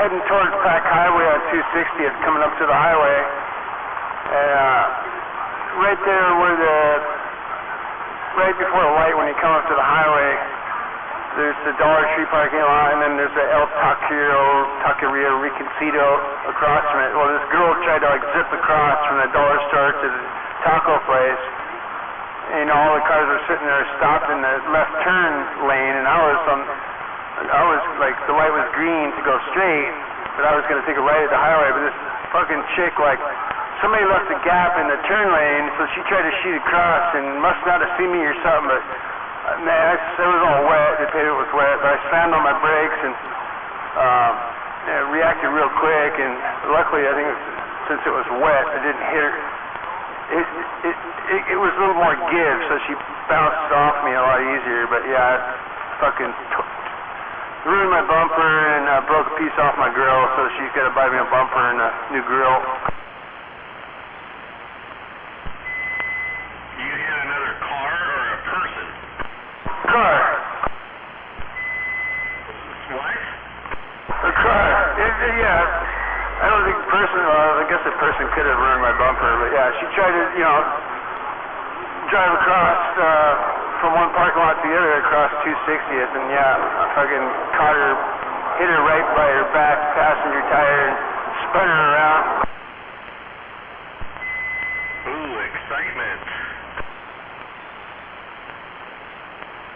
heading towards Pack Highway on 260. It's coming up to the highway, and right there right before the light when you come up to the highway, there's the Dollar Tree parking lot, and then there's the El Taqueria Reconcedo across from it. Well, this girl tried to zip across from the dollar store to the taco place. And all the cars were sitting there stopped in the left turn lane, and I was like, the light was green to go straight, but I was going to take a right at the highway, but this fucking chick, somebody left a gap in the turn lane, so she tried to shoot across and must not have seen me or something, but man, it was all wet. The pavement was wet, but I slammed on my brakes and reacted real quick. And luckily, I think since it was wet, I didn't hit her. It was a little more give, so she bounced off me a lot easier. But yeah, I fucking ruined my bumper and broke a piece off my grill, so she's got to buy me a bumper and a new grill. You hit another car or a person? Car. What? A car. Yeah. I don't think I guess a person could have ruined my bumper, but yeah, she tried to, drive across from one parking lot to the other across 260th, and yeah, I fucking caught her, hit her right by her back passenger tire and spun her around. Ooh, excitement.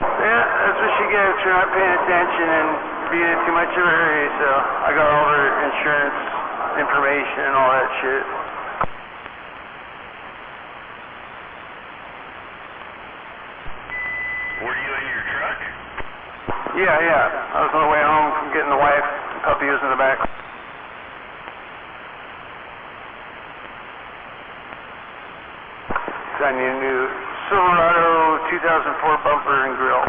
Yeah, that's what she gets for not paying attention and being in too much of a hurry, so I got all her insurance information and all that shit. Were you in your truck? Yeah. I was on the way home from getting the wife and puppy was in the back. So I need a new Silverado 2004 bumper and grill.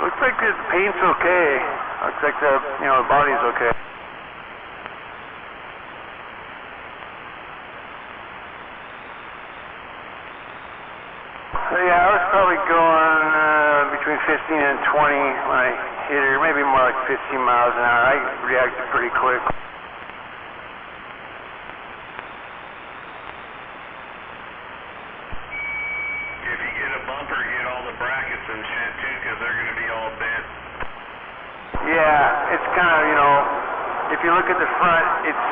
Looks like the paint's okay. Looks like the body's okay. So yeah, I was probably going between 15 and 20 when I hit her, maybe more like 15 miles an hour. I reacted pretty quick. If you get a bumper, get all the brackets and shit too, because they're going to be all bent. Yeah, it's kind of, if you look at the front, it's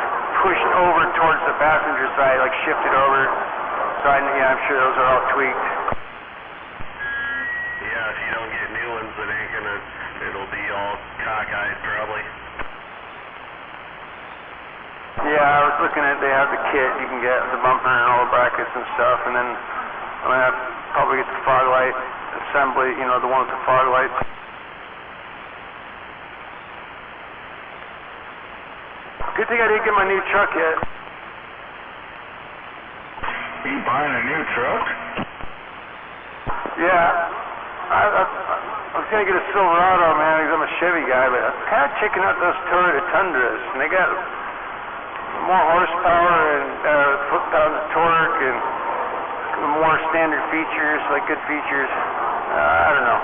pushed over towards the passenger side, like shifted over. So I'm sure those are all tweaked. Yeah, if you don't get new ones, it'll be all cockeyed probably. Yeah, I was looking at, they have the kit, you can get the bumper and all the brackets and stuff, and then I'm going to have to probably get the fog light assembly, the one with the fog lights. Good thing I didn't get my new truck yet. You buying a new truck? Yeah. I was going to get a Silverado, man, because I'm a Chevy guy, but I'm kind of checking out those Toyota Tundras, and they got more horsepower and foot-pounds of torque and more standard features, like good features. I don't know.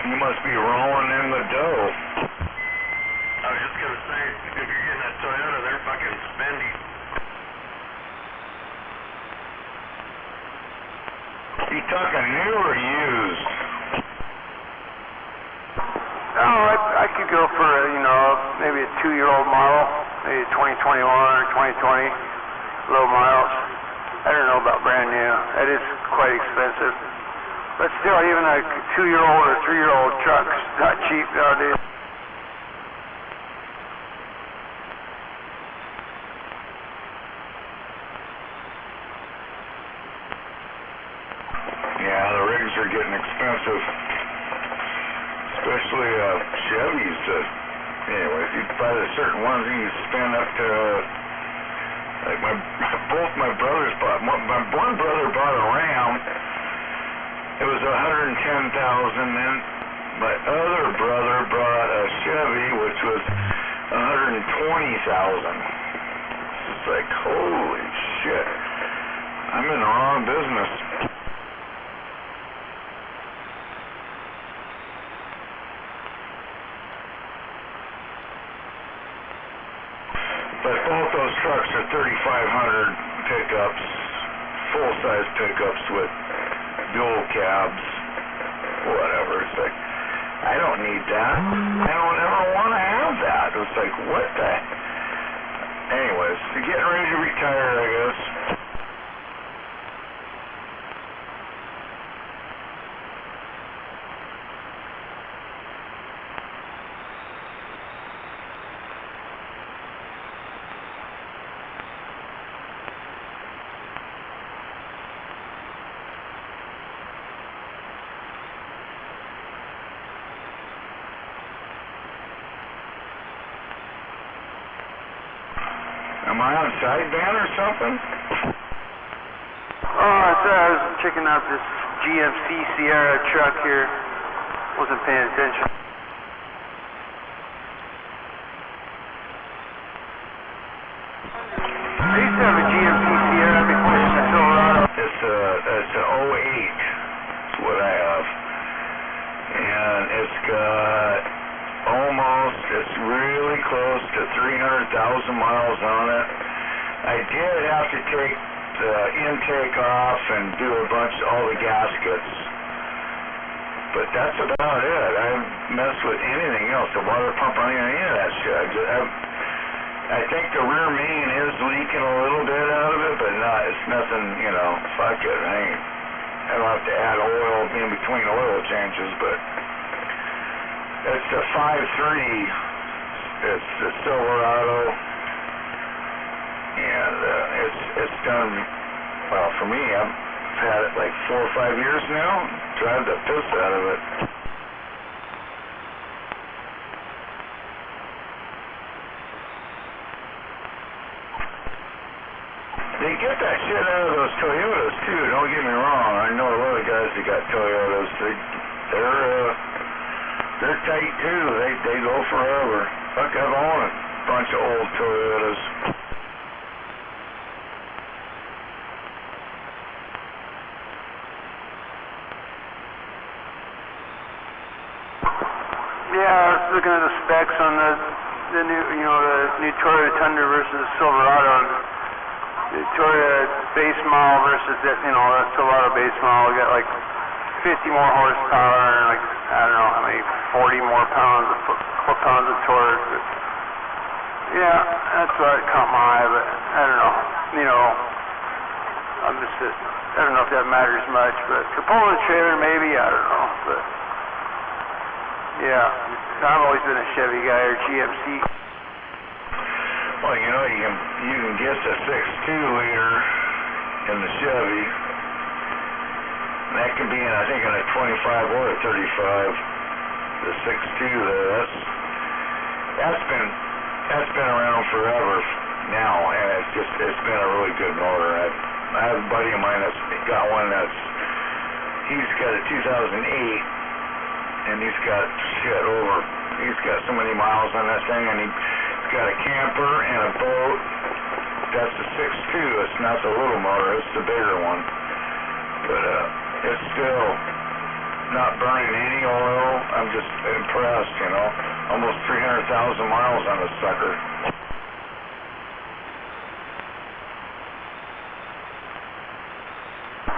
You must be rolling in the dough. I was just going to say, if you're getting that Toyota, they're fucking spendy. You talking new or used? Oh, I could go for maybe a 2-year-old model, maybe 2021 or 2020, low miles. I don't know about brand new. That is quite expensive. But still, even a 2-year-old or 3-year-old truck's not cheap nowadays. Yeah, the rigs are getting expensive. Especially Chevys. Anyway, if you buy the certain ones, you can spend up to like both my brothers bought. My one brother bought a Ram. It was $110,000. Then my other brother bought a Chevy, which was $120,000. It's like, holy shit! I'm in the wrong business. But both those trucks are 3,500 pickups, full-size pickups with dual cabs, whatever. It's like, I don't need that. I don't ever want to have that. It's like, what the? Anyways, you're getting ready to retire, I guess. Am I on sideband or something? Oh, I was checking out this GMC Sierra truck here. Wasn't paying attention. I used to have a GMC Sierra before it was a Silverado. It's an 08 is what I have. And it's got it's really close to 300,000 miles on it. I did have to take the intake off and do all the gaskets. But that's about it. I haven't messed with anything else, the water pump on any of that shit. I think the rear main is leaking a little bit out of it, but it's nothing, fuck it. I don't have to add oil in between oil changes, but it's a 5.3. It's a Silverado, and it's done, well, for me, I've had it like 4 or 5 years now. Drive the piss out of it. They get that shit out of those Toyotas too, don't get me wrong. I know a lot of guys that got Toyotas. They're tight too. They go forever. Fuck, I've owned a bunch of old Toyotas. Yeah, I was looking at the specs on the new, the new Toyota Tundra versus the Silverado. The Toyota base model versus the Silverado base model. We got like 50 more horsepower and like, I don't know how many, 40 more foot-pounds of torque. But yeah, that's what caught my eye, but I don't know. I don't know if that matters much, but for pulling a trailer, maybe, I don't know, but yeah, I've always been a Chevy guy or GMC. Well, you can get the 6.2-liter in the Chevy. And that can be in, I think, in a 25 or a 35. The 6.2 there, that's been around forever now, and it's been a really good motor. I have a buddy of mine that's got one he's got a 2008. And he's got he's got so many miles on that thing, and he's got a camper and a boat. That's the 6.2. It's not the little motor, it's the bigger one. But it's still not burning any oil. I'm just impressed, almost 300,000 miles on the sucker.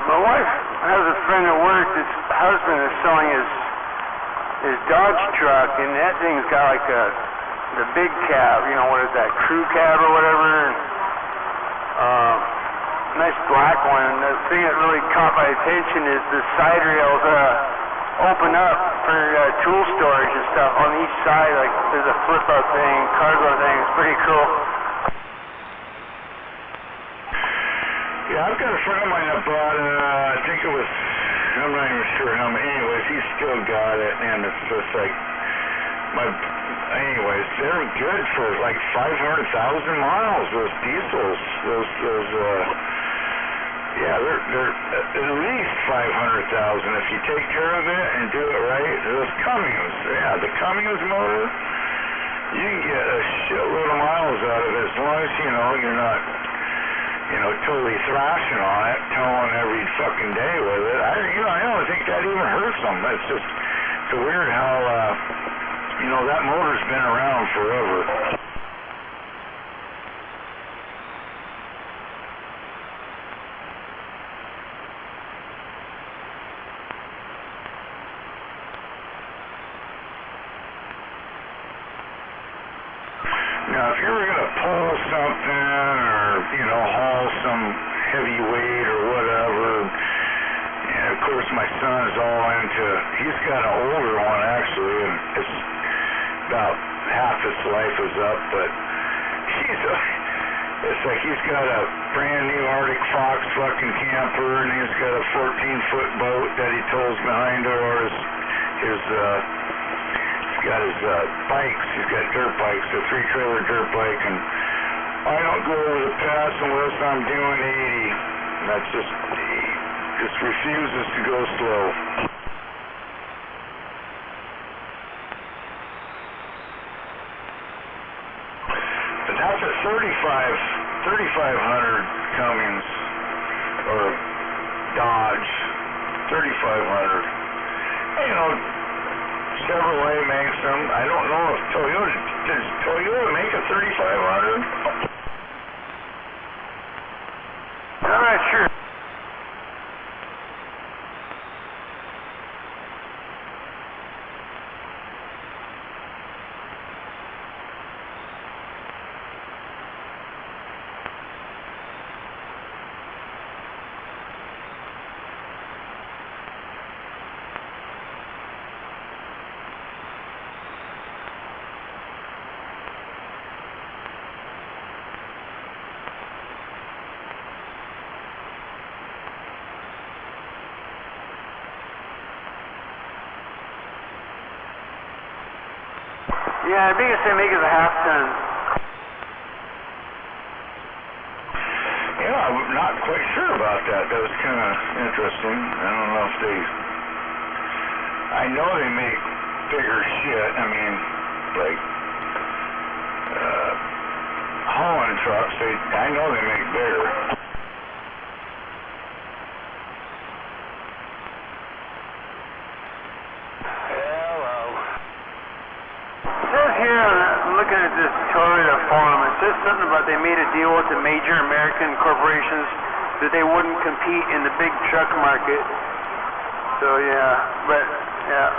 My wife has a friend at work. His husband is selling his Dodge truck, and that thing's got like the big cab, what is that, crew cab or whatever, and nice black one. And the thing that really caught my attention is the side rails open up for tool storage and stuff on each side. Like there's a flip-up thing, cargo thing. It's pretty cool. Yeah, I've got a friend of mine that bought, I think it was, I'm not even sure how many. Anyways, he's still got it, and it's just like anyways, they're good for like 500,000 miles. Those diesels, they're at least 500,000 if you take care of it and do it right. Those Cummins, the Cummins motor, you can get a shitload of miles out of it as long as you're not totally thrashing on it, towing every fucking day with it. I don't think that even hurts them. It's weird how, that motor's been around forever. Now, if you were going to pull something or, haul some heavy weight or whatever, and of course my son's all he's got an older one actually, and it's about half its life is up, but it's like he's got a brand new Arctic Fox fucking camper, and he's got a 14-foot boat that he tows behind it, or he's got his bikes. He's got dirt bikes, a 3-trailer dirt bike, and I don't go over the pass unless I'm doing 80. That's just, just refuses to go slow. But that's a 3500 Cummins or Dodge 3500. You know, Chevrolet makes them. I don't know if Toyota, does Toyota make a 3500? I'm not sure. Yeah, the biggest they make is a half ton. Yeah, I'm not quite sure about that. That was kind of interesting. I don't know if they... I know they make bigger shit. I mean, like, hauling trucks, I know they make bigger. Looking at this Toyota forum, it says something about they made a deal with the major American corporations that they wouldn't compete in the big truck market. So yeah, but yeah,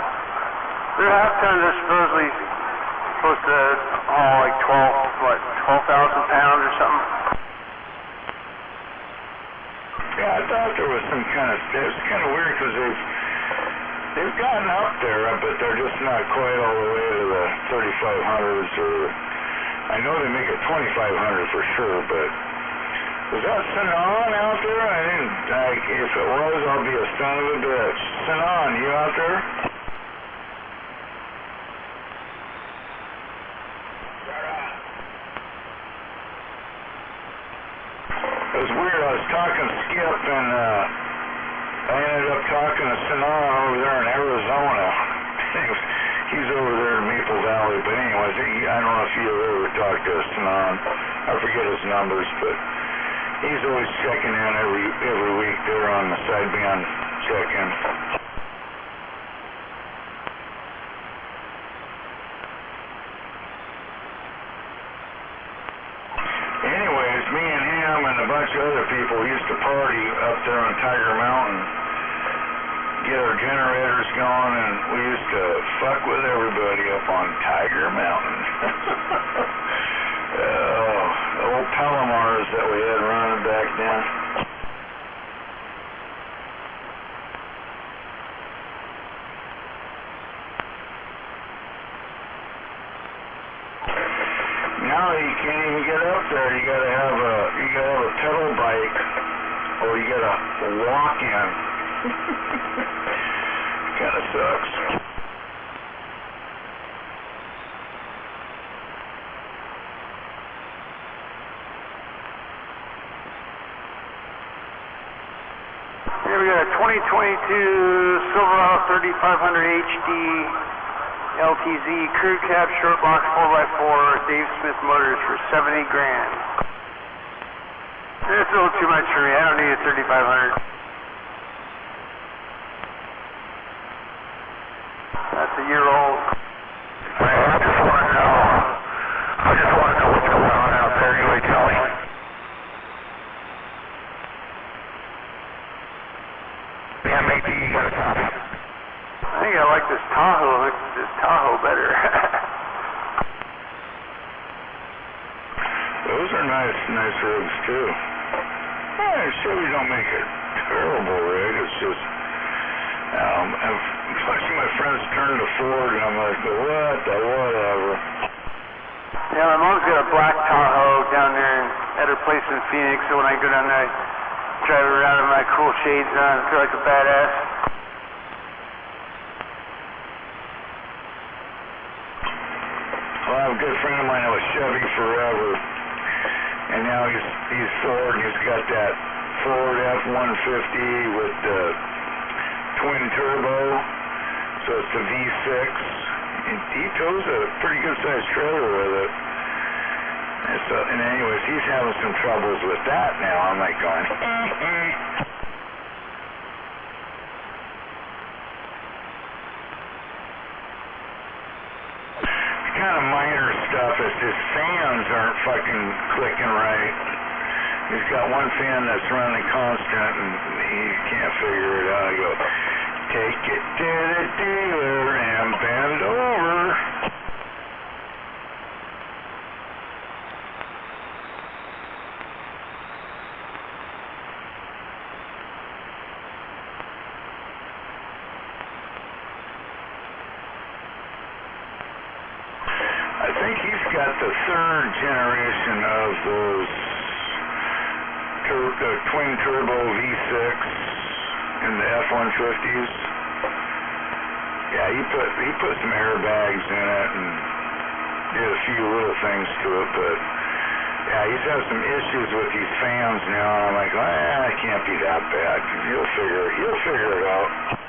their half tons are supposedly supposed to haul like 12,000 pounds or something. Yeah, I thought there was some kind of, it was kind of weird because they've gotten up there, but they're just not quite all the way to the 3500s, or I know they make a 2500 for sure, but was that Sinan out there? I didn't, if it was, I'll be a son of a bitch. Sinan, you out there? It was weird, I was talking to Skip, and I ended up talking to Sinan over there in Arizona. He's over there in Maple Valley, but anyways, I don't know if you ever talked to Sinan. I forget his numbers, but he's always checking in every week there on the side band check-in. Anyways, me and him and a bunch of other people used to party up there on Tiger Mountain, get our generators going, and we used to fuck with everybody up on Tiger Mountain. The old Palomars that we had running back then. Now you can't even get up there. You gotta have a pedal bike, or you gotta walk in. Kind of sucks. Here we got a 2022 Silverado 3500 HD LTZ crew cab short box 4x4 Dave Smith Motors for 70 grand. It's a little too much for me. I don't need a 3500. That's a year old. I just want to know what's going on out there anyway, Kelly. Yeah, maybe you got a copy. I think I like this Tahoe better. Those are nice rigs too. Yeah, Chevy don't make a terrible rig. It's just, especially my friends turn to Ford, and I'm like, whatever. Yeah, my mom's got a black Tahoe down there at her place in Phoenix, so when I go down there, I drive around with my cool shades on and feel like a badass. Well, I have a good friend of mine that was Chevy forever, and now he's Ford, and he's got that Ford F-150 with the twin turbo, so it's the V6. And he tows a pretty good sized trailer with it. And so, and anyways, he's having some troubles with that now. I'm like going, kind of minor stuff is his fans aren't fucking clicking right. He's got one fan that's running constant and he can't figure it out. I go, take it to the dealer and bend over. I think he's got the third generation of those twin turbo V6 in the F-150s. Yeah, he put some airbags in it and did a few little things to it, but yeah, he's had some issues with these fans now. And I'm like, it can't be that bad. He'll figure it out.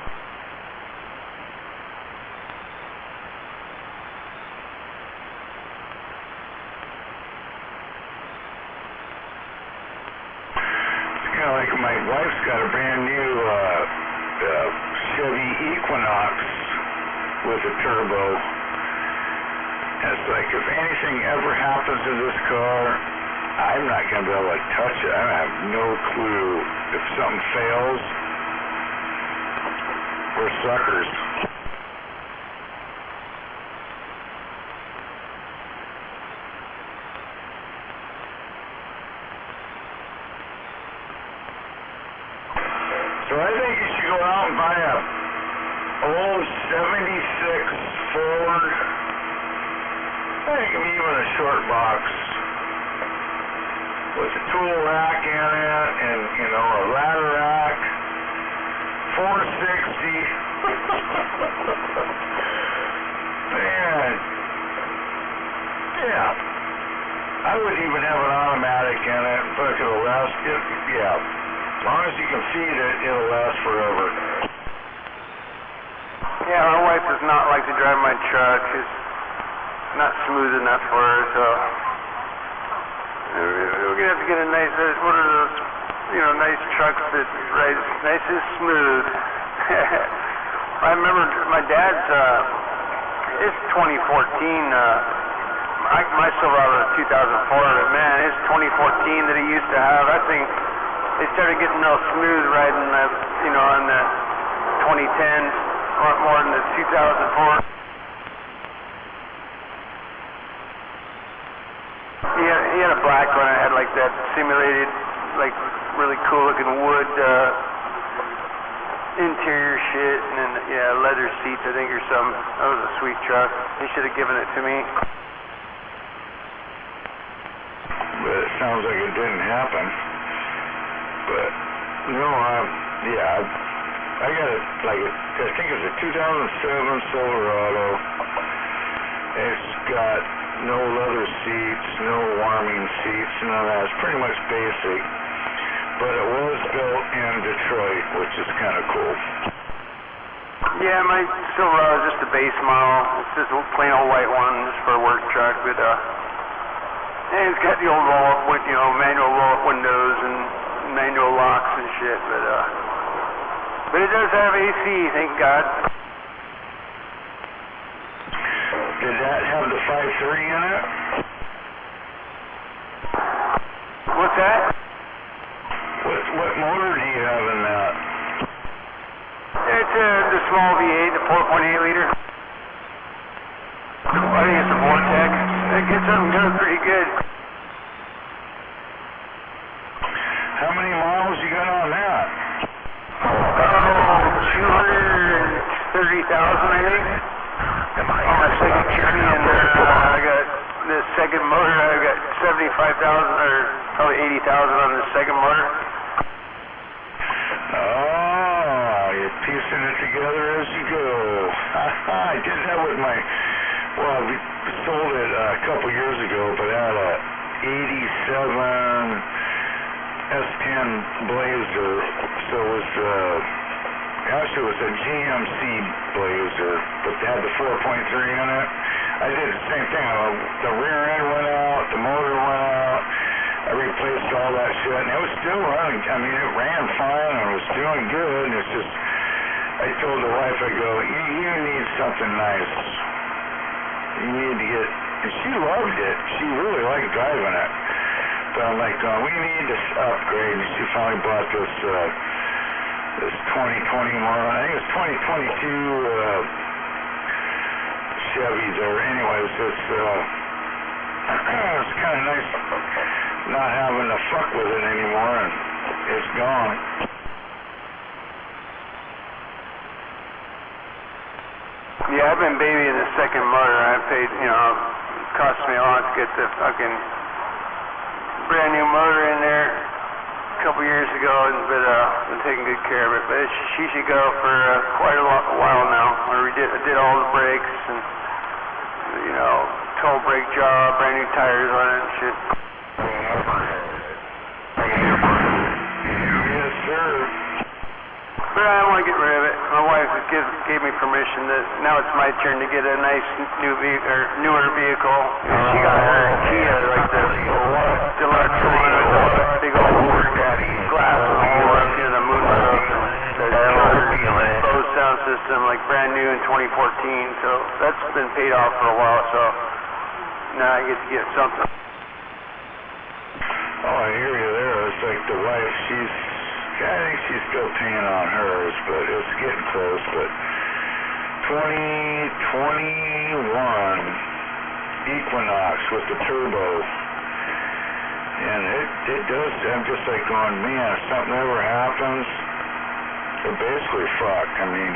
Like my wife's got a brand new Chevy Equinox with a turbo. And it's like, if anything ever happens to this car, I'm not going to be able to touch it. I have no clue. If something fails, we're suckers. So I think you should go out and buy a old 76 Ford, I think even a short box, with a tool rack in it and, you know, a ladder rack, 460. Man, yeah. I would even have an automatic in it, but it'll last, yeah. As long as you can feed it, it'll last forever. Yeah, my wife does not like to drive my truck. It's not smooth enough for her, so we're gonna have to get a nice, one of those, you know, nice trucks that rides nice and smooth. I remember my dad's, it's 2014, my Silverado 2004, but man, it's 2014 that he used to have. I think they started getting real smooth riding the, you know, in the 2010s, more than the 2004. He had a black one that had like that simulated, like really cool looking wood interior shit, and then yeah, leather seats I think or something. That was a sweet truck. He should have given it to me. But it sounds like it didn't happen. But no, yeah, I got it like I think it's a 2007 Silverado. It's got no leather seats, no warming seats, none of that. It's pretty much basic. But it was built in Detroit, which is kind of cool. Yeah, my Silverado is just a base model. It's just a plain old white one, just for a work truck. But and it's got the old roll-up, you know, manual roll-up windows and manual locks and shit. But it does have AC, thank God. Did that have the 5.3 in it? What's that? What motor do you have in that? It's the small V8, the 4.8 liter. I think it's a Vortex. It gets up and goes pretty good. How many miles you got on that? 230,000 I think. On my second journey, and I got the second motor, I got 75,000 or probably 80,000 on the second motor. Oh, you're piecing it together as you go. I did that with my, well, we sold it a couple years ago, but I had a 87 S10 Blazer, so it was actually it was a GMC Blazer, but they had the 4.3 in it. I did the same thing. The rear end went out, the motor went out. I replaced all that shit, and it was still running. I mean, it ran fine and it was doing good. And it's just, I told the wife, I go, you need something nice. You need to get, and she loved it. She really liked driving it. But I'm like, we need to upgrade. And she finally bought this 2021, I think it's 2022 Chevy there. Anyways, it's it's kind of nice not having to fuck with it anymore, and it's gone. Yeah, I've been babying the second motor. I paid, it cost me a lot to get the fucking brand new motor in there a couple years ago, but been taking good care of it. But she should go for quite a while now. I did all the brakes and, toe brake job, brand new tires on it and shit. Yes, sir. But I don't want to get rid of it. My wife gave me permission that now it's my turn to get a nice newer vehicle. She got her Kia, like the deluxe one with the big old glass on the door, the moonroof, and the Bose sound system, like brand new in 2014. So that's been paid off for a while. So now I get to get something. Oh, I hear you there. It's like the wife, I think she's still paying on hers, but it's getting close. But 2021 Equinox with the turbo, and it does. I'm just like going, man, if something ever happens, we're basically fucked. I mean,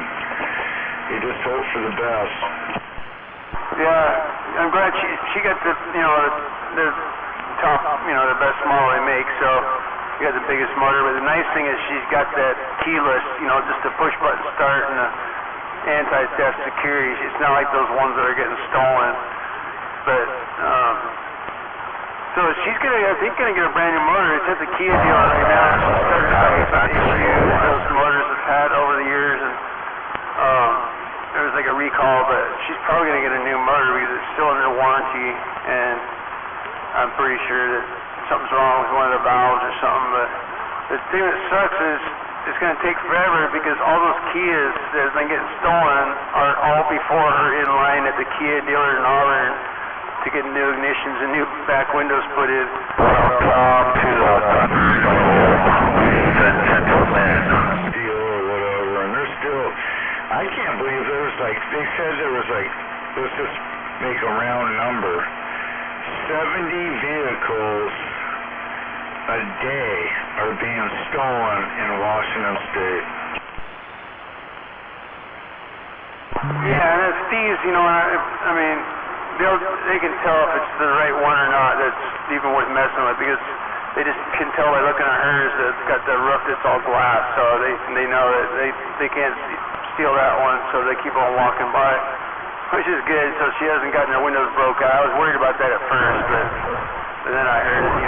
you just hope for the best. Yeah, I'm glad she got the top, the best model they make. So. She got the biggest motor, but the nice thing is she's got that keyless, just a push button start and the anti-theft security. It's not like those ones that are getting stolen. But so she's I think gonna get a brand new motor. It's at the Kia dealer right now. She's started having some issues those motors have had over the years, and there was like a recall. But she's probably gonna get a new motor because it's still under warranty, and I'm pretty sure that something's wrong with one of the valves or something. But the thing that sucks is it's going to take forever because all those Kias that have been getting stolen are all before her in line at the Kia dealer in Auburn to get new ignitions and new back windows put in. Deal or whatever, and they're still, I can't believe they said there was let's just make a round number, 70 vehicles a day are being stolen in Washington State. Yeah, and as thieves, I mean, they can tell if it's the right one or not that's even worth messing with, because they just can tell by looking at hers that it's got the roof that's all glass, so they know that they can't steal that one, so they keep on walking by, which is good, so she hasn't gotten her windows broke out. I was worried about that at first, but then I heard that,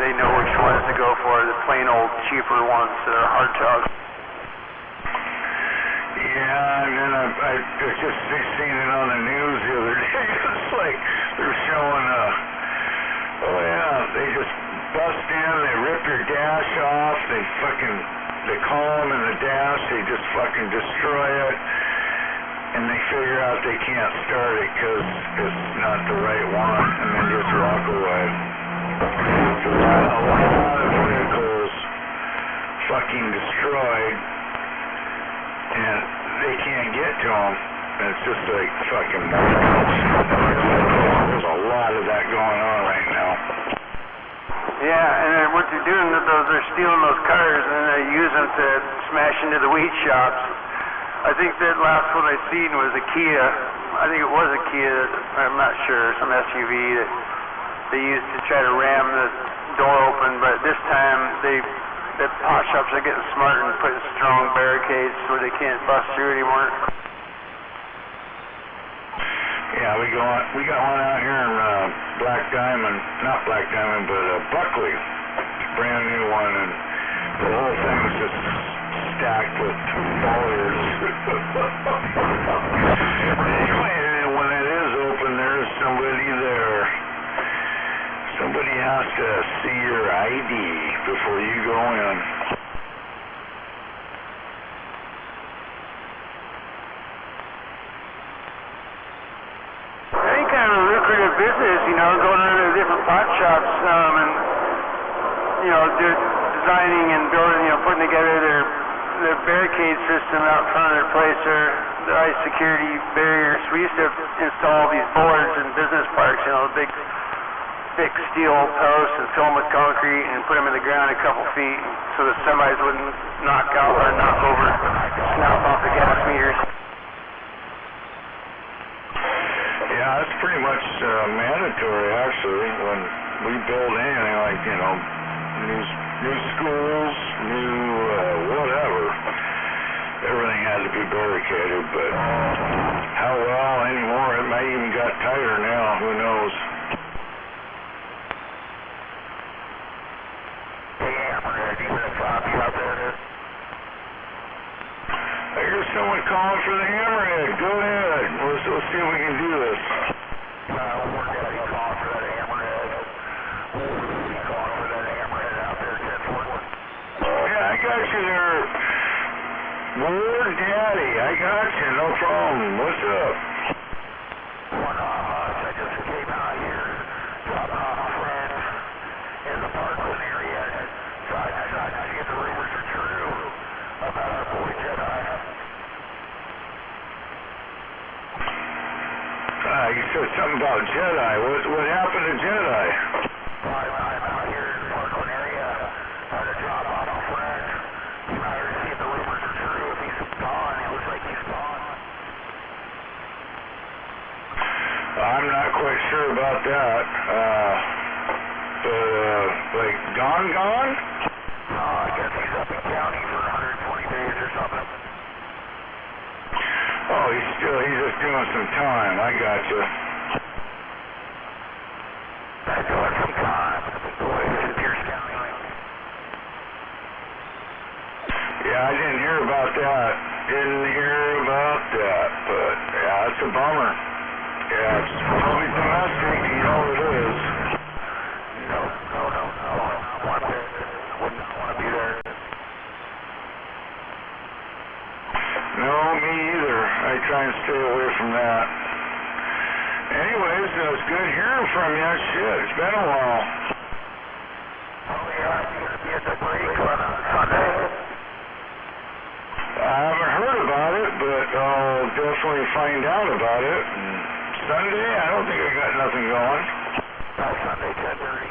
they know which ones to go for, the plain old cheaper ones that are hard tug. Yeah, and then I was just seen it on the news the other day. It's like they're showing, they just bust in, they rip your dash off, they column in the dash, they just fucking destroy it, and they figure out they can't start it because it's not the right one, and then just walk away. So a lot of vehicles fucking destroyed, and they can't get to them. And it's just like fucking there's a lot of that going on right now. Yeah, and then what they're doing is they're stealing those cars and then they use them to smash into the weed shops. I think that last one I seen was a Kia. I think it was a Kia, I'm not sure, some SUV that they used to try to ram the door open, but this time the pot shops are getting smart and putting strong barricades so they can't bust through anymore. Yeah, we got one out here in Buckley. brand new one, and the whole thing's just stacked with bollards. Anyway, when it is open, there's somebody there. Somebody has to see your ID before you go in. Any kind of lucrative business, you know, going into different pot shops, and you know, designing and building, you know, putting together their barricade system out front of their place, or their high security barriers. We used to install these boards in business parks, you know, big thick steel posts, and fill them with concrete and put them in the ground a couple feet so the semis wouldn't knock out or knock over, snap off the gas meters. Yeah, that's pretty much mandatory, actually, when we build anything like, you know, new schools, new whatever. Everything had to be barricaded, but how well anymore? It might even got tighter now, who knows? I hear someone calling for the hammerhead. Go ahead. Let's see if we can do this. We're Daddy calling for that hammerhead. We're calling for that hammerhead out there, 10-4. Yeah, I got you there. Ward Daddy, I got you. No problem. What's up? I just came out here, dropping off a friend in the Parkland area. So I see if the rumors are true about our boy Jedi. You said something about Jedi. What happened to Jedi? I'm out here in the Parkland area, trying to drop off a friend. I'm out here to see if the rumors are true. If he's gone, it looks like he's gone. I'm not quite sure about that. Like gone? I guess he's up in county for 120 days or something. Oh, he's just doing some time. I got you. That's doing some time. Boy, this is Pierce County. Yeah, I didn't hear about that. But yeah, it's a bummer. Yeah, it's probably domestic. You know it is. No. I wouldn't want to be there. No, me either. I try and stay away from that. Anyways, it was good hearing from you. Shit, it's been a while. Oh, yeah, you're going to be at the break on Sunday? I haven't heard about it, but I'll definitely find out about it. And Sunday, I don't think I got nothing going. Sunday, 10:30.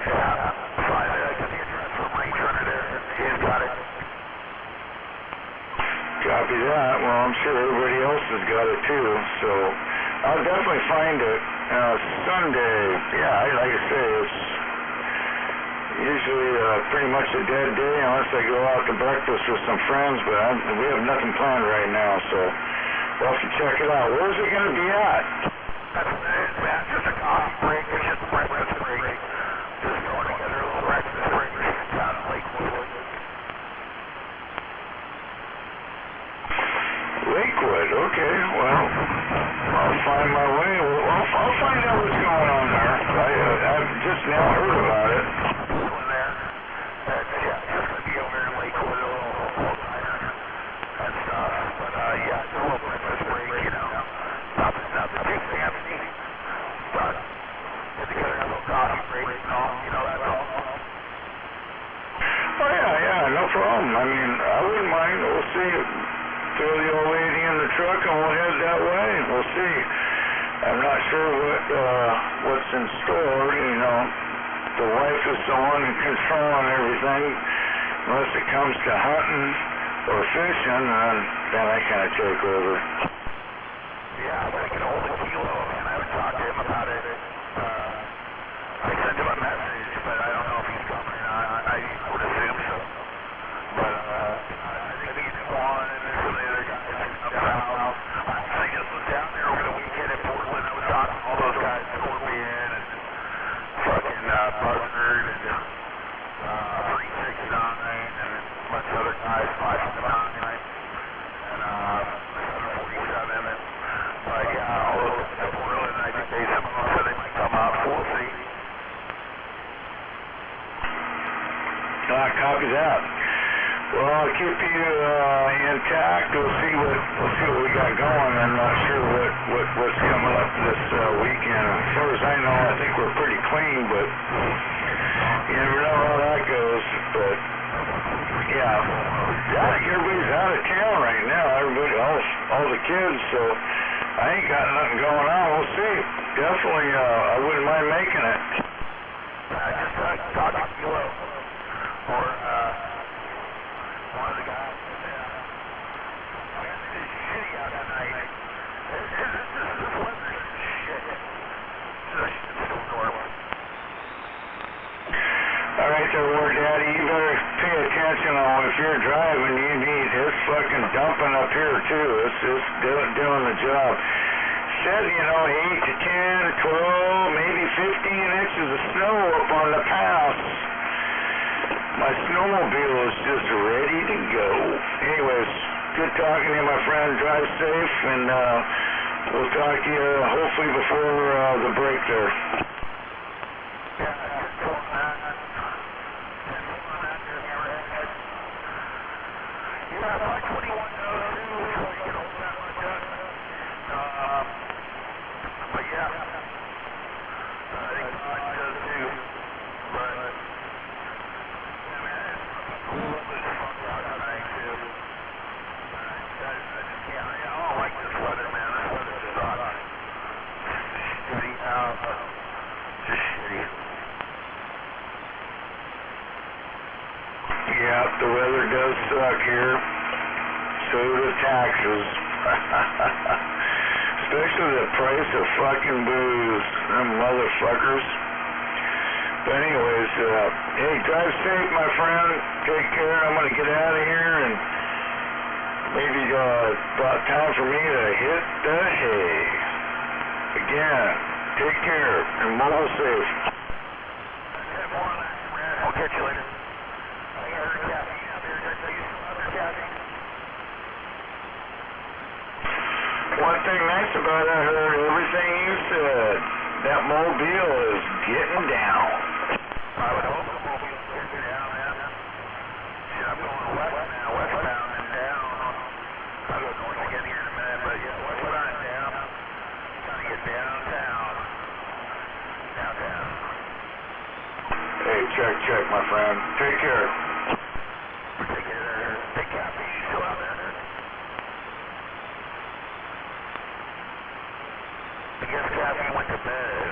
Yeah, Friday, I got the address from Range Runner there. He's got it. Copy that. Well, I'm sure everybody else has got it too, so I'll definitely find it. Sunday, yeah, like I say, it's usually pretty much a dead day unless I go out to breakfast with some friends, but we have nothing planned right now, so we'll have to check it out. Where's it going to be at? That's just a coffee break. It's just a breakfast break. Just throwing together a little breakfast break down in Lakewood. Lakewood, okay, well, I'll find my way. I'll find out what's going on there. I've just now heard about it. Just going to be over in Lakewood, a little diner and stuff. But yeah, it's a little breakfast break, you know. Nothing too fancy. But get together a little coffee break and all, you know, that's all. Oh yeah, no problem. I mean, I wouldn't mind. We'll see. Throw the old lady in the truck and we'll head that way. We'll see. I'm not sure what's in store, you know. The wife is the one controlling everything. Unless it comes to hunting or fishing, then I kind of take over. Yeah, I'm going to get a hold of Kilo, man. I haven't talked to him about it. I sent him a message, but I don't know if he's coming or not. I would assume so. But I think he's gone, and there's some of the other guys up the house. I just was down there over the weekend in Portland. I was talking to all those guys, Scorpion and fucking Buzzard and copy that. Well, I'll keep you intact. We'll see what we got going. I'm not sure what's coming up this weekend. As far as I know, I think we're pretty clean, but you never know how that goes. But yeah, everybody's out of town right now. All the kids. So I ain't got nothing going on. We'll see. Definitely, I wouldn't mind making it. I just talked to you or one of the guys. It's shitty out tonight. This weather's shit. It's so normal. All right, there, War Daddy. You better pay attention on if you're driving. You need it's fucking dumping up here too. It's doing the job. Said 8 to 10, 12, maybe 15 inches of snow up on the pass. My snowmobile is just ready to go. Anyways, good talking to you, my friend. Drive safe, and we'll talk to you hopefully before the break there. Yeah, the weather does suck here. So do the taxes. Especially the price of fucking booze. Them motherfuckers. But anyways, hey, drive safe, my friend. Take care. I'm going to get out of here, and maybe about time for me to hit the hay. Again, take care and mobile safe. I'll catch you later. One thing nice about it, I heard everything you said. That mobile is getting down. I would hope the mobile is getting down, man. Shit, I'm going west now, westbound and down. I'll go north again here in a minute, but yeah, westbound and down. Trying to get downtown. Downtown. Hey, check, my friend. Take care. Take care. Take care. You still out there? I guess Kathy went to bed,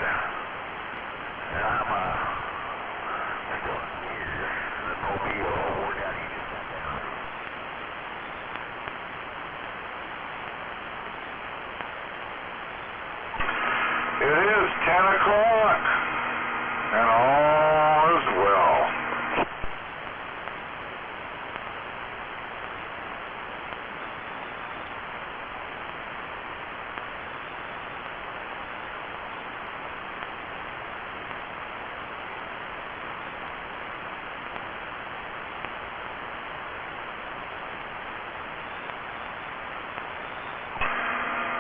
and I'm still here in the mobile. We're down here just down. It is 10 o'clock, and all is well.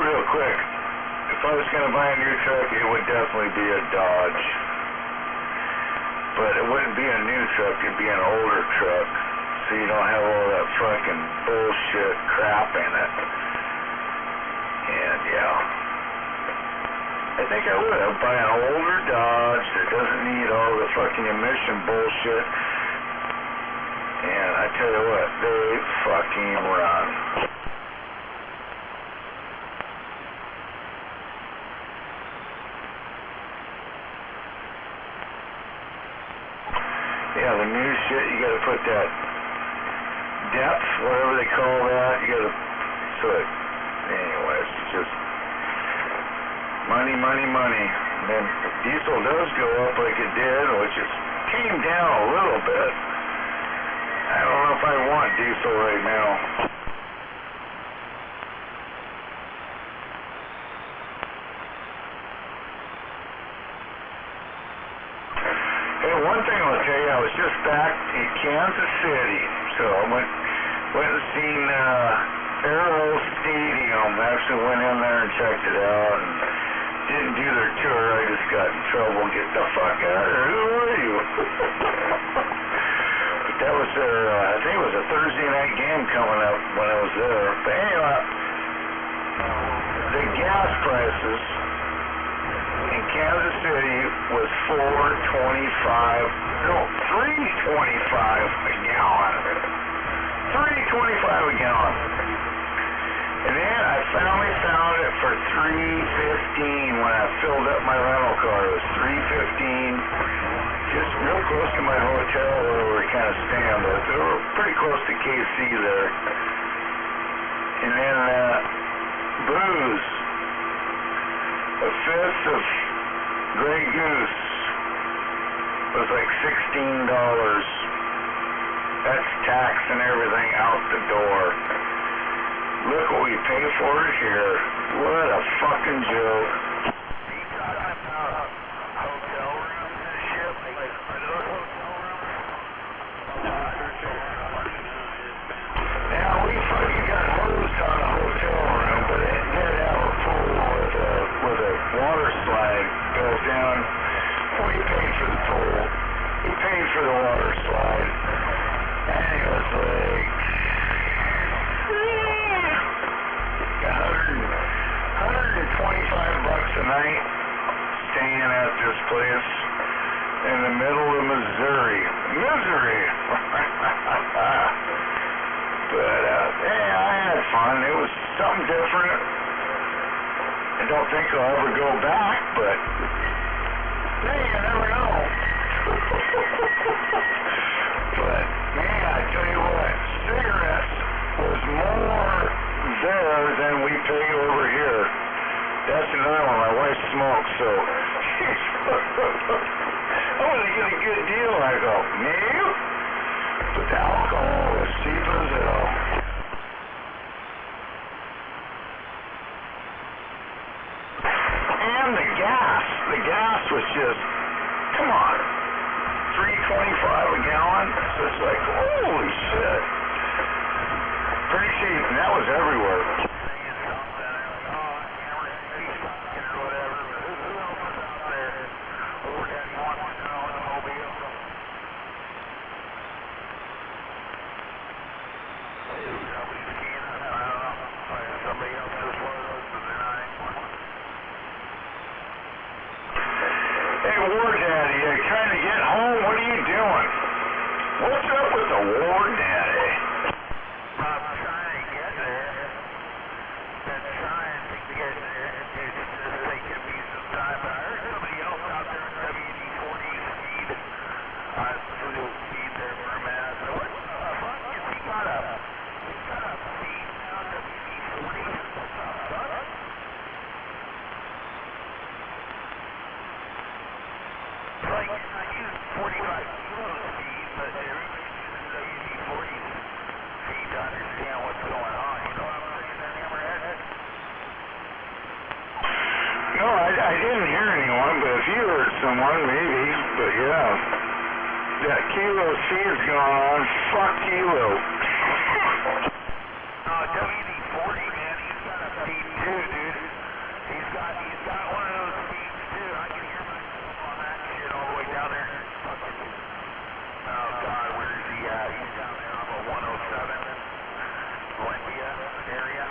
Real quick, if I was going to buy a new truck, it would definitely be a Dodge. But it wouldn't be a new truck, it'd be an older truck. So you don't have all that fucking bullshit crap in it. And yeah, I think I would. I'd buy an older Dodge that doesn't need all the fucking emission bullshit. And I tell you what, they fucking run. Yeah, the new shit, you gotta put that depth, whatever they call that, you gotta, so it, anyways, it's just money. And then if diesel does go up like it did, which it came down a little bit, I don't know if I want diesel right now. Hey, one thing I'll tell you, I was just back in Kansas City, so I went and seen Arrow Stadium. Actually went in there and checked it out, and didn't do their tour. I just got in trouble. Get the fuck out of here. Who are you? But That was their, I think it was a Thursday night game coming up when I was there. But anyway, the gas prices in Kansas City was $3.25 a gallon. $3.25 a gallon. And then I finally found it for $3.15 when I filled up my rental car. It was $3.15, just real close to my hotel where we were kind of staying. But we were pretty close to KC there. And then booze, a fifth of Grey Goose was like $16. That's tax and everything out the door. Look what we pay for it here. What a fucking joke. You talking about hotel rooms and shit? Like, are those hotel rooms? Now, we fucking got hosed on a hotel room, but it did have a pool with a water slide built in. We paid for the pool. We paid for the water slide. And it was like $125 a night staying at this place in the middle of Missouri. But yeah, I had fun. It was something different. I don't think I'll ever go back, but hey, you never know. But man, I tell you what, cigarettes was more there than we pay over here. That's another one. My wife smokes, so I want to get a good deal. I go, no. But the alcohol was cheap as hell. And the gas was just, come on, $3.25 a gallon. So it's like, holy shit. Pretty cheap, and that was everywhere. Hey, War Daddy, you trying to get home? What are you doing? What's up with the War Daddy? I'm trying to get there. Been trying to get there. It's just taking me some time. But I heard somebody else out there in WD-40 speed. Through speed there for a minute. So what the fuck? Has he got a speed now, WD-40? What's up, son? Like, I use 45 kilo speed, but everybody's using WD-40 speed to understand what's going on. You know what I'm saying there, Hammerhead? No, I didn't hear anyone, but if you heard someone, maybe. But yeah, that Kilo speed's going on. Fuck Kilo. WD-40, man, he's got a speed too, dude. He's got one of those speeds too. I can hear myself on that shit all the way down there. Fucking, oh God, where is he at? He's down there off of 107, Olympia area.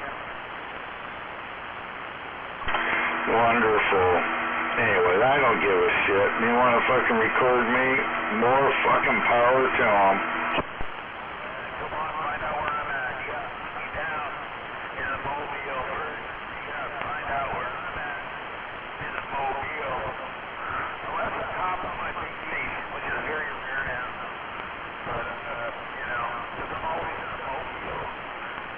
Wonderful. Anyway, I don't give a shit. You want to fucking record me? More fucking power to them. Come on, find out where I'm at. You got me down in the mobile first. You got to find out where I'm at in the mobile. Unless I hop on my big station, which is very rare now. But, you know, because I'm always in the mobile.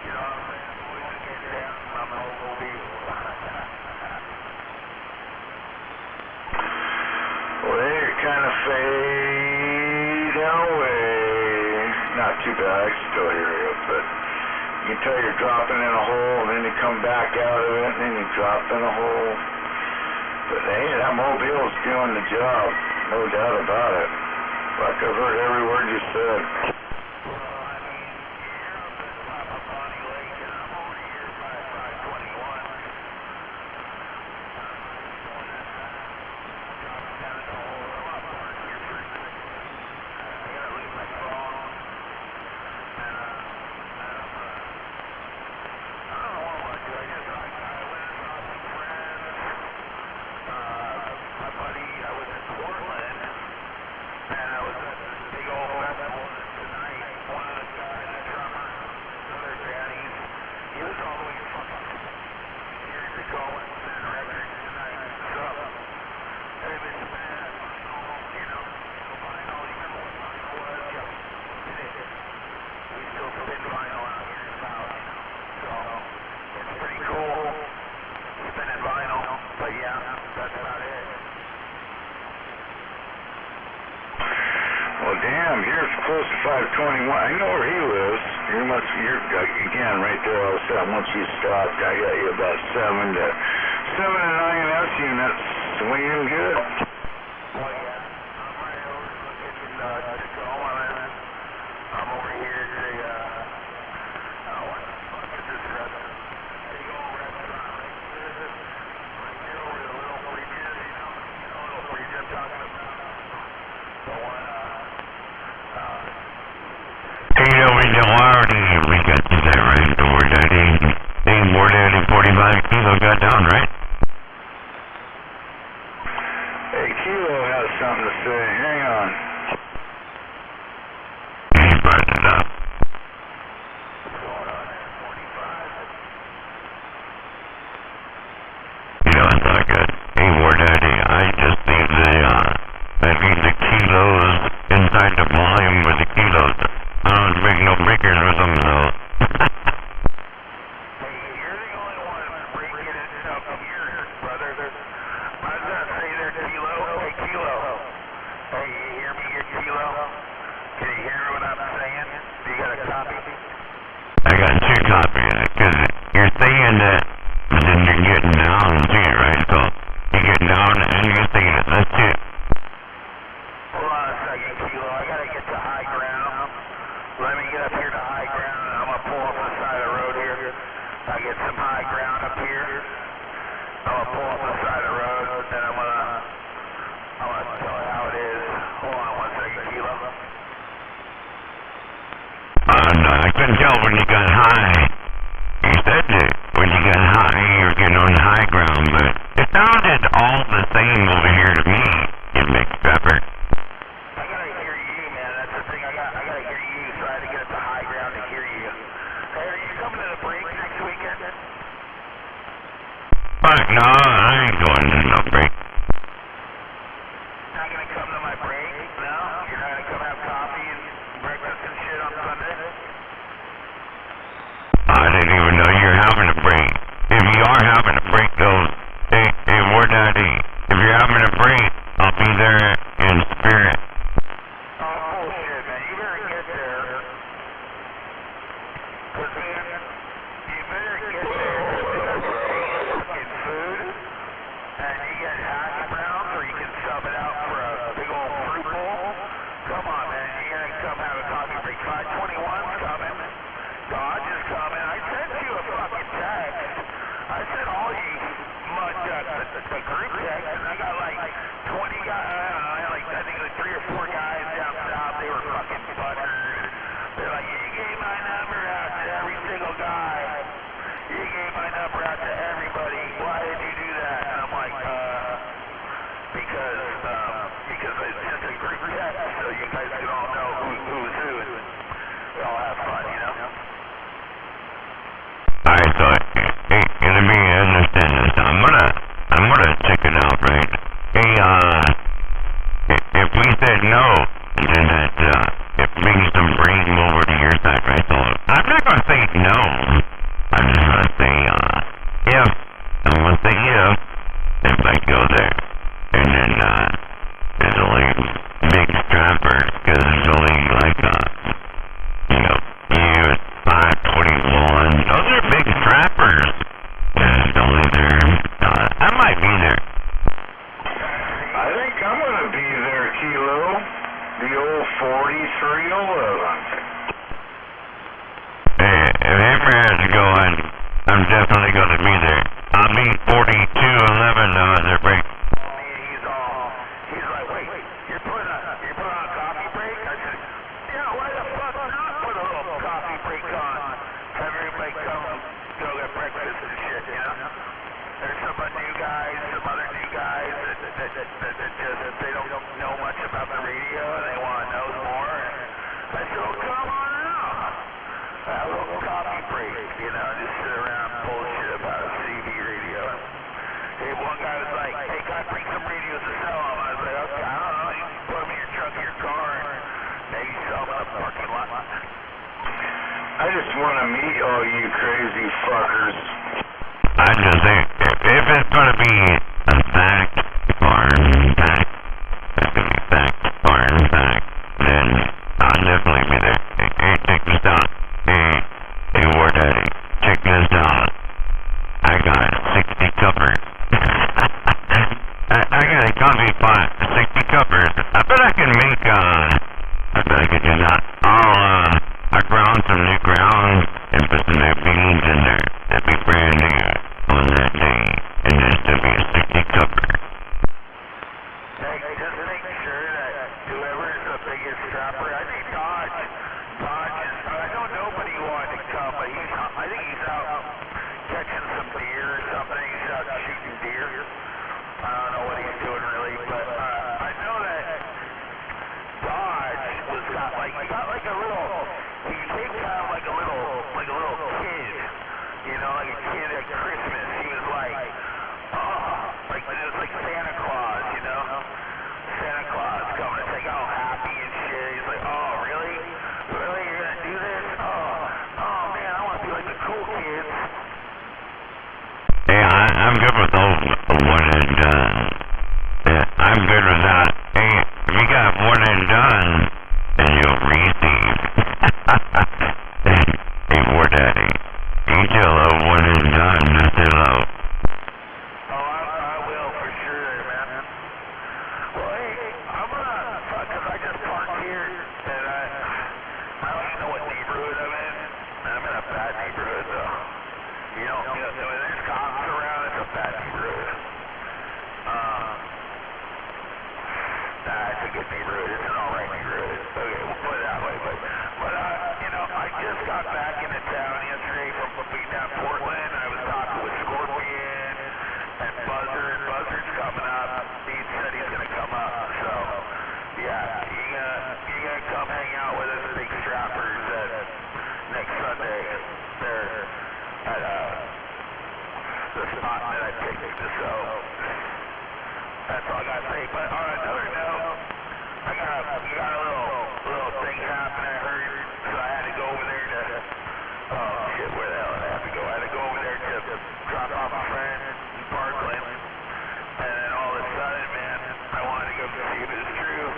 You know what I'm saying? I'm always getting down in my mobile. Well, they're kind of fading away. Not too bad, I can still hear you, but you can tell you're dropping in a hole, and then you come back out of it, and then you drop in a hole. But hey, that mobile's doing the job, no doubt about it. Like I've heard every word you said. you're close to 521. I know where he lives. You're again right there. I was saying once you stopped, I got you about 7 to 9 S units. Swinging good. Well, yeah. I'm right over looking Tacoma, man. I'm over here at the, what the fuck is this restaurant? Big old restaurant right here. Right there over the Little Bridges, you know Little Bridges I'm talking about. The one, Hey, you know, we got to that right, the War Daddy. War Daddy 45 kilo got down, right? Hey, Kilo has something to say. Hang on. He brought it up. what's going on there, 45? You know, it's not good. Hey, War Daddy, I just think the kilos inside the volume with the kilos. I don't make no breakers with them, though. Hey, you're the only one breaking it up here, brother. I was going to say there, Kilo. Hey, Kilo. Hey, you hear me here, Kilo? Can you hear what I'm saying? Do you got a copy? I got 2 copies, because you're saying that, but then you're getting down to it, right? So, you get down and you're saying it. That's it. Hold on a second, Kilo. I got to get to high ground. Let me get up here to high ground, and I'm going to pull off the side of the road here. I get some high ground up here. I'm going to pull off the side of the road, then I'm going to tell you how it is. Hold on 1 second, Kilo. No, I couldn't tell when you got high. You said that when you got high, you were getting on the high ground, but it sounded all the same over here to me, you mixed pepper. I gotta hear you, man. That's the thing. I gotta hear you, so I had to get up to high ground to hear you. Hey, are you coming to the break next weekend? Fuck, no, I ain't going to no break. Not gonna come to my break? No? You're not gonna come have coffee and breakfast and shit on Sunday? I didn't even know you're having a break. If you are having a break, though, hey, War Daddy, if you're having a break, I'll be there in spirit. Oh, bullshit, man. You better get there. Cause, man, you better get there. Because you fucking food, and you get hash browns, or you can sub it out for a big old fruit bowl. Come on, man. You gotta come have a coffee break. 521's coming. Dodge is coming. I sent you a fucking text. I sent all you mud ducks the group text, and I got like 20 guys. I think like 3 or 4 guys down south. They were fucking buttered. They're like, you gave my number out to every single guy. You gave my number out to everybody. Why did you do that? And I'm like, because it's just a group text, so you guys can all know who's who, and we all have fun, you know? Alright, so, hey, let me understand this. I'm gonna check it out, right? Hey, if we said no, then that, it brings some brain over to your side, right? So, I'm not gonna say no. I'm just gonna say, if. I'm gonna say if I go there. And then, there's only big strappers, because there's only, like, you know, you at 521. Those are big strappers. And it's only there. I might be there. I think I'm going to be there, Kilo. The old 4311. Hey, if Hammer has to go, I'm definitely going to be there. I'll be 4211 now at their break. He's like, wait, you're putting on a coffee break? I said, yeah, why the fuck not put a little coffee break on? Have everybody come go get breakfast and shit, you know? There's some new guys, some other new guys that just, they don't know much about the radio and they want to know more. And I said, well, come on out. Have a little coffee break, you know, just sit around and bullshit about a CB radio. Hey, one guy was like, hey, can I bring some radios to sell them? I was like, okay, I don't know, you can put them in your trunk of your car and maybe sell them in the parking lot. I just want to meet all you crazy fuckers. I just think, if it's going to be a fact, farm fact, it's going to be fact, farm fact, then want to be bought 60 cuppers. I bet I can make, I bet I could do that. I ground some new ground and put some new beans in there. That'd be brand new on that day. And then it'd be a 60 cupper. Hey, just make sure that whoever's the biggest strapper, I think Dodge is, I know nobody wanted to come, but I think he's out catching some deer or something. He's out shooting deer. I don't know what he's doing really, but I know that Dodge he got like a little, he came kind of like a little kid, you know, like a kid at Christmas. He was like, it was like Santa Claus, you know? Santa Claus coming to say, oh, happy and shit. He's like, oh, really? Really? You're going to do this? Oh, man, I want to be like the cool kids. Yeah, I'm good with those one and done. Yeah, I'm good with that. Hey, if you got one and done, then you'll receive. Hey, War Daddy, you tell a one and done, that's hello. I will for sure, man. Well, hey, I'm gonna, because I just parked here, and I don't even know what neighborhood I'm in. I'm in a bad neighborhood, though. You know, when there's cops around, it's a bad neighborhood. It's a good neighborhood. It's an alright neighborhood. Okay, we'll put it that way. But you know, I just got back into town yesterday from being down Portland. I was talking with Scorpion and Buzzard. Buzzard's coming up. He said he's gonna come up. So, yeah, you gonna come hang out with us, big strappers, next Sunday. There at the spot that I picked. So that's all I gotta say. But on another note, I got a little thing happening. I heard, so I had to go over there to where the hell did I have to go? I had to go over there to drop off a friend in Parkland, and then all of a sudden, man, I wanted to go see if it was true.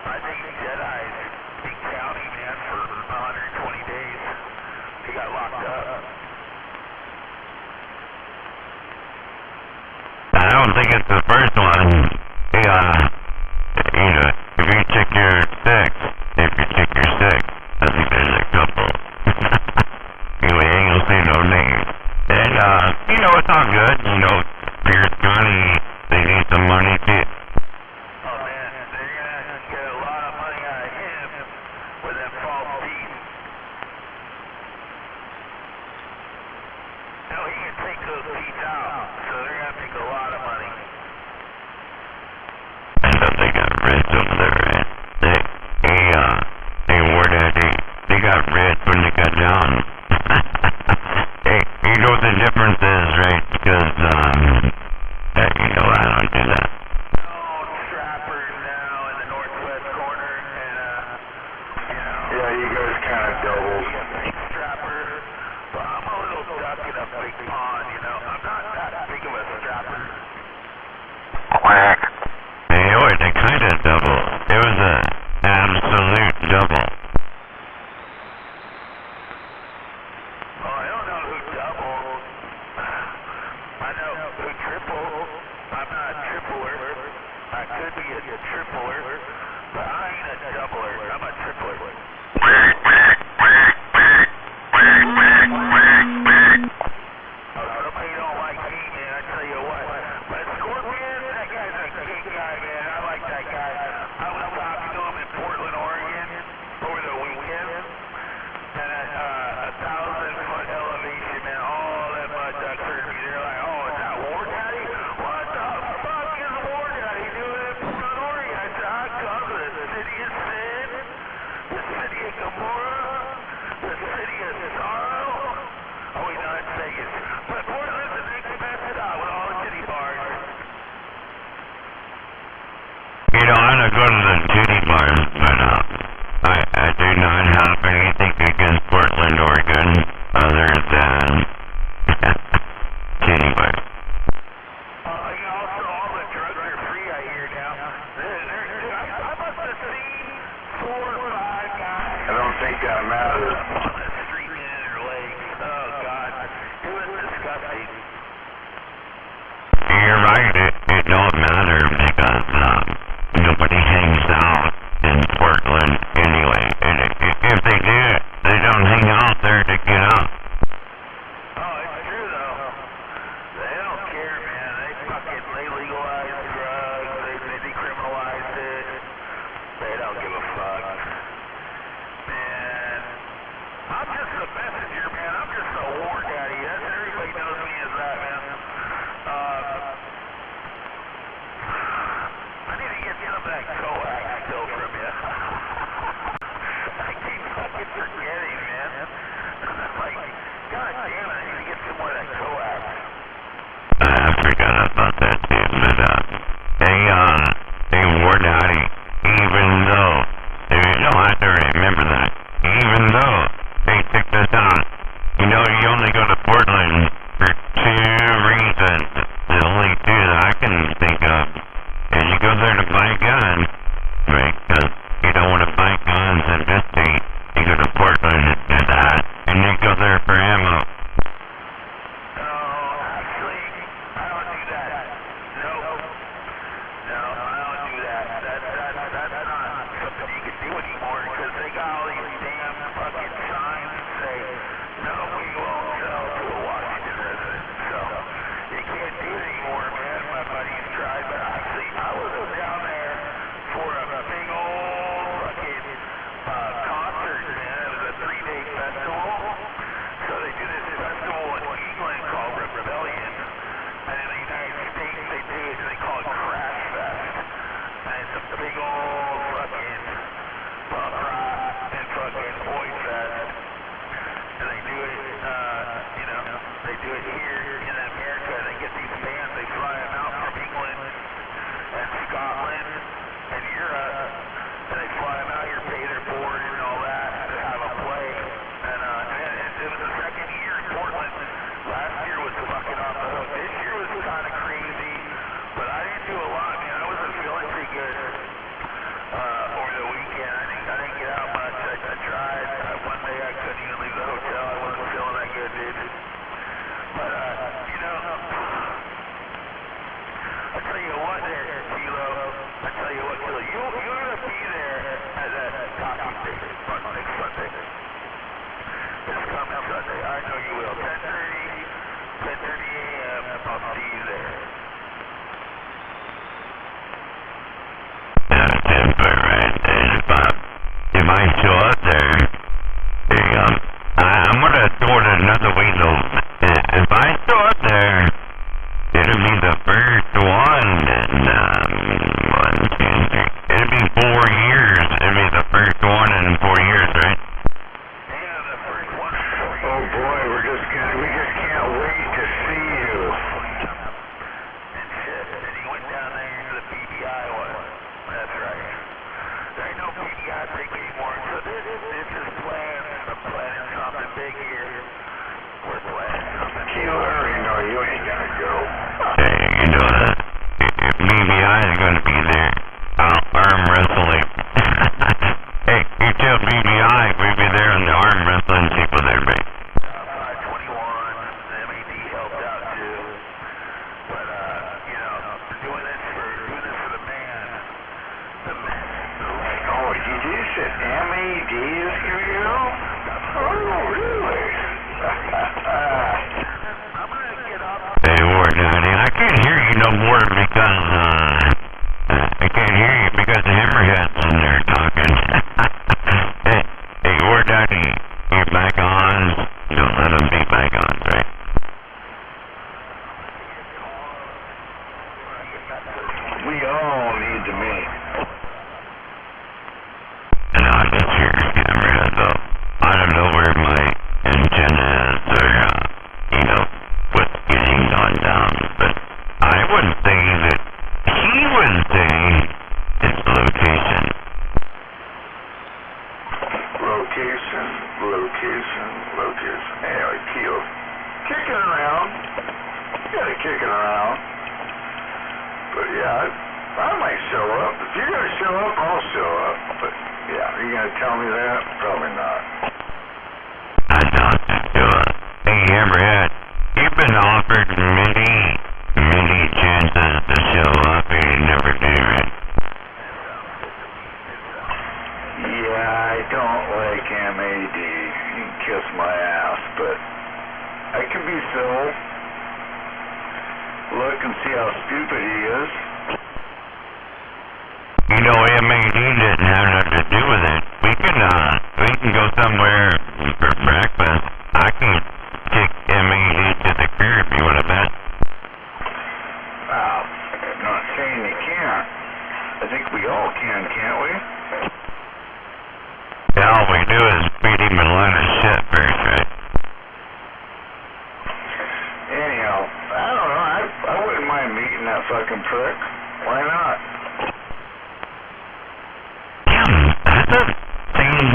I think Jedi's in county, man, for 120 days. He got locked up. I don't think it's the first one. You know, if you check your six, I think there's a couple. Anyway, I ain't gonna say no names. And, you know, it's all good. You know, Pierce County, they need some money too. Oh, man, they're gonna get a lot of money out of him with them false teeth. No, he can take those teeth out, so they're gonna make a lot of money. I know they got reds over there, right? Hey, War Daddy, they got reds when they got down. Hey, you know what the difference is, right? Because, you know, I don't do that. Strappers now in the northwest corner, and, you know. Yeah, you guys kind of doubled. Big strapper, but I'm a little duck in a big pond, you know. I'm not that big of a strapper. Quack. Hey, they kind of double. It was an absolute double. Oh, I don't know who doubled. I know who tripled. I'm not a tripler. I could be a tripler, but I ain't a doubler. I'm a tripler. Somebody don't like me, man, I tell you what. But Scorpion, that guy's a good guy, man. I like that guy. I was talking to him in Portland, Oregon over the weekend. And at 1,000-foot elevation, man, all that mud ducks heard me. They're like, oh, is that War Daddy? What the fuck is War Daddy doing in Portland, Oregon? I said, I come to the city of sin, the city of Gomorrah, the city of sorrow. Oh, wait, no, that's Vegas. But Portland's the next best stop with all the titty bars. You know, I don't go to the titty bars, but, I do not have anything against Portland, Oregon, other than titty bars. Also, all the drugs are free, I hear now. I must have seen 4 or 5 guys. I don't think that matters. On the street in their legs. Oh, God. It was disgusting. You're right, it don't matter because nobody hangs out in Portland anyway. And if they do, they don't hang out there to get out. Oh, it's true though. They don't care, man. They legalize drugs. They decriminalize it. They don't give a fuck. Man, I'm just a messenger, man. I'm just a war daddy. That's everybody knows me as that, man. I need to get some of that coax still from you. I keep fucking forgetting, man. Like, God damn it, I need to get some more of that coax. I forgot about that too, but hey, War Daddy, even though, you don't have to remember that, even though they took this out, you know, you only go to Portland for two reasons, the only two that I can think of, is you go there to buy guns, right, because you don't want to buy guns in this state, you go to Portland and do that, and you go there for ammo. You've been offered many chances to show look and see how stupid he is. You know, MAD didn't have nothing to do with it. We can go somewhere for breakfast. I can take MAD to the curb. You want to bet? I'm not saying you can't. I think we all can, can't we? Yeah, all we do is feed him a lot of shit first, right? Anyhow, I don't know. I wouldn't mind meeting that fucking prick. Why not? That's the same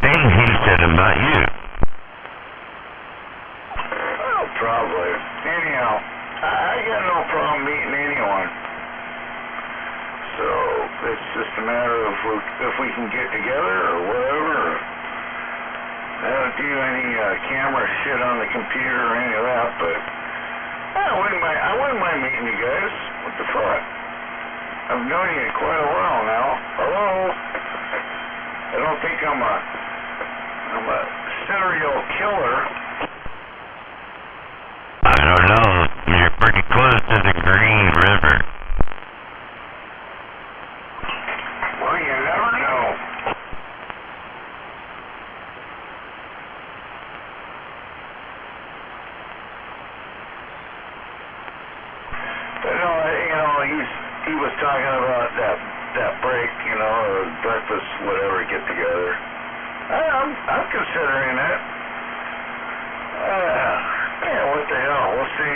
thing he said about you. Well, probably. Anyhow, I got no problem meeting anyone. So it's just a matter of if we can get together or whatever. I don't do any camera shit on the computer or any of that, but I wouldn't mind meeting you guys. What the fuck? I've known you quite a while now. Hello? I don't think I'm a serial killer. I don't know. You're pretty close to the Green River. Well, you never know. But no, he was talking about that break, or breakfast, whatever, get together. I'm considering it. Yeah, what the hell? We'll see.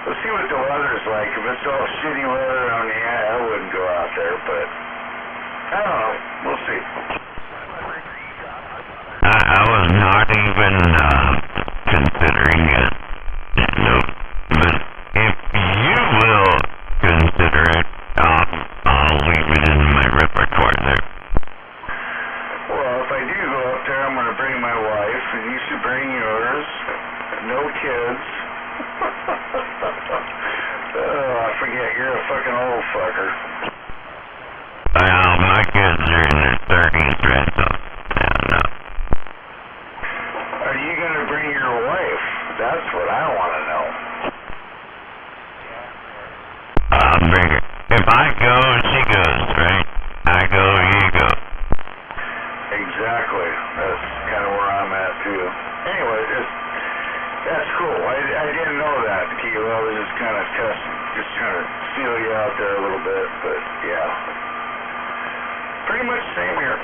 We'll see what the weather's like. If it's all shitty weather, I wouldn't go out there, but I don't know. We'll see. I was not even considering it. No, but if you will consider it, I'll leave it in my repertoire there. Well, if I do go up there, I'm going to bring my wife, and you should bring yours. No kids. Oh, I forget, you're a fucking old fucker. Well, my kids are in their 30s, right? So, yeah, no. Are you going to bring your wife? That's what I want to know. I'll bring her. If I go, she goes, right? I go, you go. Exactly. That's kind of where I'm at, too. Anyway, that's cool. I didn't know that, Kilo. I was just kind of just trying to feel you out there a little bit, but yeah. Pretty much same here.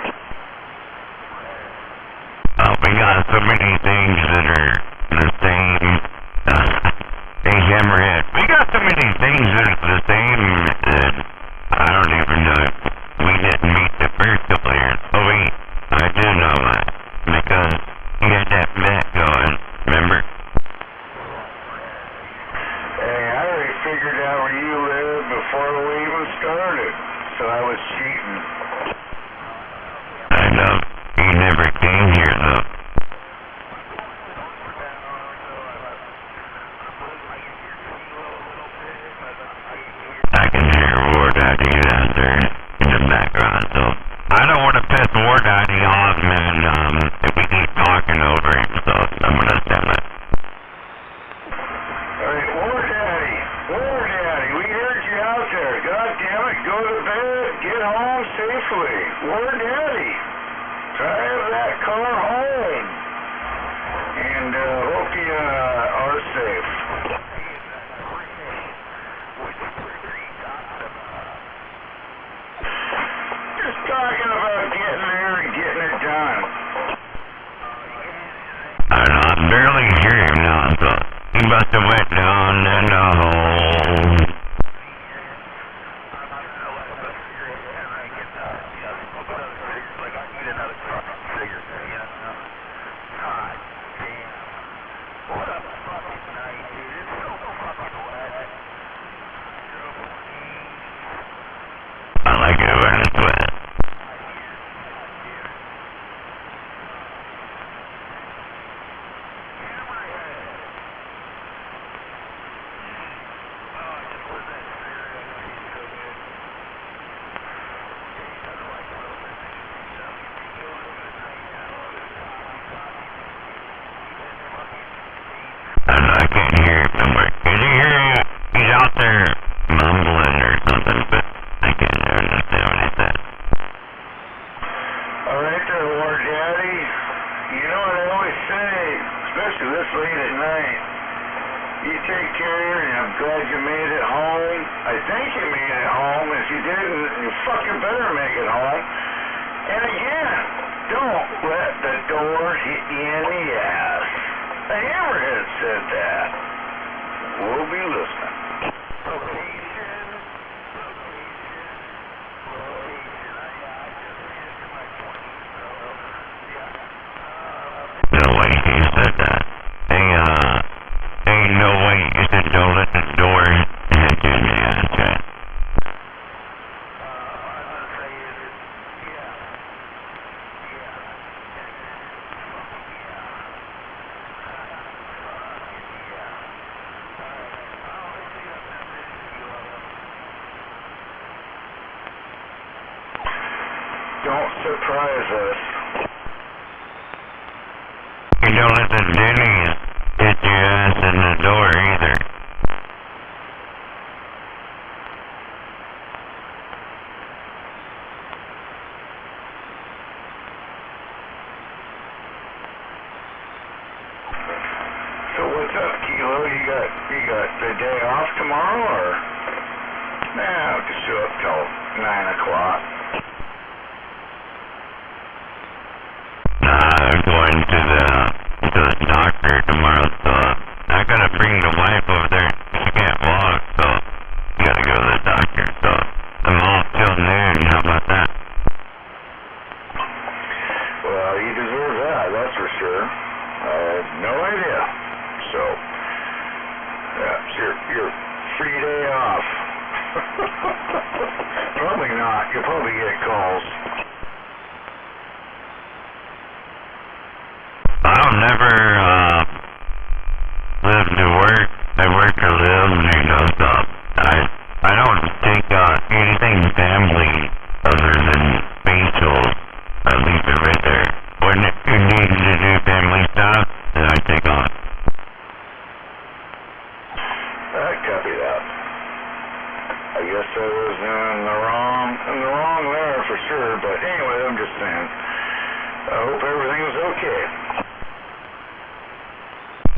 We got so many things that are the same. Hey, Hammerhead, we got so many things that are the same that I don't even know. We didn't meet the first couple years. Oh, wait, I do know that. Because he had that bet going, remember? Hey, I already figured out where you lived before we even started, so I was cheating. I know. He never came here, though. I can hear War Daddy out there in the background, so I don't want to piss War Daddy off, man, if we keep talking over him, so I'm going to stem it. Alright, War Daddy, we heard you out there. God damn it, go to bed, get home safely. War Daddy, drive that car home. And hope you are safe. Just talking about getting there and getting it done. I don't know, I barely hear him now, so he must have went down in the hole. out there mumbling or something, but I can't understand what he said. All right there, War Daddy. You know what I always say, especially this late at night. You take care, and I'm glad you made it home. I think you made it home. If you didn't, you fucking better make it home. And again, don't let the door hit you in the ass. The Hammerhead said that. We'll be listening. Location. No way he said that. Ain't no way you said don't let the door hit you in the ass, right? Don't surprise us. You don't let the Denny's hit your ass in the door either. So what's up, Kilo? You got the day off tomorrow, or? Nah, I'll just show up till 9 o'clock. I'm going to the doctor tomorrow, so I gotta bring the wife over there. She can't walk, so I gotta go to the doctor. So I'm off till noon. How about that? Well, you deserve that, that's for sure. I had no idea. So, yeah, it's your free day off. Probably not. You'll probably get calls. I'll never live to work. I work to live, you know, so I don't take anything family other than facial. I leave it right there. When you need to do family stuff, then I take off. I copy that. I guess I was in the wrong there for sure, but anyway, I'm just saying. I hope everything was okay.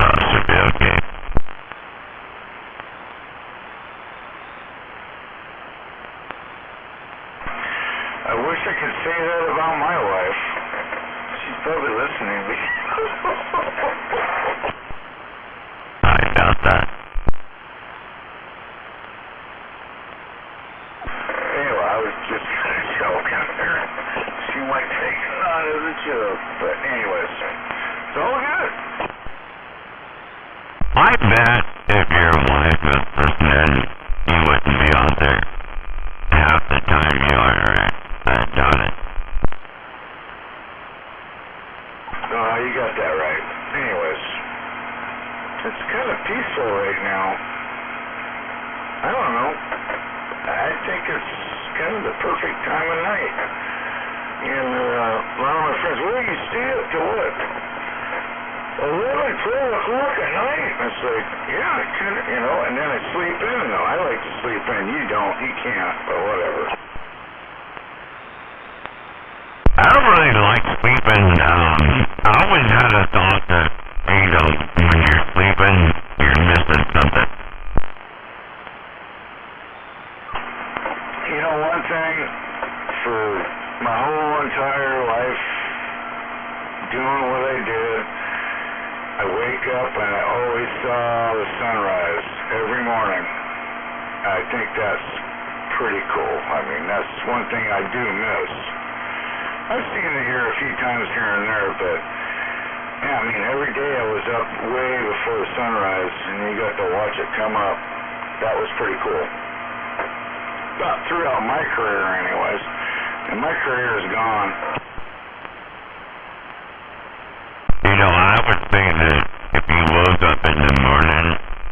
Should be okay. I wish I could say that about my wife. She's probably listening. I doubt that. Anyway, I was just kind of joking there. She might take it not as a joke, but anyways, it's all good. I bet if your wife was listening, you wouldn't be out there half the time you are, right? I doubt it. No, you got that right. Anyways, it's kind of peaceful right now. I don't know. I think it's kind of the perfect time of night. And a lot of my friends, well, you stay up to what? 11, 12 o'clock at night. And it's like, yeah, I kind of, you know, and then I sleep in, though. I like to sleep in. You don't. You can't, but whatever. I don't really like sleeping. I always had a thought that, you know, when you're sleeping, you're missing something. You know, one thing for my whole entire life, doing what I did, I wake up and I always saw the sunrise every morning. I think that's pretty cool. I mean, that's one thing I do miss. I've seen it here a few times here and there, but yeah, I mean, every day I was up way before the sunrise and you got to watch it come up. That was pretty cool. About throughout my career anyways, and my career is gone. You know, I would say that if you woke up in the morning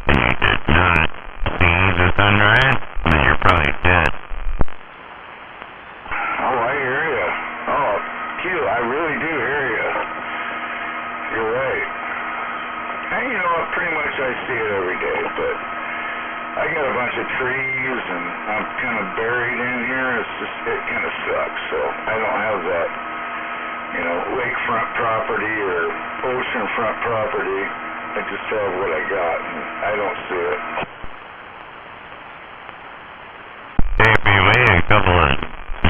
and you did not see the sunrise, then you're probably dead. Oh, I hear you. Oh, Q, I really do hear you. You're right. And you know what, pretty much I see it every day, but I got a bunch of trees and I'm kind of buried in here. It kind of sucks. So I don't have that, lakefront property or oceanfront property. I just have what I got, and I don't see it. If you wait a couple of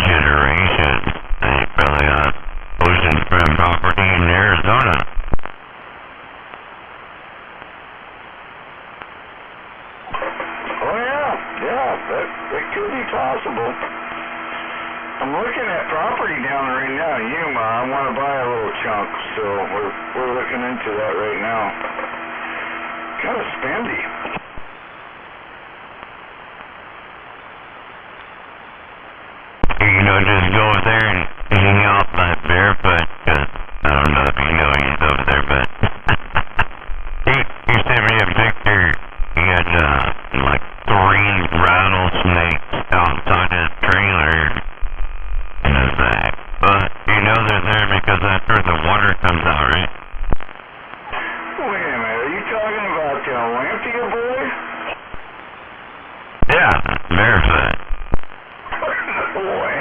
generations, then you probably have oceanfront property in Arizona. Oh yeah, that could be possible. I'm looking at property down right now in Yuma. I want to buy a little chunk, so we're looking into that right now. Kind of spendy. Just go over there and hang out by barefoot, cause I don't know if you know he's over there, but he sent me a picture. He had like 3 rattlesnakes outside his trailer in his back. But they're there because that's where the water comes out, right? Wait a minute, are you talking about the Olympia boy? Yeah, barefoot. No way.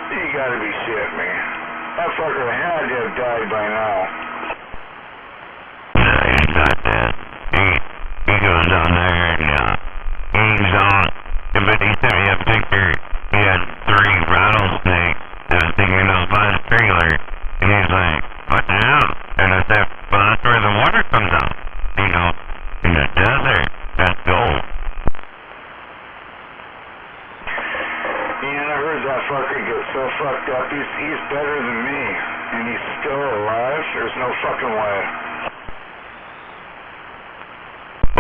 You gotta be shitting me. That fucker had to have died by now. No, he's not dead. He goes down there and hangs on. But he sent me a picture. He had 3 rattlesnakes hanging out by the trailer. And he's like, what the hell? And I said, well, that's where the water comes out. In the desert. That's gold. And I heard that fucker get so fucked up. He's better than me. And he's still alive? There's no fucking way.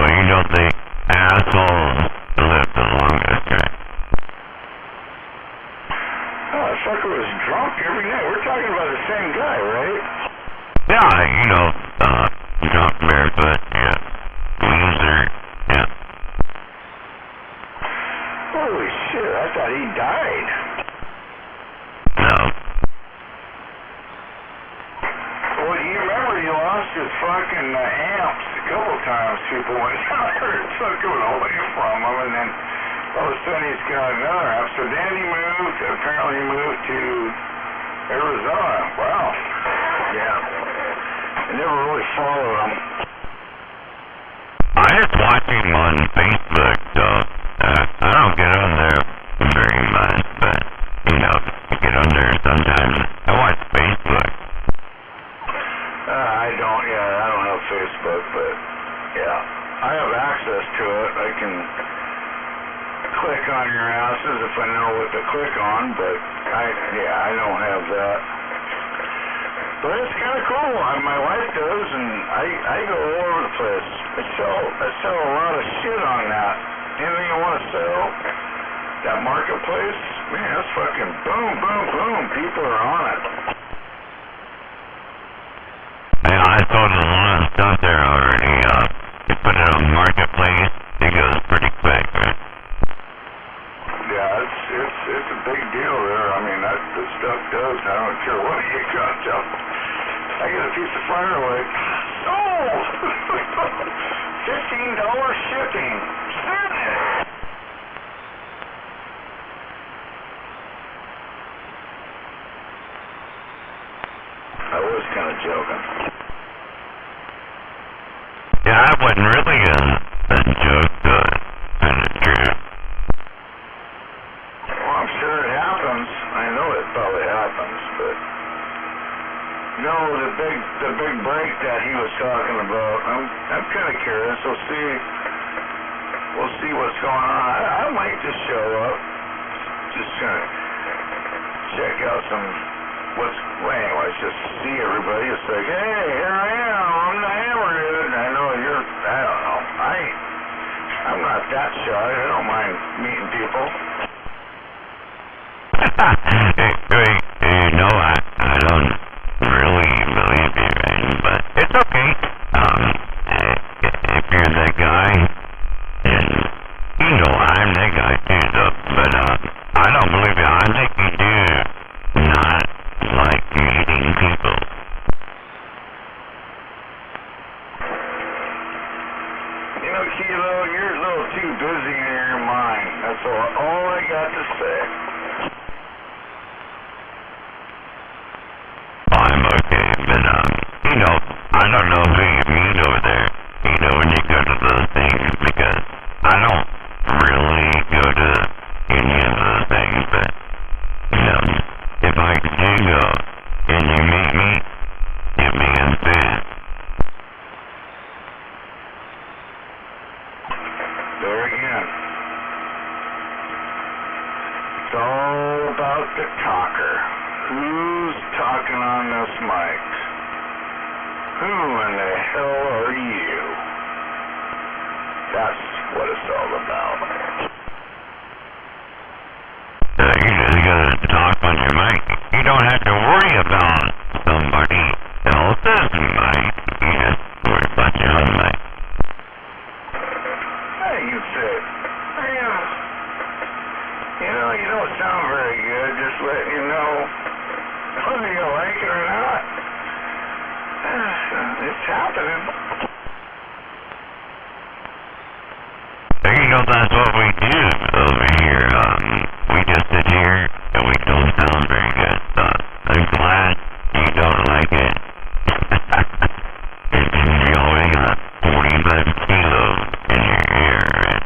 Well, the assholes live the longest, right? Oh, that fucker was drunk every night. We're talking about the same guy, right? Yeah, drunk barefoot, yeah. Loser, yeah. Holy shit, I thought he died. No. Well, you remember he lost his fucking amps a couple times. People went down there and took it away from him, and then all of a sudden he's got another amp. So then he apparently moved to Arizona. Wow. Yeah. I never really followed him. I just watch him on Facebook, so I don't get on there very much, but, I get on there sometimes. I watch Facebook. I don't have Facebook, but, yeah. I have access to it. I can click on your asses if I know what to click on, but, I don't have that. But it's kind of cool. My wife does, and I go all over the place. I sell a lot of shit on that. Anything you want to sell, that marketplace, man, that's fucking boom, boom, boom. People are on it. Yeah, I sold a lot of stuff there already. You put it on marketplace, it goes pretty quick, right? Yeah, it's a big deal there. I mean, the stuff does. I don't care what you got. I get a piece of firewood. Sold! $15 shipping. Send it! I was kind of joking. Yeah, I wasn't really a joke, kind of true. Well, I'm sure it happens. I know it probably happens, but the big break that he was talking about, I'm kind of curious. We'll see what's going on. I might just show up, just kind of check out anyways, just see everybody. It's like, hey, here I am. I'm the Hammer Dude. I know I don't know. I'm not that shy. I don't mind meeting people. I don't really believe you, right? But it's okay. If you're that guy, then I'm that guy too, but I don't believe you. I think you do not like meeting people. Kilo, you're a little too got to say? I'm okay, but, I don't know who you meet over there, when you go to those things, because I don't really go to any of those things, but, if I do go, and you meet me, give me a food. There again. It's all about the talker. Who's talking on this mic? Who in the hell are you? That's what it's all about. You just gotta talk on your mic. You don't have to worry about somebody else's mic. You just worry about your own mic. Hey, you say, you don't sound very good. Just letting you know whether you like it or not. It's happening. That's what we do over here. We just sit here and we don't sound very good. So I'm glad you don't like it. And you only got 45 kilos in your ear, right?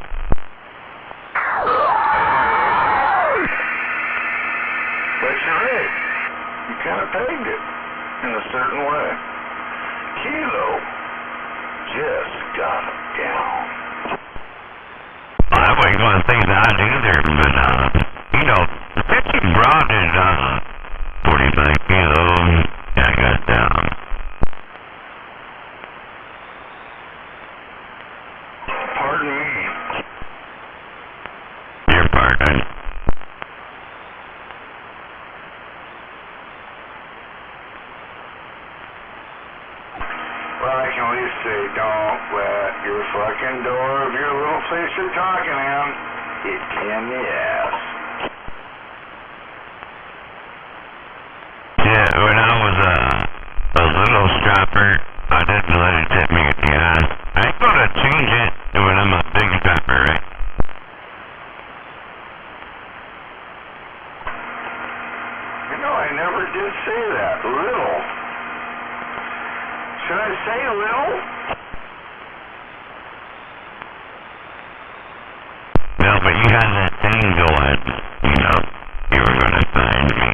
But you're right. You kind of pegged it in a certain way. Kilo just got it down. I wasn't going to say that either, but, fishing rod is, 45 kilos. I got down. Pardon me. Your pardon. Well, I can at least say, don't let your fucking door of your little place you're talking in hit you in the ass. Yeah, when I was a little strapper, I didn't let it hit me in the ass. I ain't gonna change it when I'm a big strapper, right? I never did say that. Little. Should I say little? No, but you had that thing going, you were gonna find me,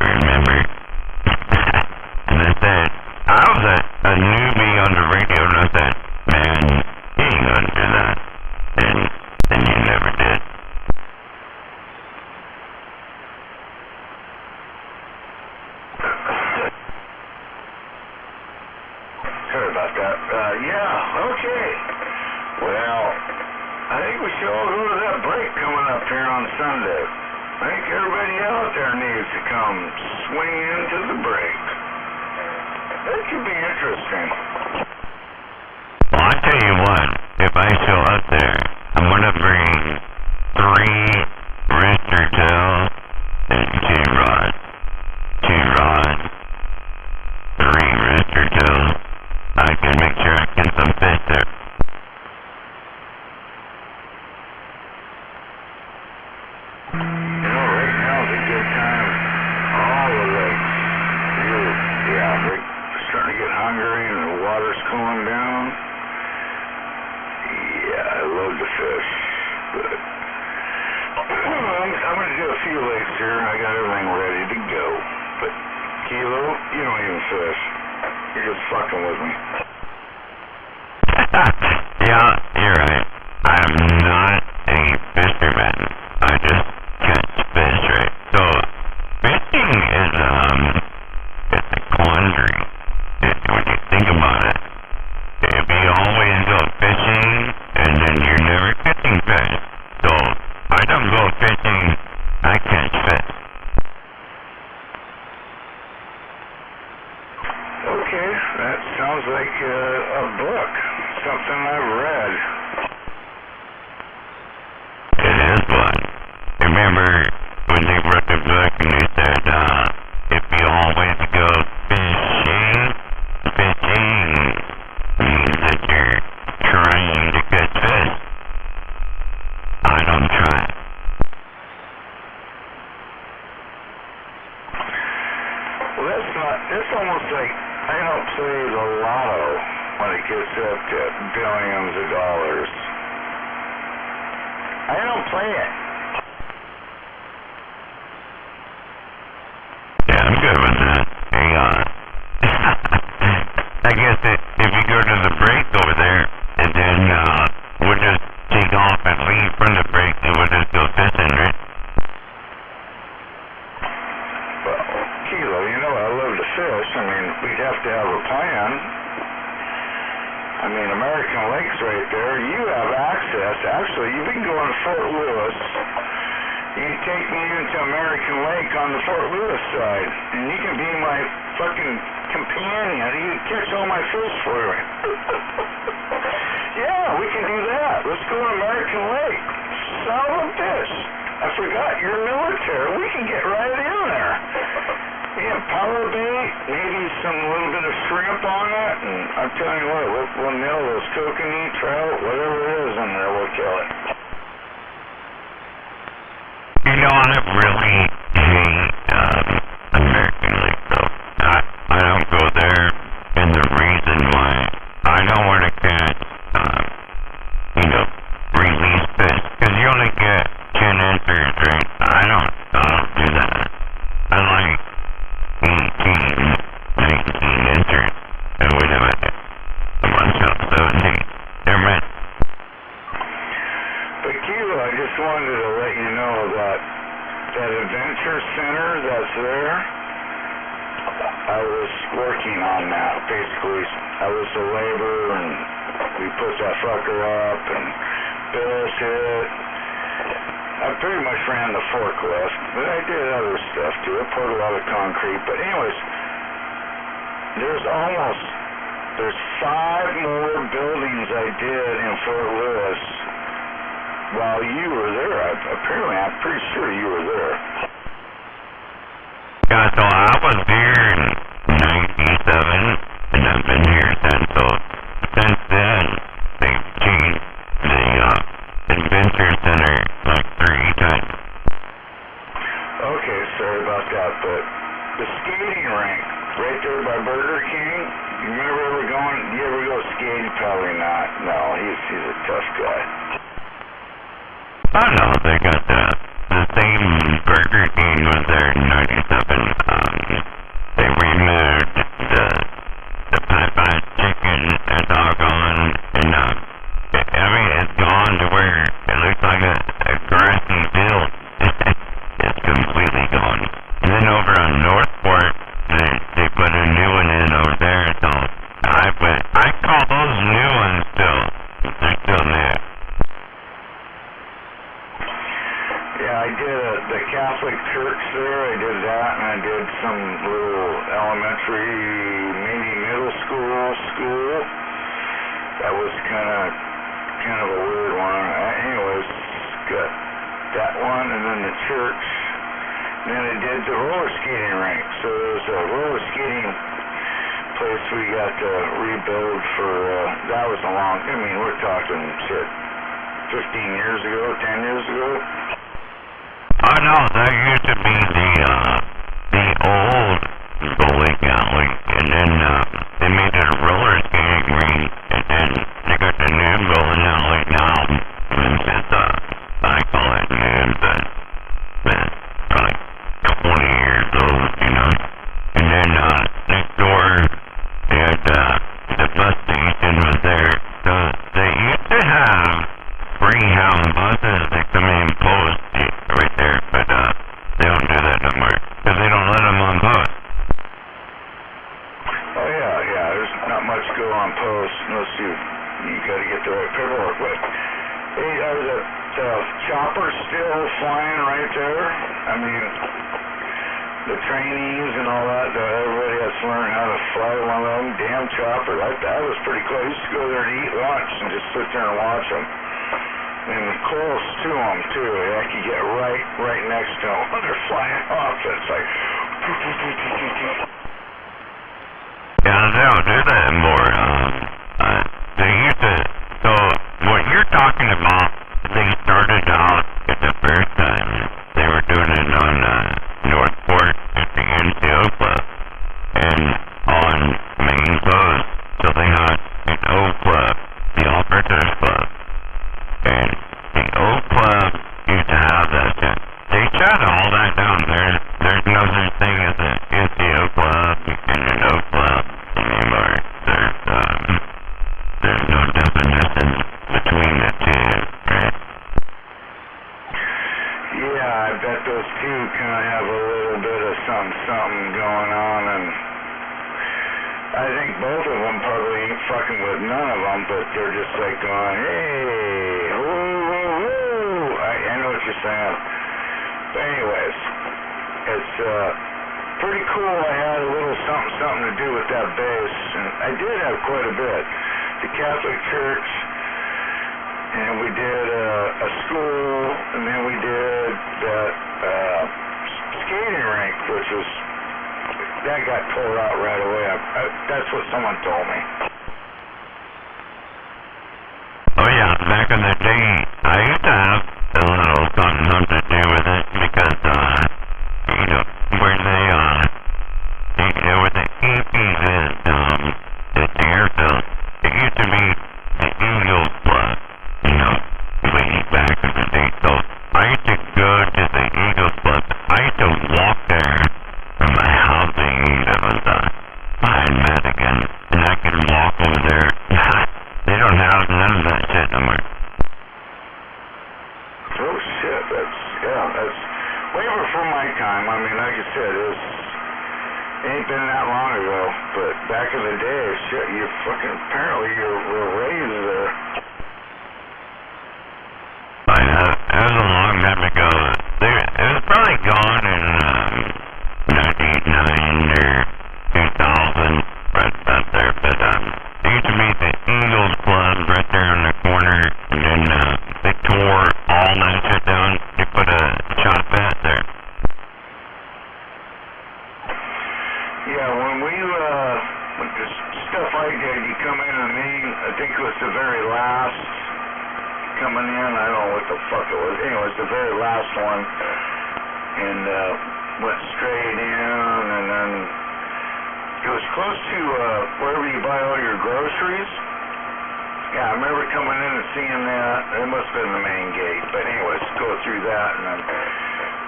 remember? And I said, I was a newbie on the radio, and I said, man, you ain't gonna do that. And you never did. Sorry about that. Yeah, okay. Well, I think we should all go to that break coming up here on Sunday. I think everybody out there needs to come swing into the break. That could be interesting. Well, I tell you what, if I show up there, I'm gonna bring 3 rooster tails and 2 rods. 2 rods, 3 rooster tails. I can make sure I get some fish there. Right now is a good time. All the lakes. They're starting to get hungry and the water's cooling down. Yeah, I love to fish, but I'm going to do a few lakes here. I got everything ready to go. But Kilo, you don't even fish. You're just fucking with me. Yeah, you're right. I'm not a fisherman. I just catch fish, right? So, fishing is, it's a quandary. When you think about it, if you always go fishing, and then you're never catching fish. So, I don't go fishing, I catch fish. Okay, that sounds like a book. Something I've read. It is one. Remember when they wrote the book and they said, if you always go fishing means that you're trying to catch fish. I don't try. almost like I don't play the lotto when it gets up to billions of dollars. I don't play it. Yeah, I'm good with that. Hang on. I guess if you go to the break over there, and then we'll just take off and leave from the break, and we'll just go fishing, right? Well, Kilo, you know I love to fish. I mean, we'd have to have a plan. I mean, American Lake's right there. You have access. Actually, you can go to Fort Lewis. You can take me into American Lake on the Fort Lewis side, and you can be my fucking companion. You can catch all my fish for me. Yeah, we can do that. Let's go to American Lake. Sell them fish. I forgot, you're military. We can get right in there. Yeah, power bait, maybe some little bit of shrimp on it, and I'm telling you what, we'll nail those kokanee, trout, whatever it is in there, we'll kill it. You know, I really hate American Lake, though. I don't go there, and the reason why I don't want to catch, release fish, because you only get 10 entries, right? I don't do that. I like 18, 19 entries, and we have a bunch of 17. They're meant. But Kilo, I just wanted to let you know that adventure center that's there, I was working on that. Basically, I was the labor, and we put that fucker up and built it. I pretty much ran the forklift, but I did other stuff too. I poured a lot of concrete. But anyways, there's 5 more buildings I did in Fort Lewis while you were there. Apparently, I'm pretty sure you were there. Yeah, so I was here in 97, and I've been here since. So since then, they've changed the Adventure Center like 3 times. Okay, sorry about that, but the skating rink right there by Burger King, you remember ever going? You ever go skating? Probably not. No, he's a tough guy. I know they got the same Burger King was there in 97. They removed the Popeye chicken. It's all gone, and I mean it's gone to where it looks like a grassy field. It's completely gone. And then over on Northport, they put a new one in over there. So I call those new ones still. They're still there. Yeah, I did the Catholic Church there. I did that, and I did some little elementary, maybe middle school. That was kind of a weird one. Anyways, got that one, and then the church. And then I did the roller skating rink. So there was a roller skating place we got to rebuild for. That was a long. I mean, we're talking 15 years ago, 10 years ago. Oh no, that used to be the old bowling alley, and then they made it a roller skating rink, and then they got the new bowling alley now, and it's I call it new, but probably 20 years old, and then next door, they had the bus station was there, so they used to have Greyhound buses that come in post right there, but they don't do that no more, because they don't let them on post. Oh yeah, there's not much go on post unless you got to get the right paperwork. But hey, are the choppers still flying right there? I mean, the trainees and all that, everybody has to learn how to fly one of them damn choppers. That was pretty cool. I used to go there to eat lunch and just sit there and watch them. And close to them too. I could get right next to them when they're flying off. It's like. Yeah, they don't do that anymore. They used to. So what you're talking about, they started out at the first time. They were doing it on Northport at the Antiopa, and I bet those two kind of have a little bit of something going on, and I think both of them probably ain't fucking with none of them, but they're just like going, hey, whoa, whoa, whoa. I know what you're saying. But anyways, it's pretty cool. I had a little something to do with that base, and I did have quite a bit. The Catholic Church, and we did a school, and then we did that skating rink, which was, that got tore out right away. That's what someone told me. Oh yeah, back in the day, I used to have a little something to do with it because, you know, where where the EPs is, at the airfield, it used to be the Eagles Club, you know, way back in the day. So I used to go to the Eagles Club. I used to walk there from my housing that was behind Madigan, and I could walk over there. They don't have none of that shit no more. Oh shit, that's way before my time. I mean, like I said, it ain't been that long ago, but back in the day, shit, you fucking, apparently you were raised there. It was a long time ago. It was probably gone in 1999 or 2000, right about there, but it used to be the Eagles Club right there on the corner, and then they tore all that shit down. They put a shop at there. Yeah, when the stuff I did, you come in the main, I think it was the very last coming in, I don't know what the fuck it was. Anyway, it was the very last one, and went straight in, and then it was close to wherever you buy all your groceries. Yeah, I remember coming in and seeing that. It must have been the main gate, but anyways, go through that, and then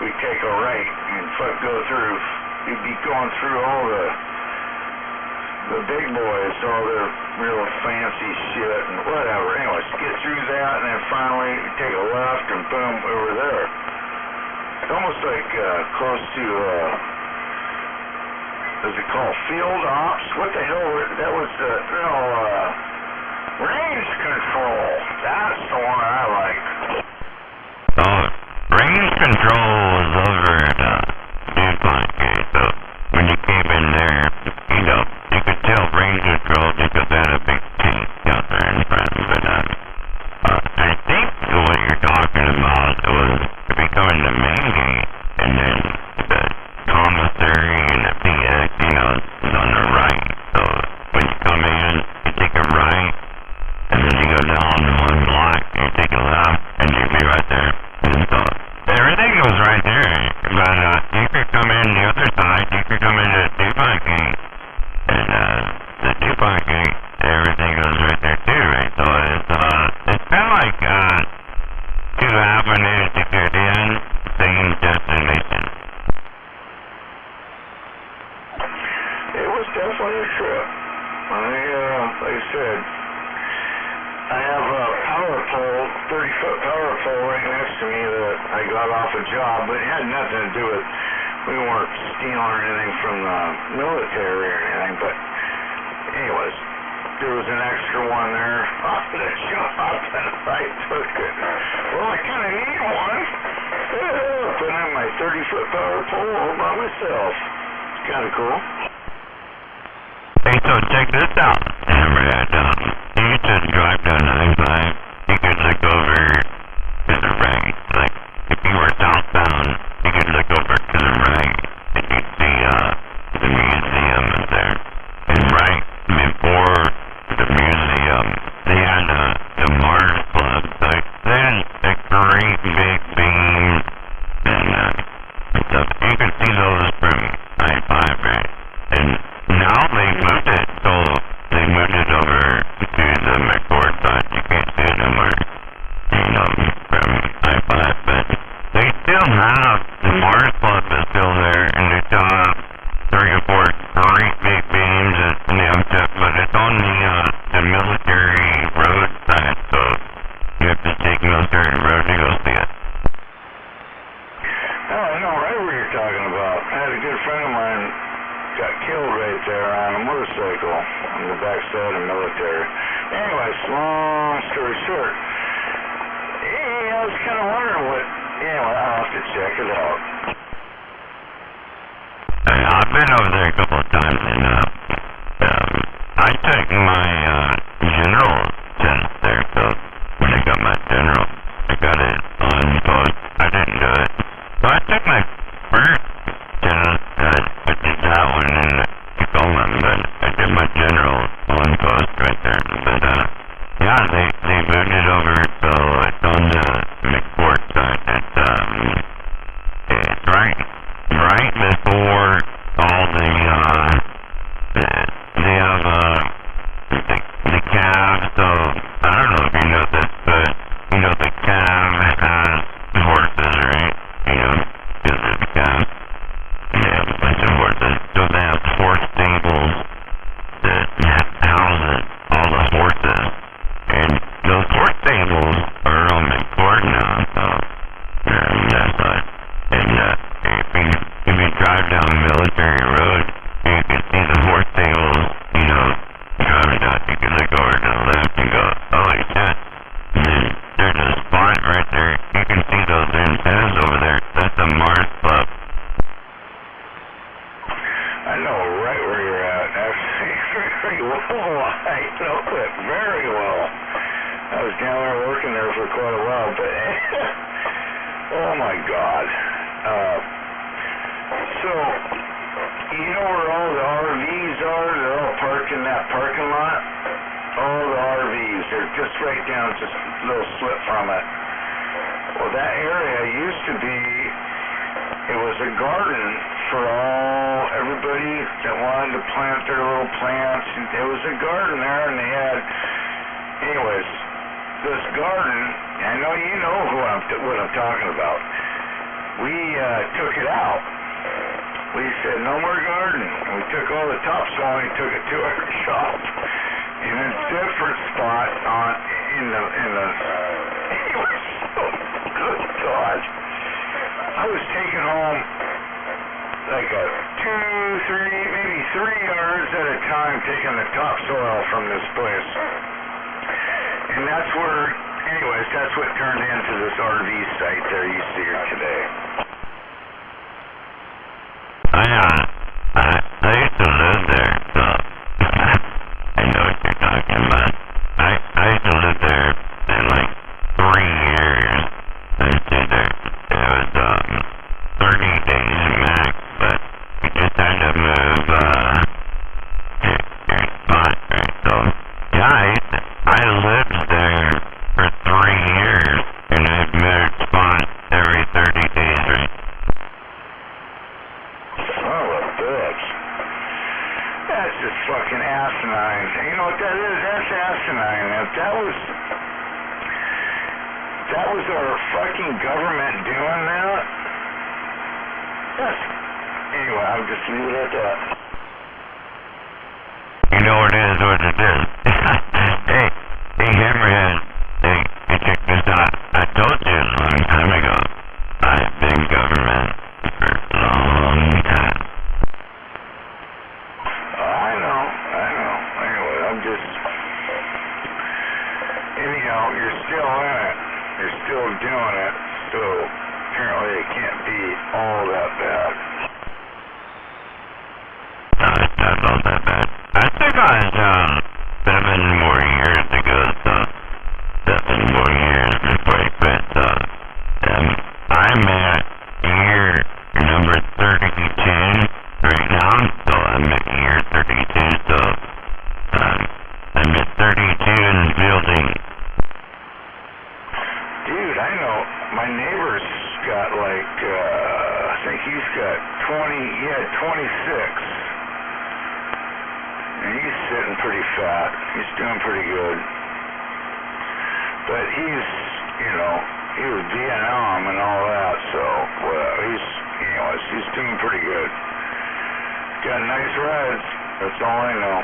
we take a right and go through. You'd be going through all the big boys, all their real fancy shit and whatever. Anyways, get through that, and then finally you take a left, and boom, we were there. It's almost like close to, is it called field ops? What the hell? That was range control. That's the one I like. Oh, range control was over at DuPont Gate, so when you came in there, you know, you could tell range control because they had a big tank out there in front of it. I think what you're talking about was becoming the main gate, and then the commissary and the PX, you know, is on the right. So when you come in, you take a right, and then you go down one block, and you take a left, and you'll be right there. And so everything goes right there. But you could come in the other side, you could come in the DuPont Gate, and the DuPont Gate, everything goes right there too, right? So it's kind of like two avenues to get in, same destination. It was definitely a trip. Like I said, I have a power pole, 30-foot power pole right next to me that I got off a job, but it had nothing to do with, we weren't stealing anything from the military or anything, but anyways, there was an extra one there off the job, and I took it. Well, I kind of need one. Put on my 30-foot power pole all by myself. It's kind of cool. Hey, so check this out. Remember that, you used to drive down I-5, you could look over to the right. Like, if you were southbound, you could look over to the right, and you'd see, the museum is there. And right before the museum, they had, the Mars Club. Like, they had a great big beam, and, stuff. You could see those from I-5, right? And now they moved it, so they moved it over to the McCord side. You can't see it no more, you know, from I-5, but they still have, the Mars Club is still there, and they still have 3 or 4 great big beams and stuff, but it's on the military road side, so you have to take military road to go see it. there on a motorcycle on the backside of military. Anyways, long story short, I was kind of wondering what. Anyway, I'll have to check it out. I've been over there a couple of times, and I took my general test there, so when I got my general, I got it on post. I didn't do it. So I took my first test, I did that one in Tacoma, but I did my general on post right there. But yeah, they moved it over, so it's on the McCourt side. It's right before all the cab, so I don't know if you know this, but you know the cab has horses, right? You know, because of the cab. They have a bunch of horses, so they have horse stables that house all the horses, and those horse stables are on McCourt now, so that's like, and if you drive down Military Road, you can see the horse stables, you know, driving down, you can look over to the left and go, holy shit. And then there's a spot right there, you can see those antennas over there, that's a Mars Club. I know right where you're at, actually, very well. I know it very well. I was down there working there for quite a while, but, oh my God. So, you know where all the RVs are? They're all parked in that parking lot. All the RVs, they're just right down, just a little slip from it. Well, that area used to be, it was a garden for everybody that wanted to plant their little plants. And there was a garden there, and they had, anyways, this garden, I know you know what I'm talking about. We took it out. We said, no more garden. And we took all the topsoil and took it to our shop in a different spot in the anyway, so good God. I was taking home like a 2, 3, maybe 3 yards at a time taking the topsoil from this place. And that's where, anyways, that's what turned into this RV site there you see here today. I used to live there, so I know what you're talking about. I used to live there in like 3 years. I stayed there. It was 30 days max, but you just had to move your spot, right? So yeah, I lived there for 3 years, and I've moved spots every 30 days, right? That's just fucking asinine. You know what that is? That's asinine. If that was our fucking government doing that, anyway, I'll just leave it at that. You know what it is, hey, Hammerhead, hey, check this out. I told you a long time ago, I've been government for a long time. I know. Anyway, anyhow, you're still in it. You're still doing it, so apparently it can't be all that bad. No, it's not all that bad. I think I was 7 more years ago, so 7 more years before I quit, so I'm at year number 32 right now, so I'm at year 32, so I'm at 32 in the building. Dude, I know, my neighbor's got like, I think he's got 26. And he's sitting pretty fat. He's doing pretty good. But he's, he was Vietnam and all that, so, he's doing pretty good. Got nice rides. That's all I know.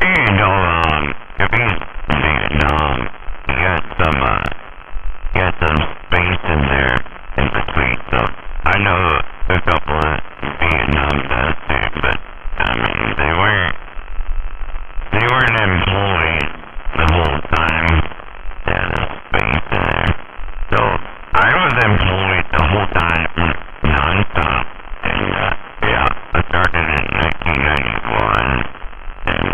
You know, if he's Vietnam, he got some space in there in between, so I know a couple of Vietnam guys. employed the whole time, non-stop. And, yeah, I started in 1991, and,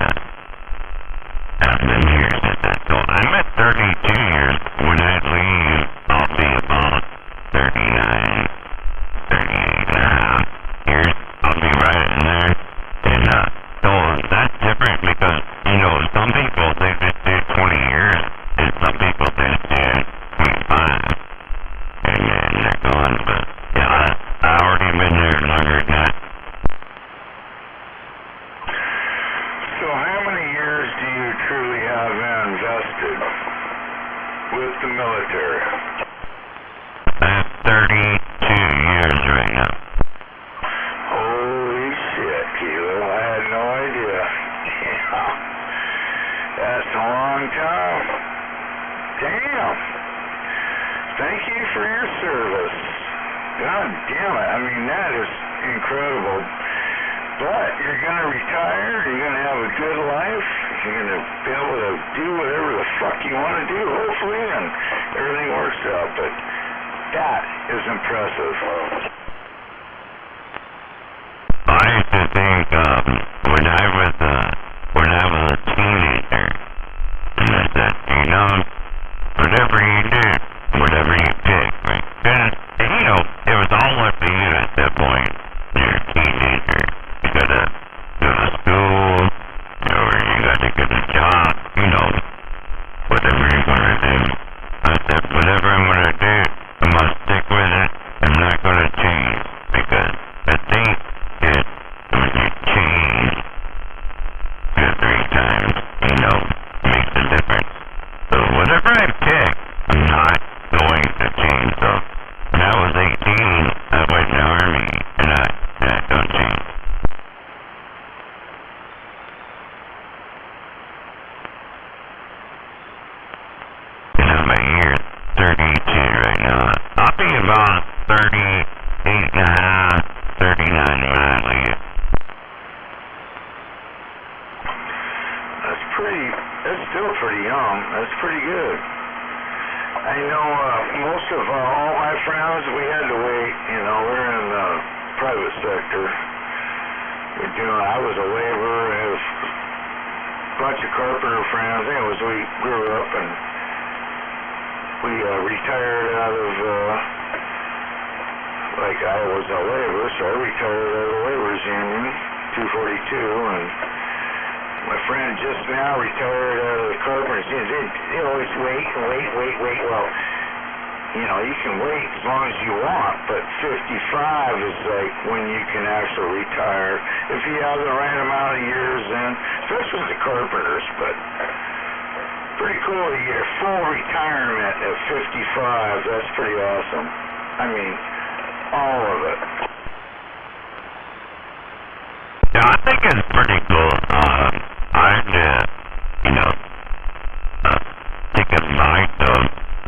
I've been here since that. So I'm at 32 years. When I leave, I'll be about 39, 38 and a half years. I'll be right in there. And, so that's different because, you know, some people, they just do 20 years, and some people just do 25. And then they're gone, but, yeah, I already been there longer than that. So how many years do you truly have invested with the military? I have 32 years right now. Holy shit, Kilo. I had no idea. Yeah. That's a long time. Damn. Thank you for your service. God damn it. I mean, that is incredible. But you're going to retire. You're going to have a good life. You're going to be able to do whatever the fuck you want to do, hopefully, and everything works out. But that is impressive. I used to think, when I was a teenager, and I said, you know, whatever you do, whatever you pick, right? And, you know, it was all up to you at that point. You're a teenager. You gotta go to school, or you gotta get a job, you know, whatever you're gonna do. I said, whatever I'm gonna do, I'm gonna stick with it. I'm not gonna change, because I think that when you change 2 or 3 times, you know, makes a difference. So whatever I pick, I'm not going to change. So when I was 18, I went in the Army, and I don't change. And I'm a year 32 right now. I'll be about 38 and a half, 39 when I leave. That's still pretty young. That's pretty good. I know most of all my friends, we had to wait. You know, we're in the private sector. I was a laborer. I have a bunch of carpenter friends. Anyways, we grew up and we retired out of, like I was a laborer, so I retired out of the laborers union, 242, and my friend just now retired out of the carpenters union. They always wait and wait. Well, you know, you can wait as long as you want, but 55 is like when you can actually retire if you have the right amount of years in, especially the carpenters. But pretty cool to get full retirement at 55. That's pretty awesome. I mean, all of it. Yeah, I think it's pretty cool. I'd, you know, take advice of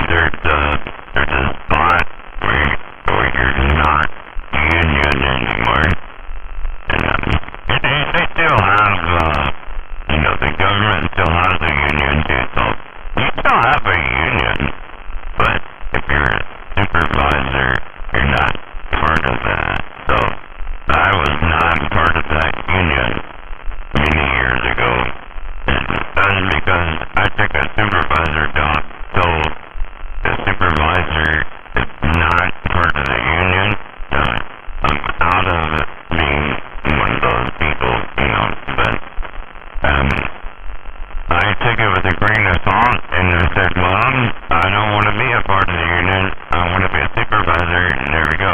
there's a spot where you're not union anymore. And, they still have, you know, the government still has a union too, so you still have a union, but if you're a supervisor, you're not part of that. So I was not part of that union many years ago, and that is because I took a supervisor job, so the supervisor is not part of the union. I'm out of being one of those people, you know, but I took it with a grain of salt, and I said, well, I don't want to be a part of the union, I want to be a supervisor, and there we go.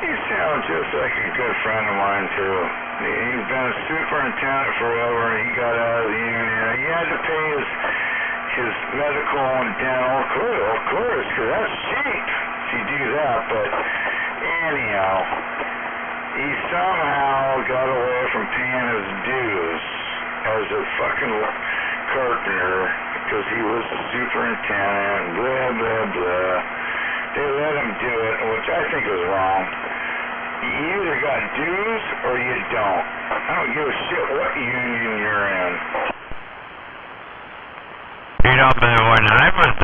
You sound just like a good friend of mine, too. He's been a superintendent forever, and he got out of the union. He had to pay his medical and dental, of course, because that's cheap if you do that. But anyhow, he somehow got away from paying his dues as a fucking carpenter because he was a superintendent, blah, blah, blah. They let him do it, which I think is wrong. You either got dues or you don't. I don't give a shit what union you're in. You know, but when I was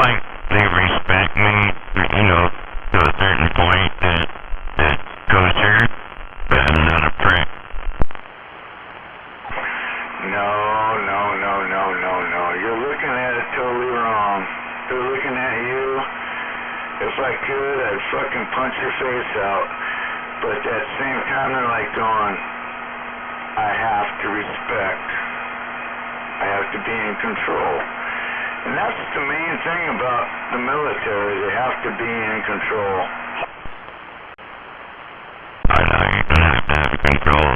like they respect me, you know, to a certain point that's kosher, but I'm not a prick. No. You're looking at it totally wrong. They're looking at you. If I could, I'd fucking punch your face out. But at that same time, they're like going, I have to respect. I have to be in control. And that's the main thing about the military. They have to be in control. I know you don't have to have control.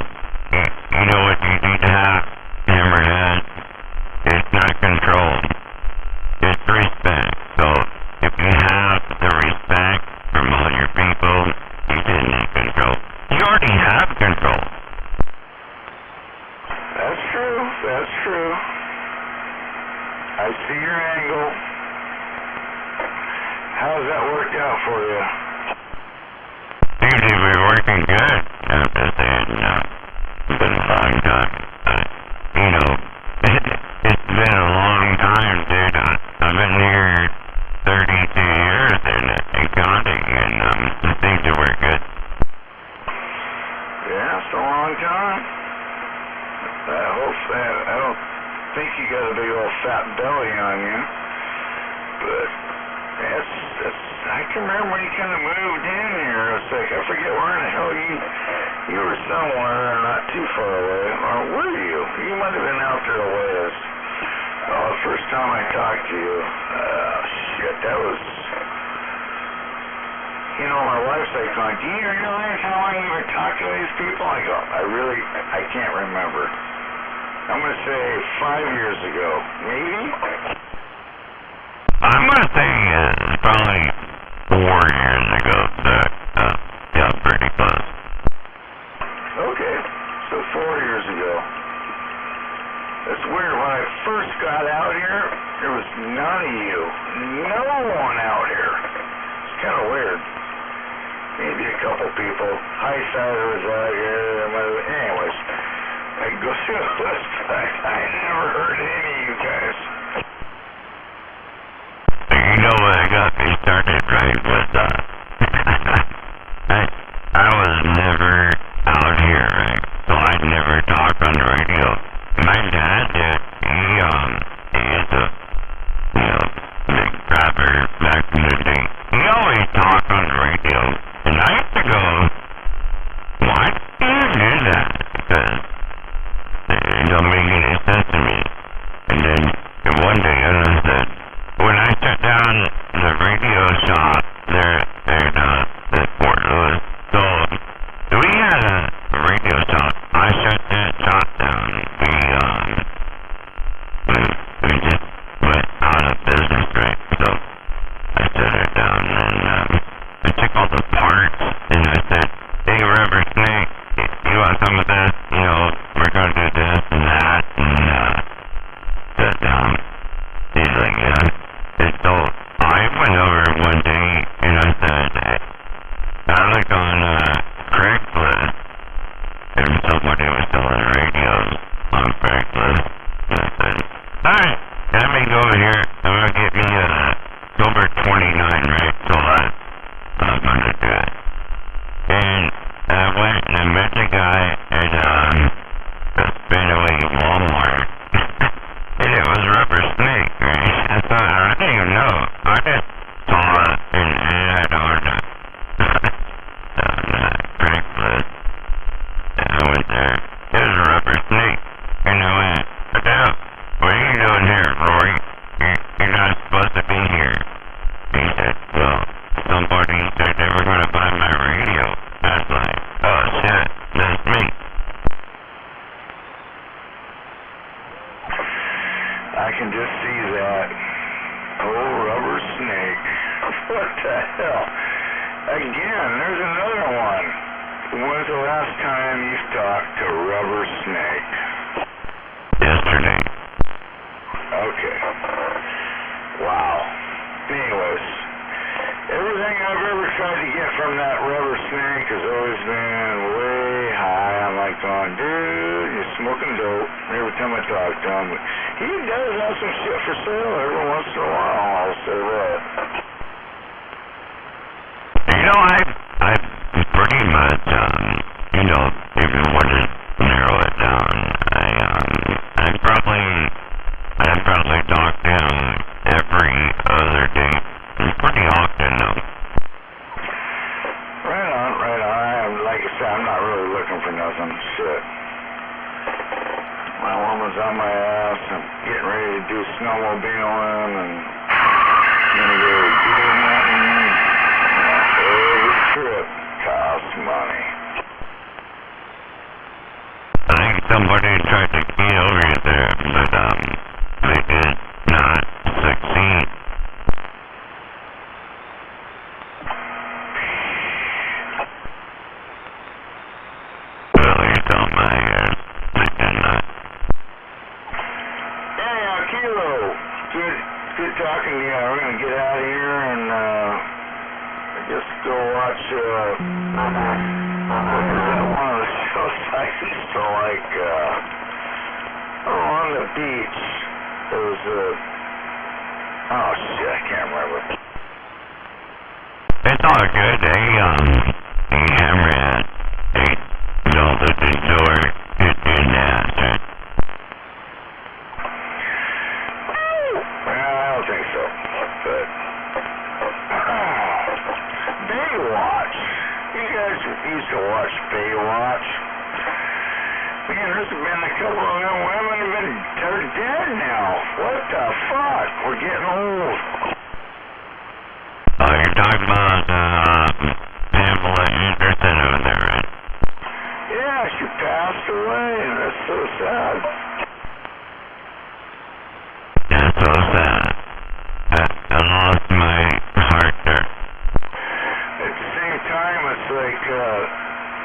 You know what you need to have, Hammerhead? It's not control. It's respect. So if you have the respect from all your people, you didn't need control. You already have control. That's true. I see your angle. How's that worked out for you? Seems to be working good. I'm just saying, it's been a long time. You know, it's been a long time, dude. I've been here 32 years and counting, and it seems to work good. Yeah, it's a long time. I don't think you got a big old fat belly on you, but I can remember when you kind of moved in here. It's like, I forget where in the hell you were somewhere not too far away. Or were you? You might have been out there a ways. Oh, the first time I talked to you, shit, that was, you know, my wife's like going, do you realize how long you've been talking to these people? I go, I can't remember. I'm going to say 5 years ago, maybe? I'm going to say probably 4 years ago, but yeah, pretty close. Okay, so 4 years ago. It's weird, when I first got out here, there was none of you. No one out here. It's kind of weird. Maybe a couple people. Highsider was out here. Anyways, I go through the list. I never heard any of you guys. You know what got me started, right, was, I was never out here, right, so I'd never talk on the radio. My dad did, he used to, you know, big rapper back in the day. He always talked on the radio, and I used to go, why do you do that? Because it don't make any sense to me. And then one day I said, when I sat down the radio shop there at Fort Lewis, so we had a radio shop. I shut that shop down. We just went out of business, right? So I shut it down, and I took all the parts, and I said, hey, Rubber Snake, you want some of this? You know, we're going to do this and that, and shut down. He's like, yeah. And so I went over one day, and I said, I looked on Craigslist, and somebody was selling radios on Craigslist. And I said, alright, let me go over here. I'm going to get me a Silver 29, right? So I'm going to do it. And I went and I met the guy at the Spanaway Walmart. And it was Rubber Snake, right? I thought, I didn't even know. I just saw it and I had on Craigslist. And I went there. It was a Rubber Snake. And I went, what are you doing here, Rory? You're not supposed to be here. And he said, well, somebody said they were going to buy my radio. I was like, oh shit, that's me. I can just see that. Oh, Rubber Snake. What the hell? Again, there's another one. When's the last time you talked to Rubber Snake? Yesterday. Okay. Wow. Anyways, everything I've ever tried to get from that Rubber Snake has always been way high. I'm like going, dude, you're smoking dope every time I talk to him. He does have some shit for sale every once in a while. I'll say, well, fun and gonna go deer hunting. Every trip costs money. I think somebody tried to key over you there, but they did not succeed. Really, don't mind. They did not. Hey, Kilo. Good talking to you. We're gonna get out of here and I guess go watch what was that one of the shows I used to like on the beach. There was oh shit, I can't remember. It's all good. They hammerhead. They melted the door. It did that. I don't think so. But Baywatch. You guys used to watch Baywatch. Man, there's been a couple of them women they're dead now. What the fuck? We're getting old. Oh, you're talking about Pamela Anderson over there, right? Yeah, she passed away, and that's so sad. That's so sad. I lost my heart there. At the same time, it's like,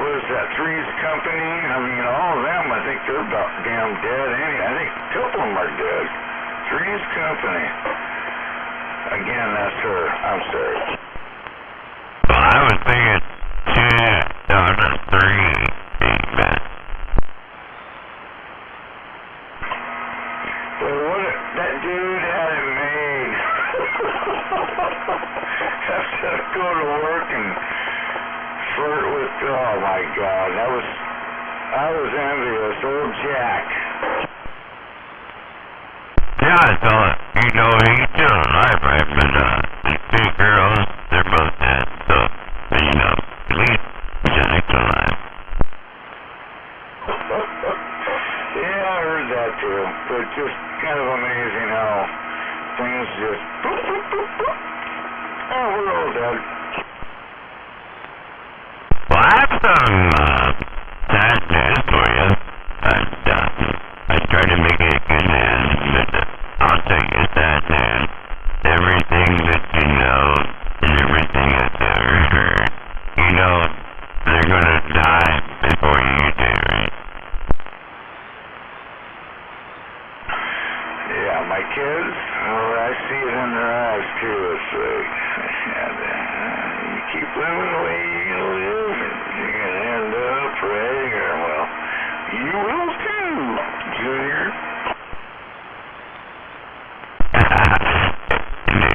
what is that, Three's Company? I mean, all of them, I think they're about damn dead. I think a couple of them are dead. Three's Company. Again, that's her. I'm sorry. Well, I was thinking 2 out of 3 being bad. Well, that dude had it made. Have to go to work and flirt with, oh my God, I was envious. Old Jack. Yeah, I thought, he's still alive, right? But the 2 girls, they're both dead. So, at least Jack's alive. Yeah, I heard that too. But just kind of amazing how things just boop, boop, boop, boop. Oh, we're all dead. Well, I have some sad news for you. I tried to make it good news, but I'll tell you sad news. Everything that you know and everything that's ever heard, they're gonna die before you do, right? Yeah, my kids, well, I see it in their eyes too. It's like, you keep living the way you're gonna live, and you're gonna end up right, or well, you will too, Junior.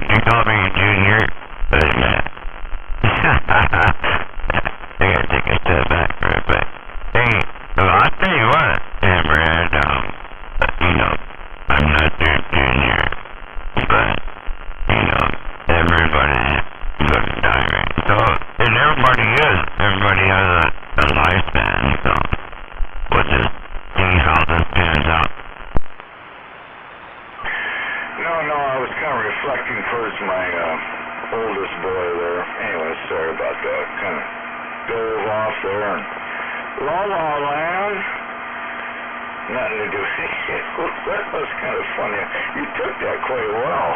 You call me Junior, but I gotta take a step back for a bit. Hey, well, I'll tell you what, Hammerhead, I'm not your Junior, but, everybody's gonna die, right? So, and everybody has a lifespan, so we'll just see how this pans out. No, I was kind of reflecting towards my oldest boy there. Anyway, sorry about that. Kind of dove off there. And La La Land, nothing to do with it. That was kind of funny. You took that quite well.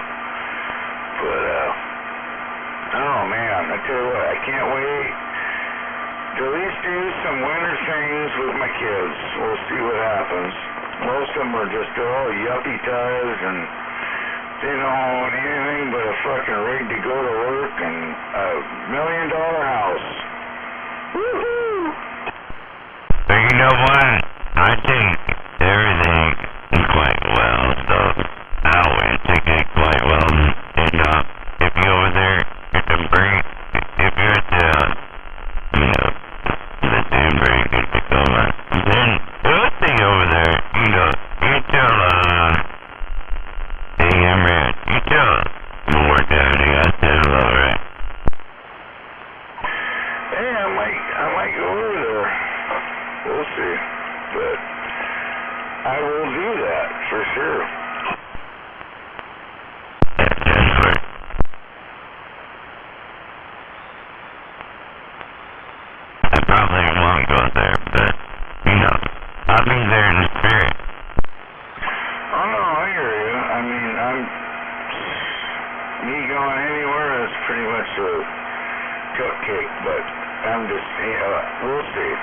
But, oh man, I tell you what, I can't wait to at least do some winter things with my kids. We'll see what happens. Most of them are just all yuppie ties and they don't own anything but a fucking rig to go to work and a $1 million house. Woohoo! But you know what? I think everything is quite well, so I always think it quite well. And if you're over there at the break, if you're at the damn break at Tacoma, then the other thing over there, you tell you tell more daddy, I said hello, right? Hey, I might go over there. We'll see. But me going anywhere is pretty much a cupcake, but I'm just, we'll see.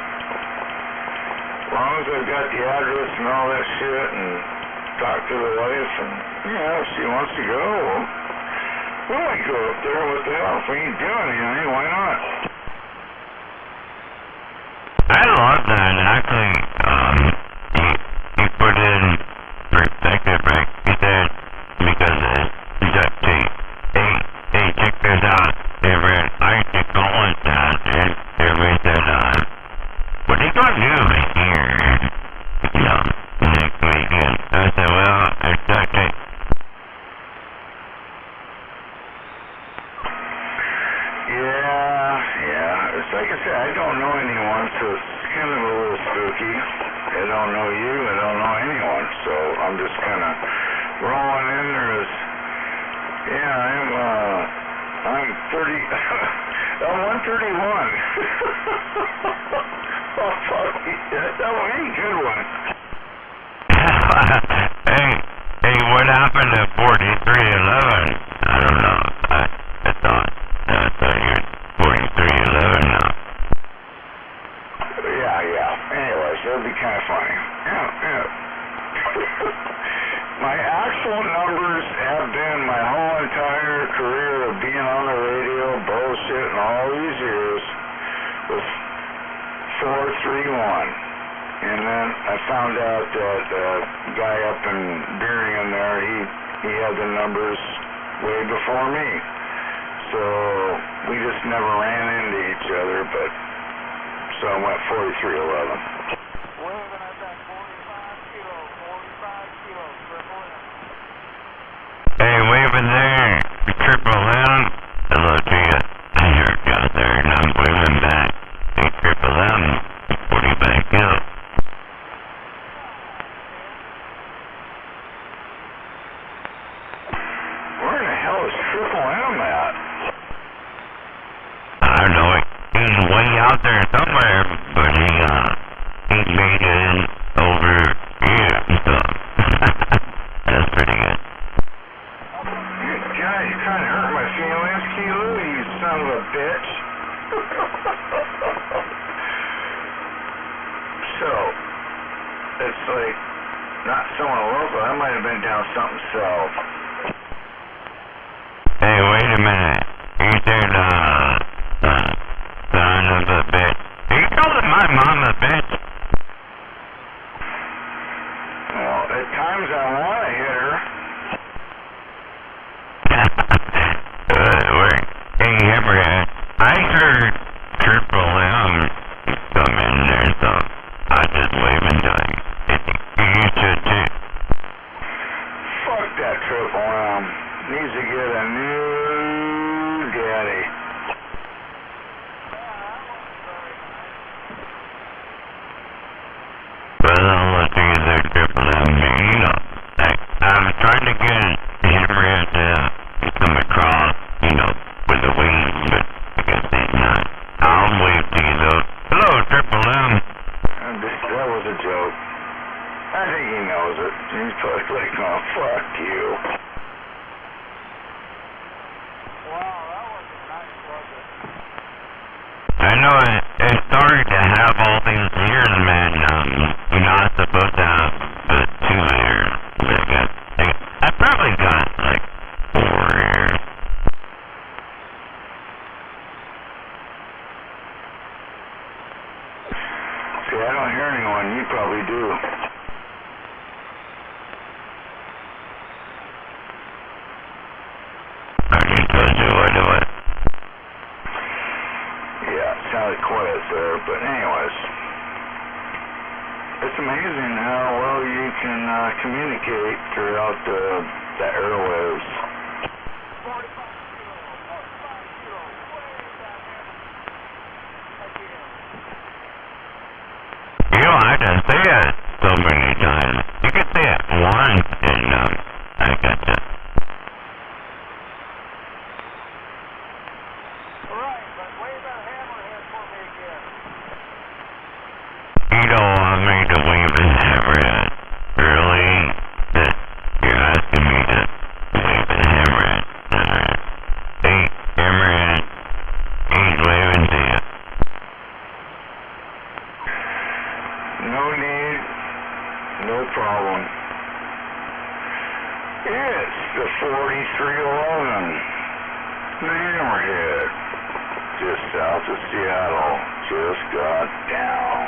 As long as I've got the address and all that shit and talk to the wife and, if she wants to go, we might go up there. What the hell? If we ain't doing anything, why not? I love that, actually, he put in perspective, right? He said, because it's up to, hey, check this out, Everett, I should call it that, and Everett said, what are you gonna do here, next weekend? I said, well, it's okay. Yeah, it's like I said, I don't know anyone, so it's kind of a little spooky. I don't know you, I don't know anyone, so I'm just kind of rolling in there as, I'm 30, I'm 131. Oh, fuck, that one ain't a good one. Hey, what happened to 4311? I don't know, I thought you were 4311 now. Yeah. Anyways, that'd be kind of funny. Yeah. My actual numbers have been my whole entire career of being on the radio, bullshit, and all these years was 431. And then I found out that guy up in Birmingham there, he had the numbers way before me. So we just never ran into each other, but so I went 4311. Hey, waving there, Triple M. Hello to you. You're out there, and I'm waving back. Hey, Triple M, 45 kilo. Where in the hell is Triple M at? I don't know. He's way out there somewhere, but he made it in over here, so that's pretty good. God, you're trying to hurt my feelings, Kilo, you son of a bitch. So, it's like, not someone local, I might have been down something south. Hey, wait a minute. You said, son of a bitch. Are you calling my mom a bitch? Well, at times I want to hit her. Hey, Everett, I heard Triple M come in there, so I just waving to him. You should too. Fuck that Triple M. Needs to get a new daddy. Well, let's see the Triple M. I'm trying to get Everett to come across, with the wings, but I guess he's not. I'll wave to you though. Hello, Triple M. That was a joke. I think he knows it. He's probably like, oh, fuck you. I know it's sorry to have all these years, man. You're not supposed to have 2 years. I probably got like 4 years. See, I don't hear anyone. You probably do. I just told you what it was. Yeah, it sounded quiet there, but anyways. It's amazing how well you can communicate throughout the airwaves. You don't have to say it so many times. You can say it once and I got you. You don't want me to wave his hammerhead. Really? You're asking me to wave his hammerhead. to Seattle just got down.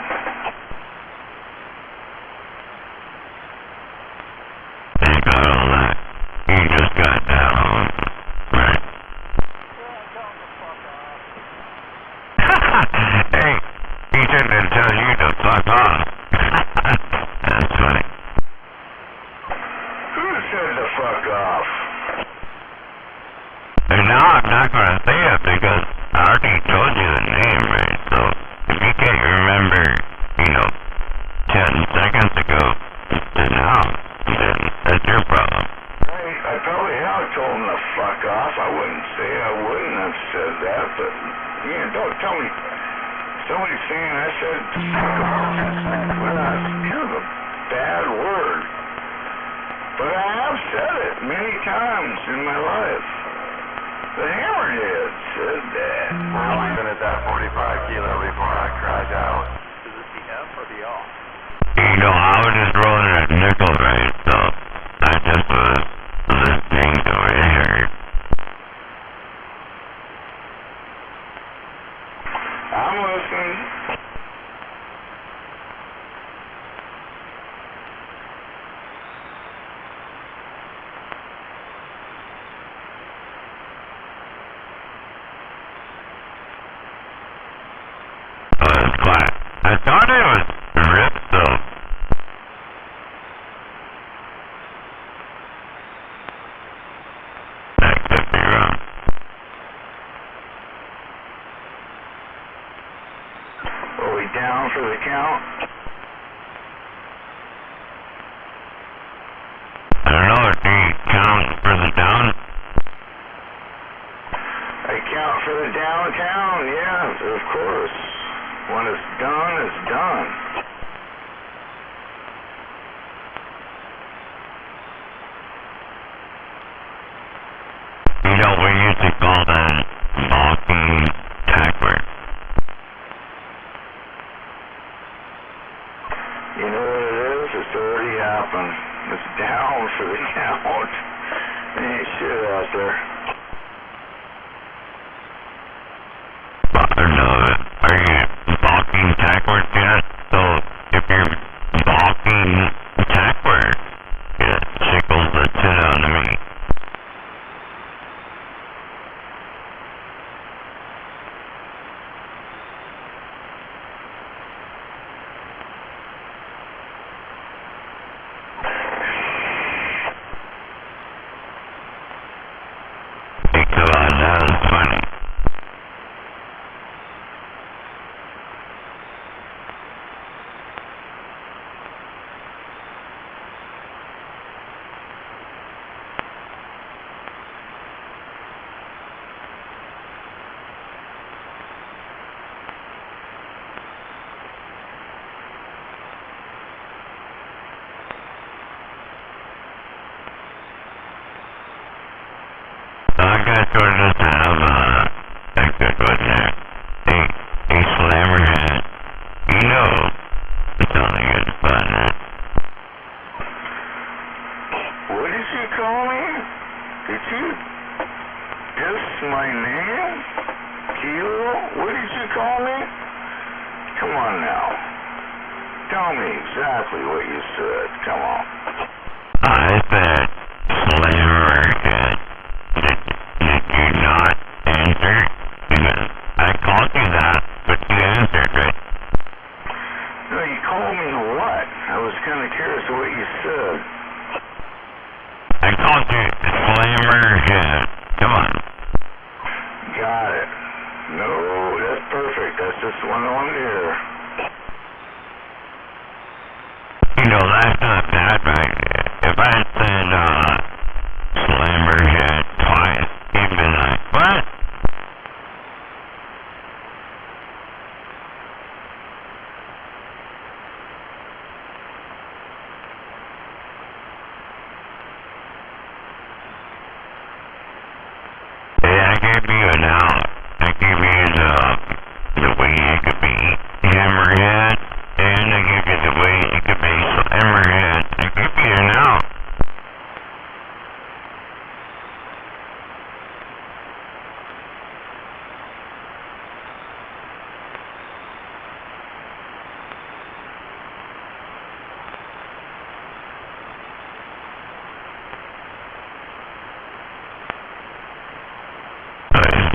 You got all that. You just got down. Right. Hey, he didn't tell you to fuck off. That's funny. Who said to fuck off? And now I'm not going to say it because I already told you the name, right? So if you can't remember, 10 seconds ago to now, then that's your problem. Right, I probably have told him to fuck off. I wouldn't say I wouldn't have said that, but don't tell me. Somebody's saying I said fuck off. Well, that's kind of a bad word. But I have said it many times in my life. The Hammerhead said that. Well, I've been at that 45 kilo before I cried out. Is it the F or the O? I was just rolling a nickel, right? So I just was listening to what I heard. I'm listening. Oh, it's quiet. I thought it was ripped, though. That could be wrong. Are we down for the count? I don't know, do you count for the down? I count for the downtown, yeah, of course. When it's done, it's done. We used to call that balking tackward. You know what it is? It's already happened. It's down for the count. There ain't shit out there. No, are you balking tackward yet? So if you're balking tackward, it tickles the shit out of me. Come on, that was funny. I got to just have a good one there. A slammerhead. It's only good fun, right? What did you call me? Did you diss my name? Kilo? What did you call me? Come on now. Tell me exactly what you said. Come on. I said slammerhead. Did you not answer? Because I called you that, but you answered, right? No, you called me what? I was kind of curious what you said. I called you slammerhead. Come on. Got it. No, that's perfect. That's just what I wanted to hear. That's not bad, right? If I had said, slammerhead twice, you'd be like, what? Yeah, I gave you an out. I gave you the way you could be hammerhead, and I gave you the way you could be slammerhead. I gave you an out.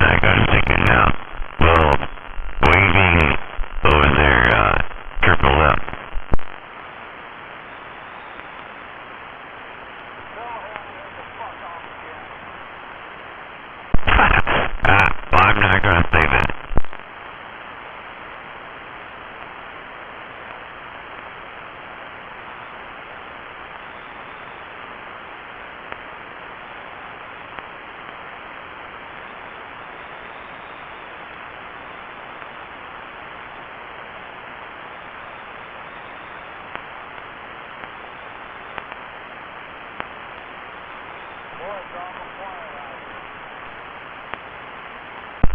I got a ticket now. Well, waiting over there, triple up. Well, I'm not gonna say that.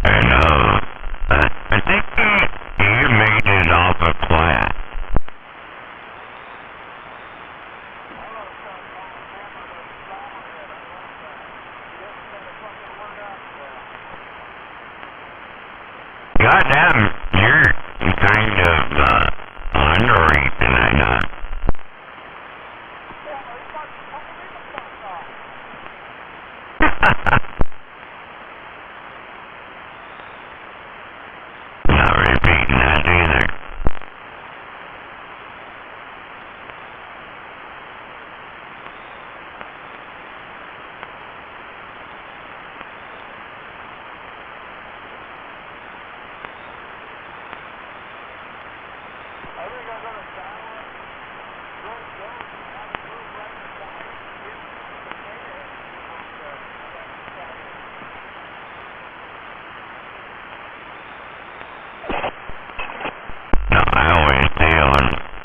And, I think you made it off a class. Goddamn, you're kind of, ornery tonight, huh? Not repeating that either. No, I always stay on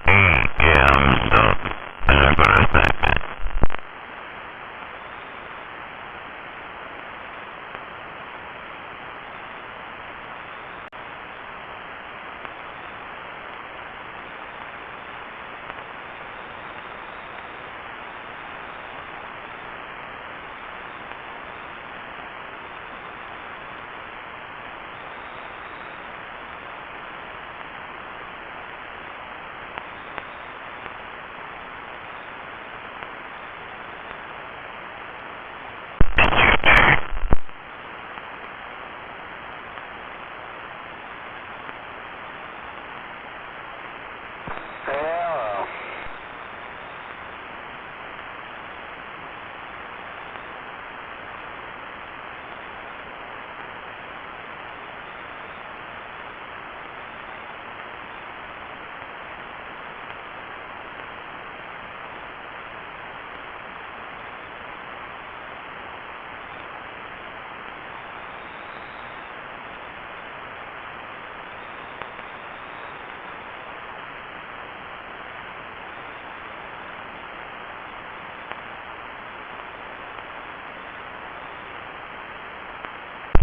8 a.m., so I'm not gonna say that.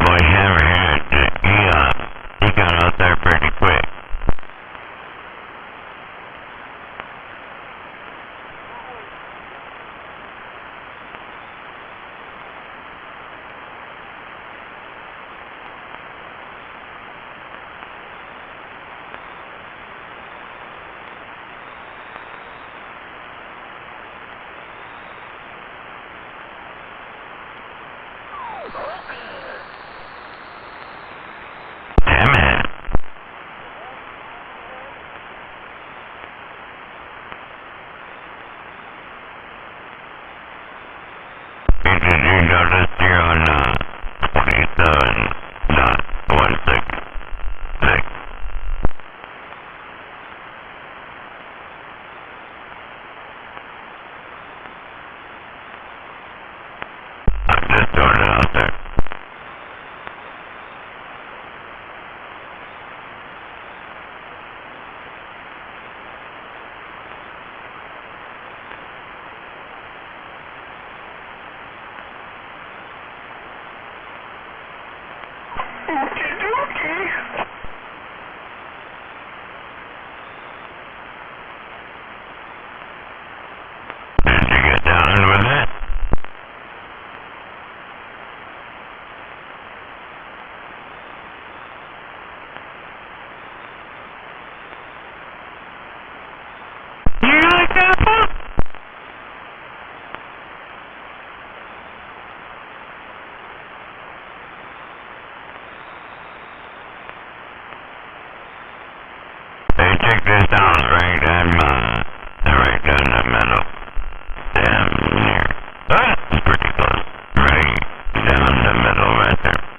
Boy, Hammerhead, he got out there pretty quick. Damn it. Did you notice you're on 27.166? I'm just throwing it out there. Did you get down with it? You like that, Pop? I'm right down the middle. Damn near. That's pretty close. Right down the middle right there.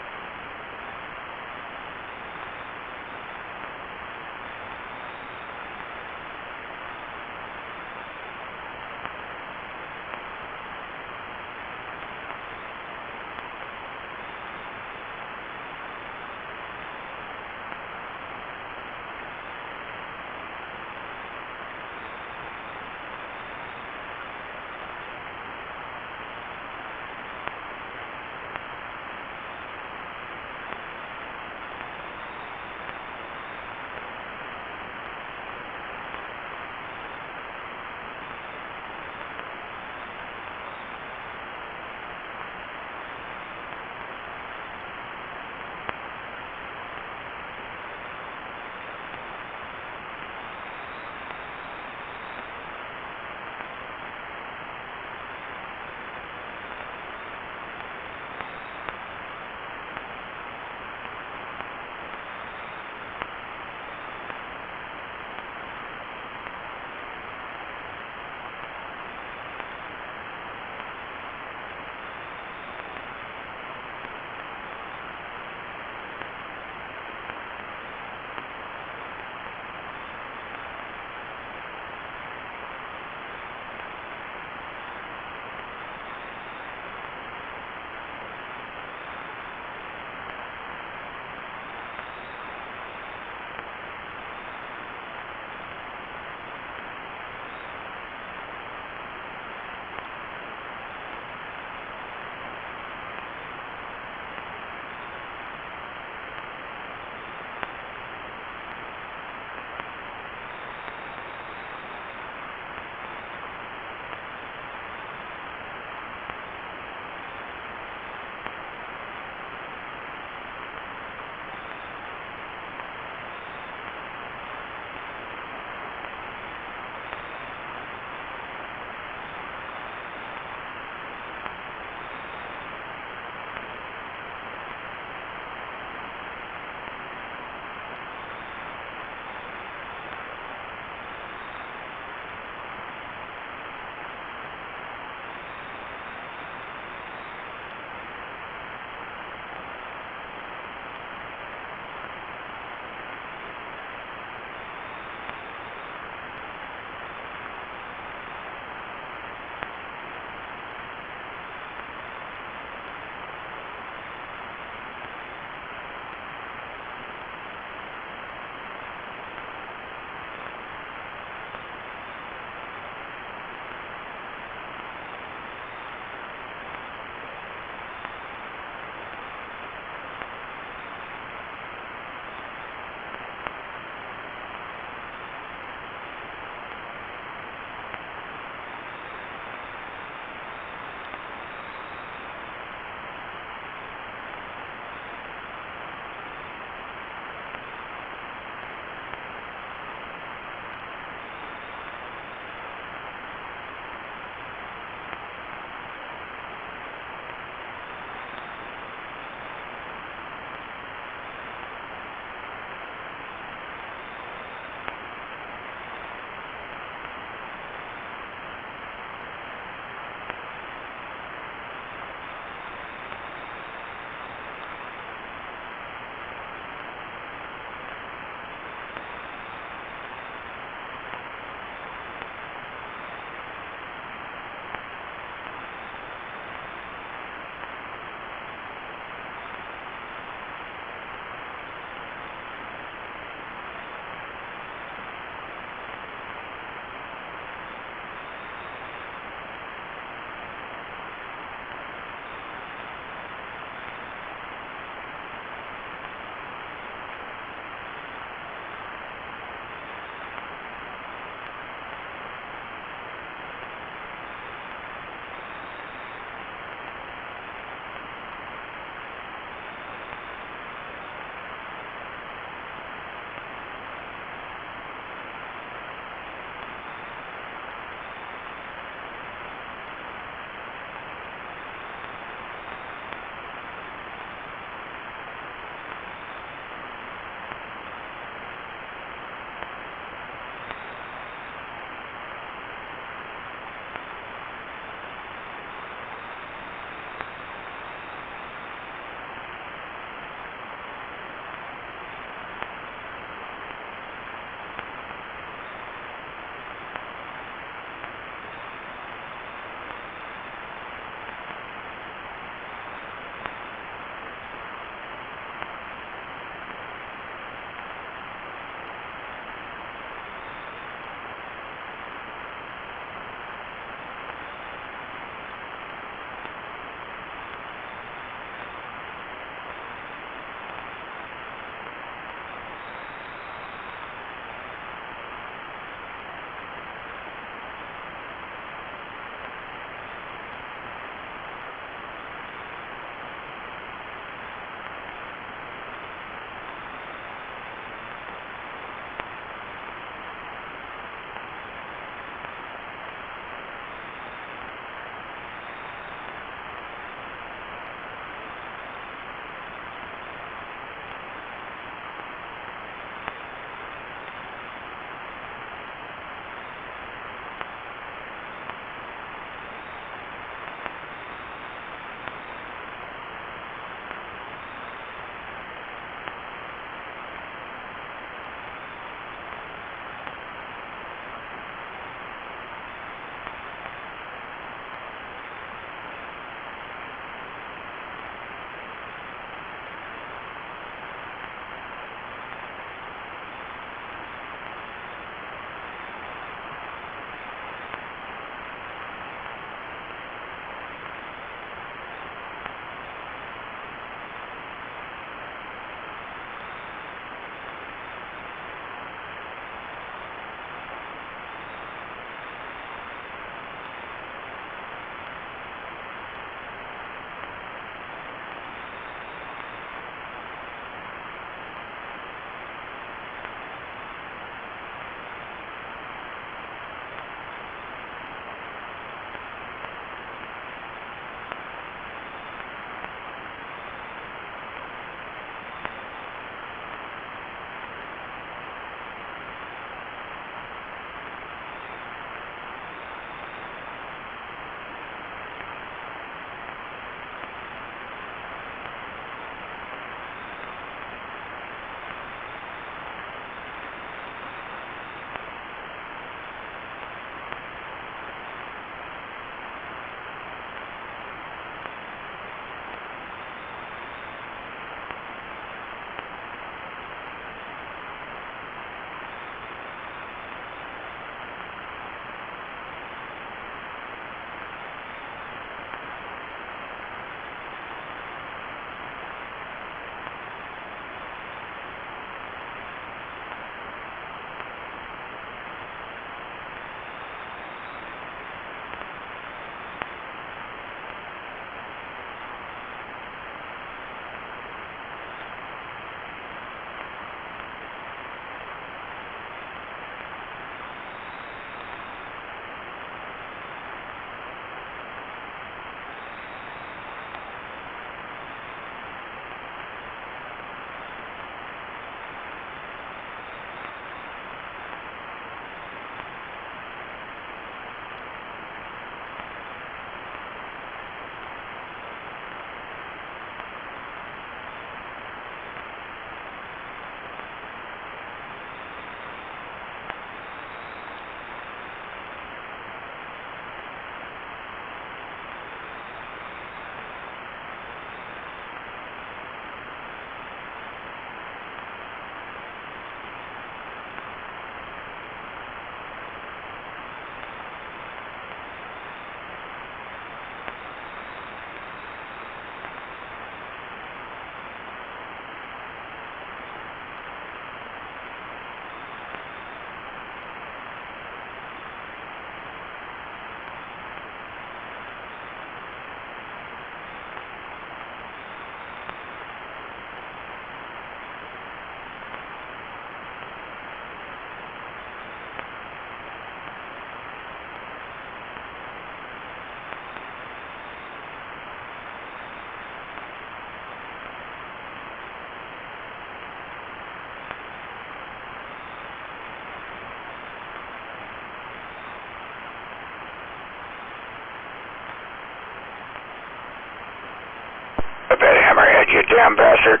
I bet hammerhead, you damn bastard.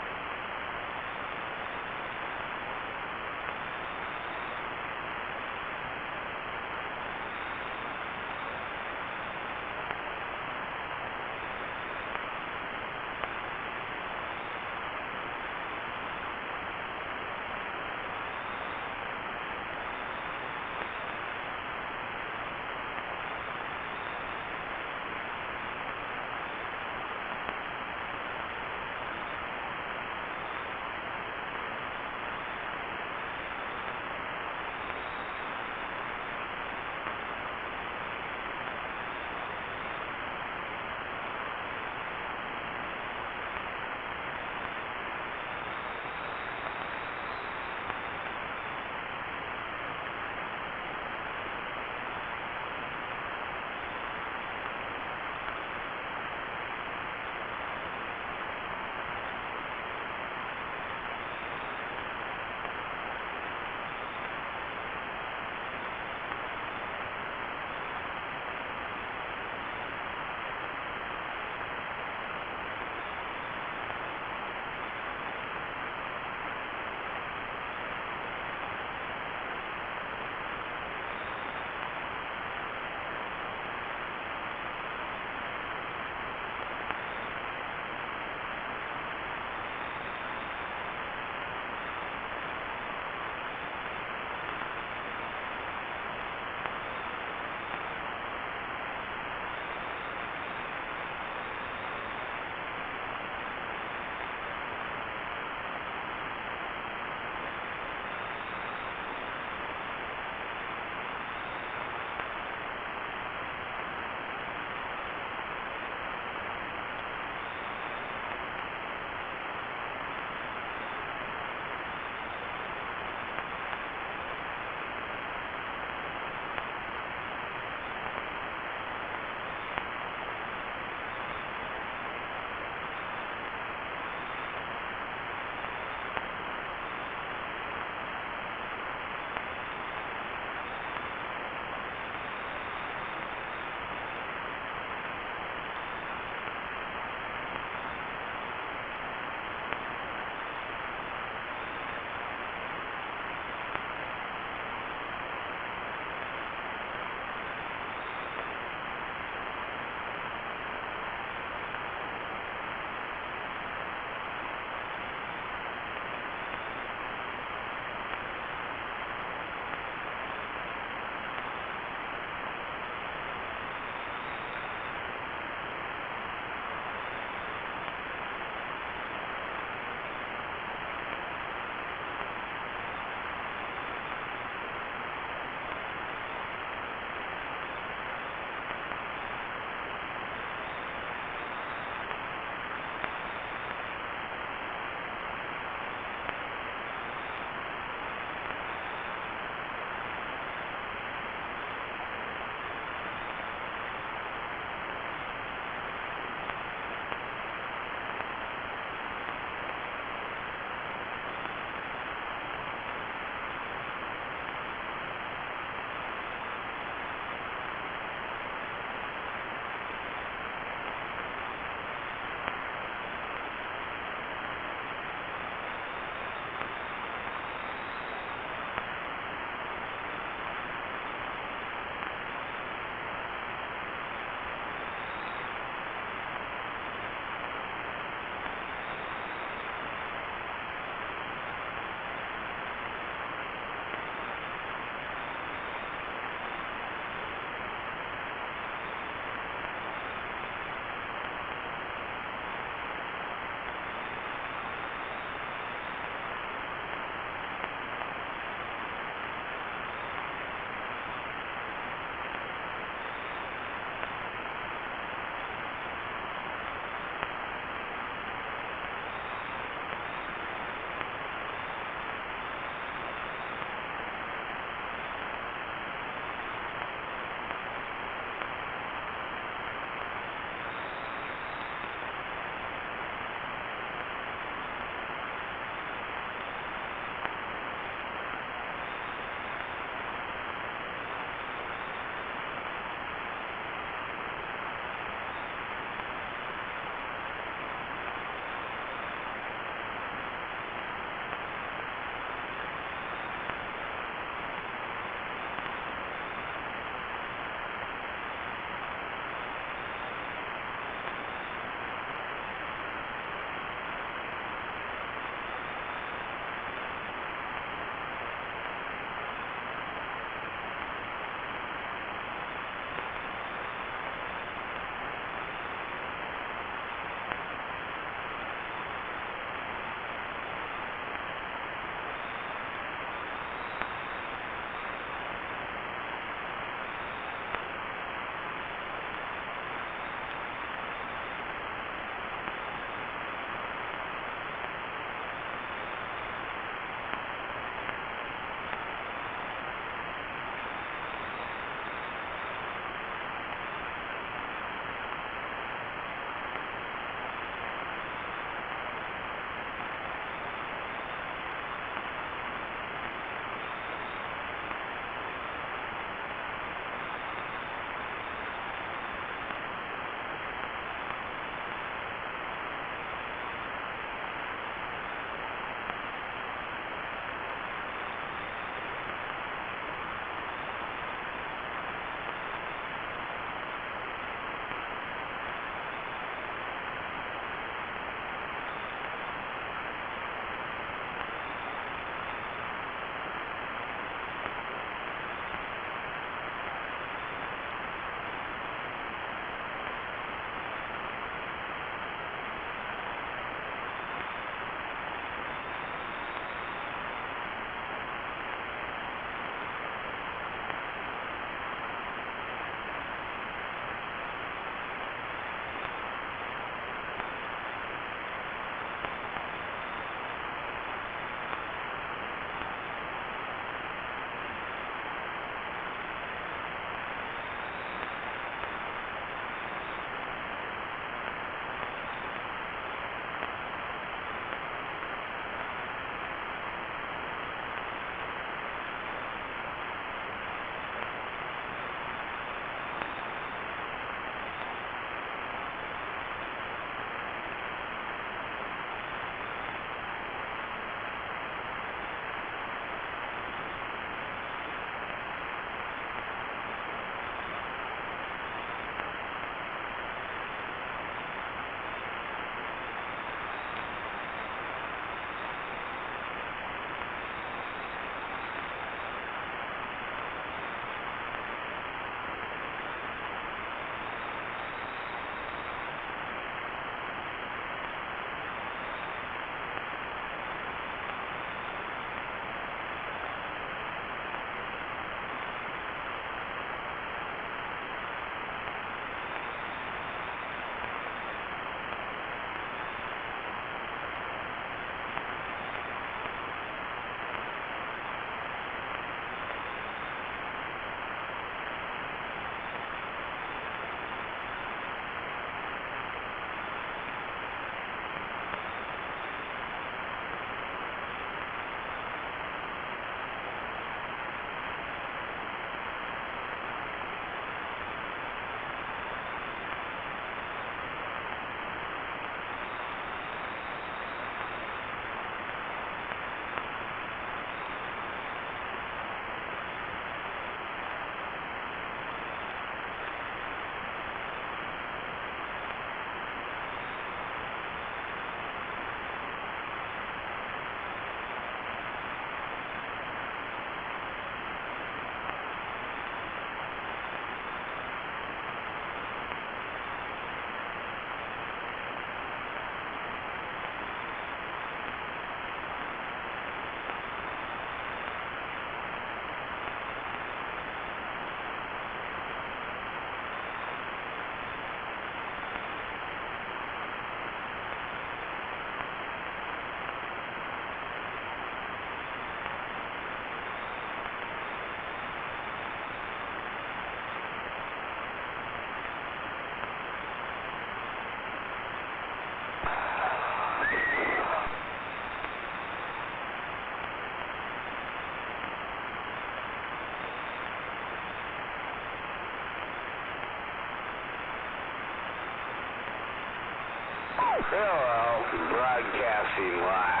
Hello, broadcasting live.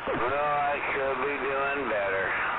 Well, I could be doing better.